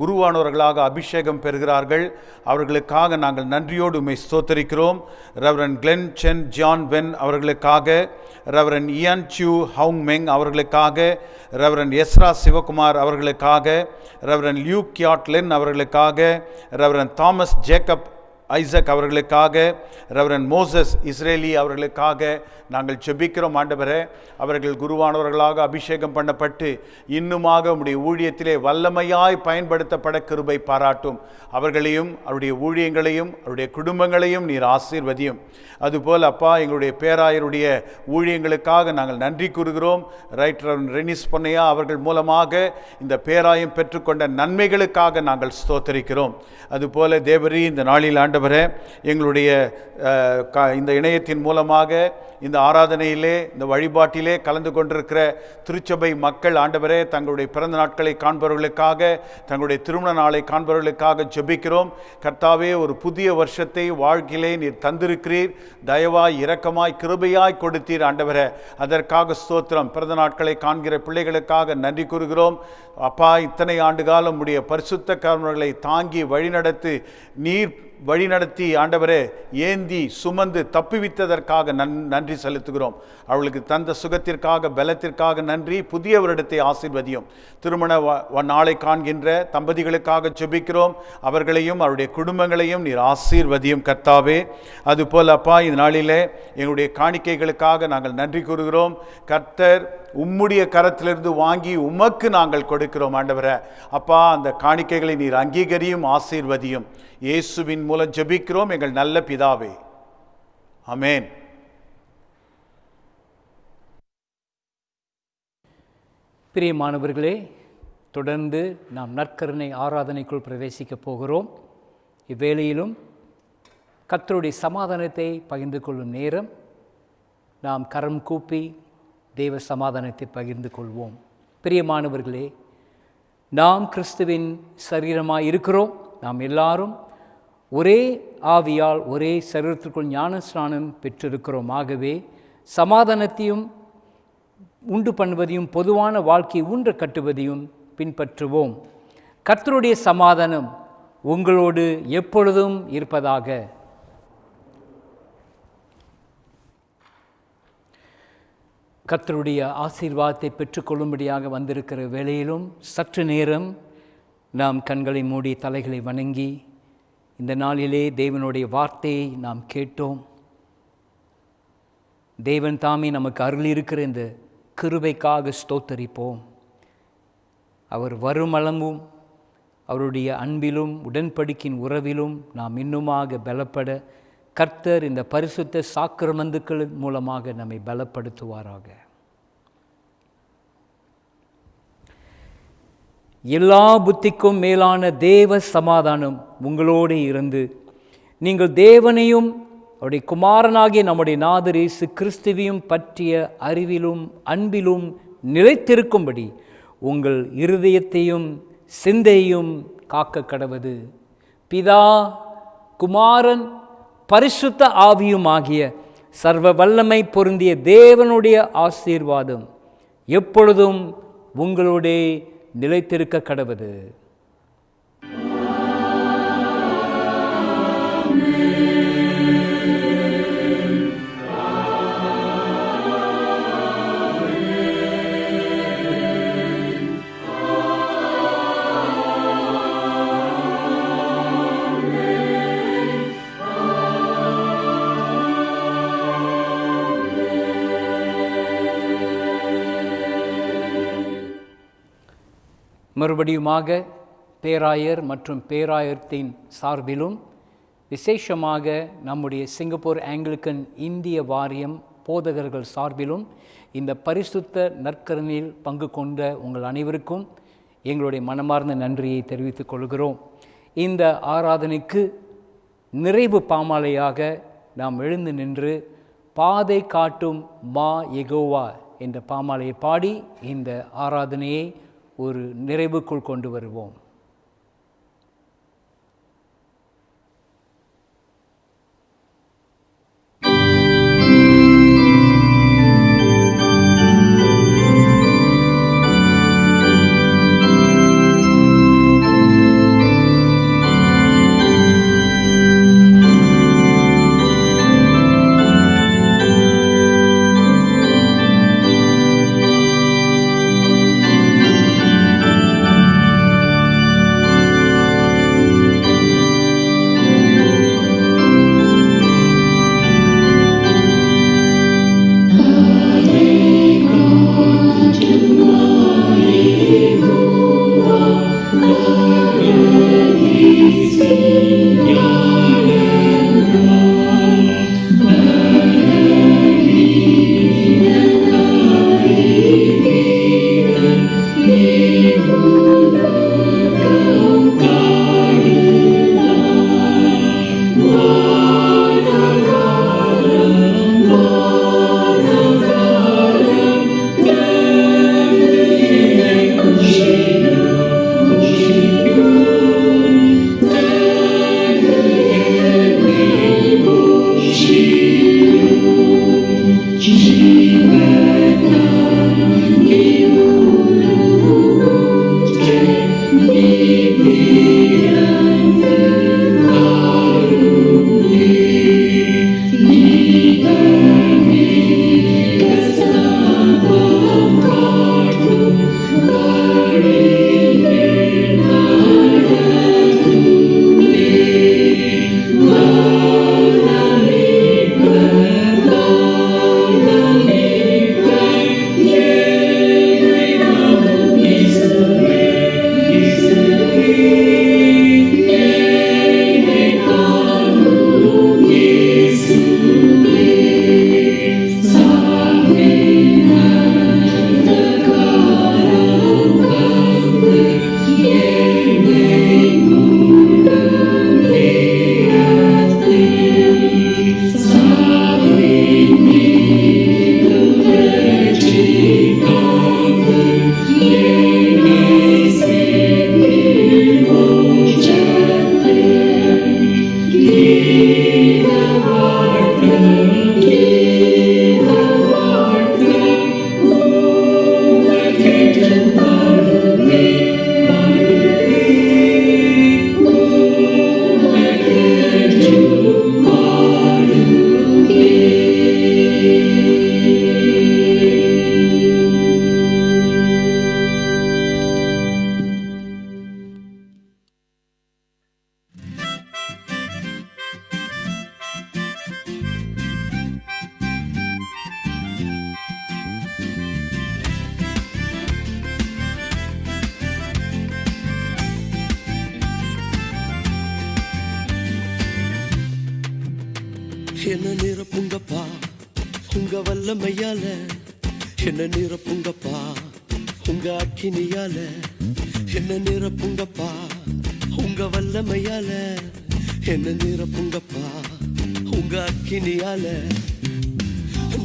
குருவானவர்களாக அபிஷேகம் பெறுகிறார்கள். அவர்களுக்காக நாங்கள் நன்றியோடு உம்மை ஸ்தோத்திரிக்கிறோம். Reverend Glen Chen John Wen அவர்களுக்காக, reverend Ian Siew Houng Meng அவர்களுக்காக, ரெவரண்ட் எஸ்ரா சிவகுமார் அவர்களுக்காக, ரெவரண்ட் லியூ கியாட் லென் அவர்களுக்காக, ரெவரண்ட் தாமஸ் ஜேக்கப் ஐசக் அவர்களுக்காக, ரெவரண்ட் மோசஸ் இஸ்ரேலி அவர்களுக்காக நாங்கள் ஜெபிக்கிறோம். ஆண்டவரே, அவர்கள் குருவானவர்களாக அபிஷேகம் பண்ணப்பட்டு இன்னுமாக உம்முடைய ஊழியத்திலே வல்லமையாய் பயன்படுத்தப்பட கிருபை பாராட்டும். அவர்களையும் அவருடைய ஊழியங்களையும் அவருடைய குடும்பங்களையும் நீர் ஆசீர்வதியும். அதுபோல் அப்பா, எங்களுடைய பேராயருடைய ஊழியங்களுக்காக நாங்கள் நன்றி கூறுகிறோம். ரைட் ரெவரண்ட் ரெனிஸ் பொன்னையா அவர்கள் மூலமாக இந்த பேராயம் பெற்றுக்கொண்ட நன்மைகளுக்காக நாங்கள் ஸ்தோத்தரிக்கிறோம். அதுபோல தேவரீ, இந்த நாளில் ஆண்டவரே எங்களுடைய இந்த இணையத்தின் மூலமாக இந்த ஆராதனையிலே இந்த வழிபாட்டிலே கலந்து கொண்டிருக்கிற திருச்சபை மக்கள் ஆண்டவரே தங்களுடைய பிறந்த நாட்களை காண்பவர்களுக்காக தங்களுடைய திருமண நாளை காண்பவர்களுக்காக ஜெபிக்கிறோம். கர்த்தாவே, ஒரு புதிய வருஷத்தை வாழ்க்கையிலே நீர் தந்திருக்கிறீர். தயவாய் இரக்கமாய் கிருபையாய் கொடுத்தீர் ஆண்டவரே, அதற்காக ஸ்தோத்திரம். பிறந்த நாட்களை காண்கிற பிள்ளைகளுக்காக நன்றி கூறுகிறோம். அப்பா, இத்தனை ஆண்டு காலம் உடைய பரிசுத்த கர்மங்களை தாங்கி வழிநடத்தி நீர் வழிநடத்தி ஆண்டவரே ஏந்தி சுமந்து தப்புவித்ததற்காக நன்றி செலுத்துகிறோம். அவளுக்கு தந்த சுகத்திற்காக பலத்திற்காக நன்றி. புதிய வருடத்தை ஆசீர்வதியும். திருமண நாளை காண்கின்ற தம்பதிகளுக்காக ஜெபிக்கிறோம். அவர்களையும் அவருடைய குடும்பங்களையும் நீர் ஆசீர்வதியும் கர்த்தாவே. அதுபோல் அப்பா, இந்த நாளிலே எங்களுடைய காணிக்கைகளுக்காக நாங்கள் நன்றி கூறுகிறோம். கர்த்தர் உம்முடைய கரத்திலிருந்து வாங்கி உமக்கு நாங்கள் கொடுக்கிறோம் ஆண்டவரே. அப்பா, அந்த காணிக்கைகளை நீர் அங்கீகரியும் ஆசீர்வதியும். இயேசுவின் மூலம் ஜெபிக்கிறோம் எங்கள் நல்ல பிதாவே, ஆமென். பிரியமானவர்களே, தொடர்ந்து நாம் நற்கருணை ஆராதனைக்குள் பிரவேசிக்க போகிறோம். இவ்வேளையிலும் கர்த்தருடைய சமாதானத்தை பகிர்ந்து கொள்ளும் நேரம். நாம் கரம் கூப்பி தேவ சமாதானத்தை பகிர்ந்து கொள்வோம். பிரியமானவர்களே, நாம் கிறிஸ்துவின் சரீரமாய் இருக்கிறோம். நாம் எல்லாரும் ஒரே ஆவியால் ஒரே சரீரத்திற்குள் ஞானஸ்நானம் பெற்றிருக்கிறோம். ஆகவே சமாதானத்தையும் உண்டு பண்ணுவதையும் பொதுவான வாழ்க்கை ஊன்ற கட்டுவதையும் பின்பற்றுவோம். கர்த்தருடைய சமாதானம் உங்களோடு எப்பொழுதும் இருப்பதாக. கர்த்தருடைய ஆசீர்வாதத்தை பெற்றுக்கொள்ளும்படியாக வந்திருக்கிற வேளையிலும் சற்று நேரம் நாம் கண்களை மூடி தலைகளை வணங்கி இந்த நாளிலே தேவனுடைய வார்த்தையை நாம் கேட்டோம். தேவன் தாமே நமக்கு அருளியிருக்கிற இந்த கிருபைக்காக ஸ்தோத்தரிப்போம். அவர் வருமளவும் அவருடைய அன்பிலும் உடன்படிக்கையின் உறவிலும் நாம் இன்னுமாக பலப்பட கர்த்தர் இந்த பரிசுத்த சாக்கிரமந்துக்கள் மூலமாக நம்மை பலப்படுத்துவாராக. எல்லா புத்திக்கும் மேலான தேவ சமாதானம் உங்களோடு இருந்து நீங்கள் தேவனையும் அவருடைய குமாரனாகிய நம்முடைய நாதர் இயேசு கிறிஸ்துவையும் பற்றிய அறிவிலும் அன்பிலும் நிலைத்திருக்கும்படி உங்கள் இருதயத்தையும் சிந்தையும் காக்க கடவது. பிதா, குமாரன், பரிசுத்த ஆவியும் ஆகிய சர்வ வல்லமை பொருந்திய தேவனுடைய ஆசீர்வாதம் எப்பொழுதும் உங்களோடே நிலைத்திருக்க கடவது. மறுபடியுமாக பேராயர் மற்றும் பேராயத்தின் சார்பிலும் விசேஷமாக நம்முடைய சிங்கப்பூர் ஆங்கிலிக்கன் இந்திய வாரியம் போதகர்கள் சார்பிலும் இந்த பரிசுத்த நற்கருணையில் பங்கு கொண்ட உங்கள் அனைவருக்கும் எங்களுடைய மனமார்ந்த நன்றியை தெரிவித்துக் கொள்கிறோம். இந்த ஆராதனைக்கு நிறைவு பாமாலையாக நாம் எழுந்து நின்று பாதை காட்டும் மா யெகோவா என்ற பாமாலையை பாடி இந்த ஆராதனையை ஒரு நிறைவுக்குள் கொண்டு வருவோம். என்ன நிரப்புங்கப்பா உங்க வல்லமையால, என்ன நிரப்புங்கப்பா உங்க அக்கினியால, என்ன நிரப்புங்கப்பா உங்க வல்லமையால, என்ன நிரப்புங்கப்பா உங்க அக்கினியால.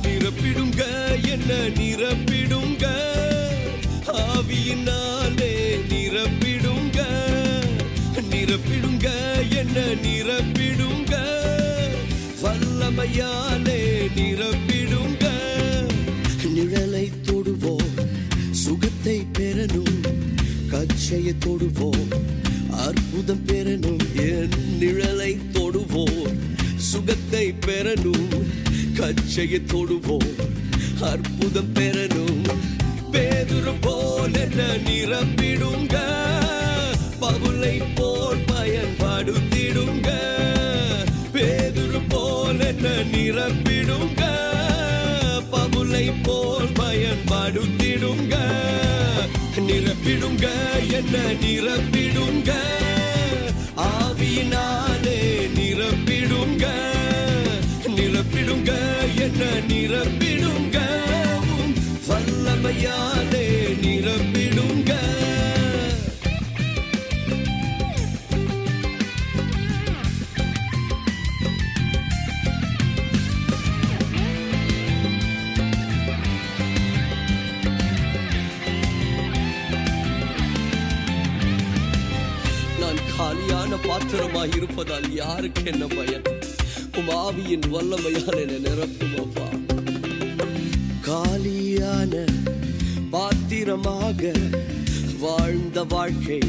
நிரப்பிடுங்க என்ன நிரப்பிடுங்க, ஆவியினாலே நிரப்பிடுங்க. நிரப்பிடுங்க என்ன நிரப்பிடுங்க, வல்லமையாலே நிரப்பிடுங்க. நிழலை தொடுவோம் சுகத்தை பெறணும், கச்சையை தொடுவோம் அற்புதம் பெறணும். என் நிழலை தொடுவோம் சுகத்தை பெறணும், கச்சையை தொடுவோம் அற்புதம் பெறணும். பேதுரு போல் என்ன நிரப்பிடுங்க, பவுலை போல் பயன்படுத்திடுங்க. பேதுரு போல் என்ன நிரப்பிடுங்க, பவுலை போல் பயன்படுத்திடுங்க. நிரப்பிடுங்க என்ன நிரப்பிடுங்க, ஆவியினாலே நிரப்பிடுங்க. நிரப்பிடுங்க என்ன நிரப்பிடுங்க, வல்லமையாலே நிரப்பிடுங்க. நான் காலியான பாத்திரமாய் இருப்பதால் யாருக்கு என்ன பயன், உம் ஆவியின் வல்லமையால் என்னை நிரப்பும் அப்பா. காலியான பாத்திரமாக வாழ்ந்த வாழ்க்கை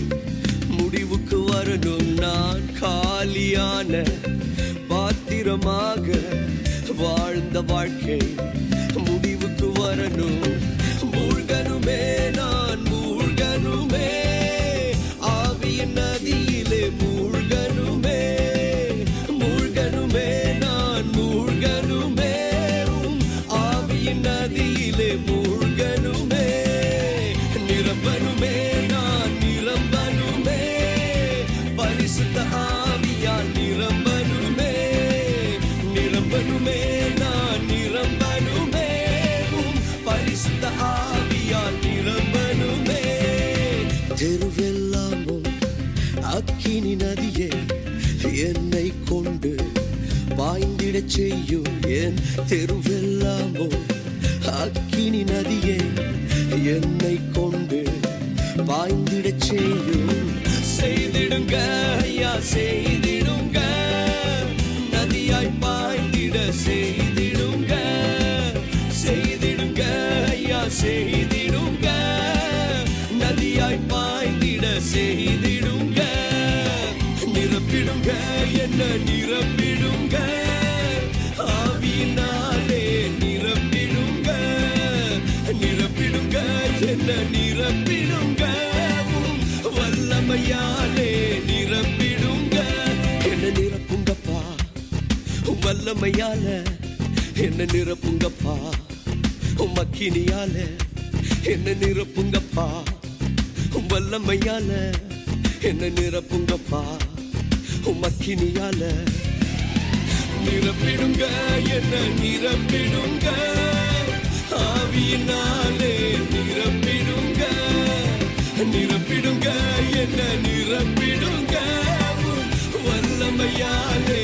முடிவுக்கு வரணும். நான் காலியான பாத்திரமாக வாழ்ந்த வாழ்க்கை முடிவுக்கு வரணும். மூழ்கனுமே நான் மூழ்கனுமே, ஆவியின் நதியிலே மூழ்கனுமே. மூழ்கனுமே நான் மூழ்கனுமே, ஆவியின் நதியிலே மூழ்கனுமே. நிரம்பனுமே நான் நிரம்பனுமே, பரிசுத்த ஆவியால் நிரம்பனுமே. நிரம்பனுமே நான் நிரம்பனுமே, பரிசுத்த ஆவியால் நிரம்பனுமே. தெருவெல்லாமும் அக்கினி நதியே என்னை கொண்டு பாய்ந்திடச் செய்யும். என் தெருவெல்லாமோ அக்கினி நதியே என்னை கொண்டு பாய்ந்திடச் செய்யும். செய்திடுங்க ஐயா செய்திடுங்க, நதியாய் பாய்ந்திட செய்திடுங்க. செய்திடுங்க ஐயா செய்திடுங்க, நதியாய் பாய்ந்திட செய்திடுங்க. நிரப்பிடுங்க என்ன நிரப்பிடுங்க, ஆவியினாலே நிரப்பிடுங்க. நிரப்பிடுங்க என்ன நிரப்பிடுங்க, வல்லமையாலே நிரப்பிடுங்க. என்ன நிரப்புங்கப்பா வல்லமையால, என்ன நிரப்புங்கப்பா அக்கினியால. என்ன நிரப்புங்கப்பா வல்லமையால, என்ன நிரப்புங்கப்பா அக்கினியால. நிரப்பிடுங்க என்ன நிரப்பிடுங்க, ஆவியினாலே நிரப்பிடுங்க. நிரப்பிடுங்க என்ன நிரப்பிடுங்க, வல்லமையாலே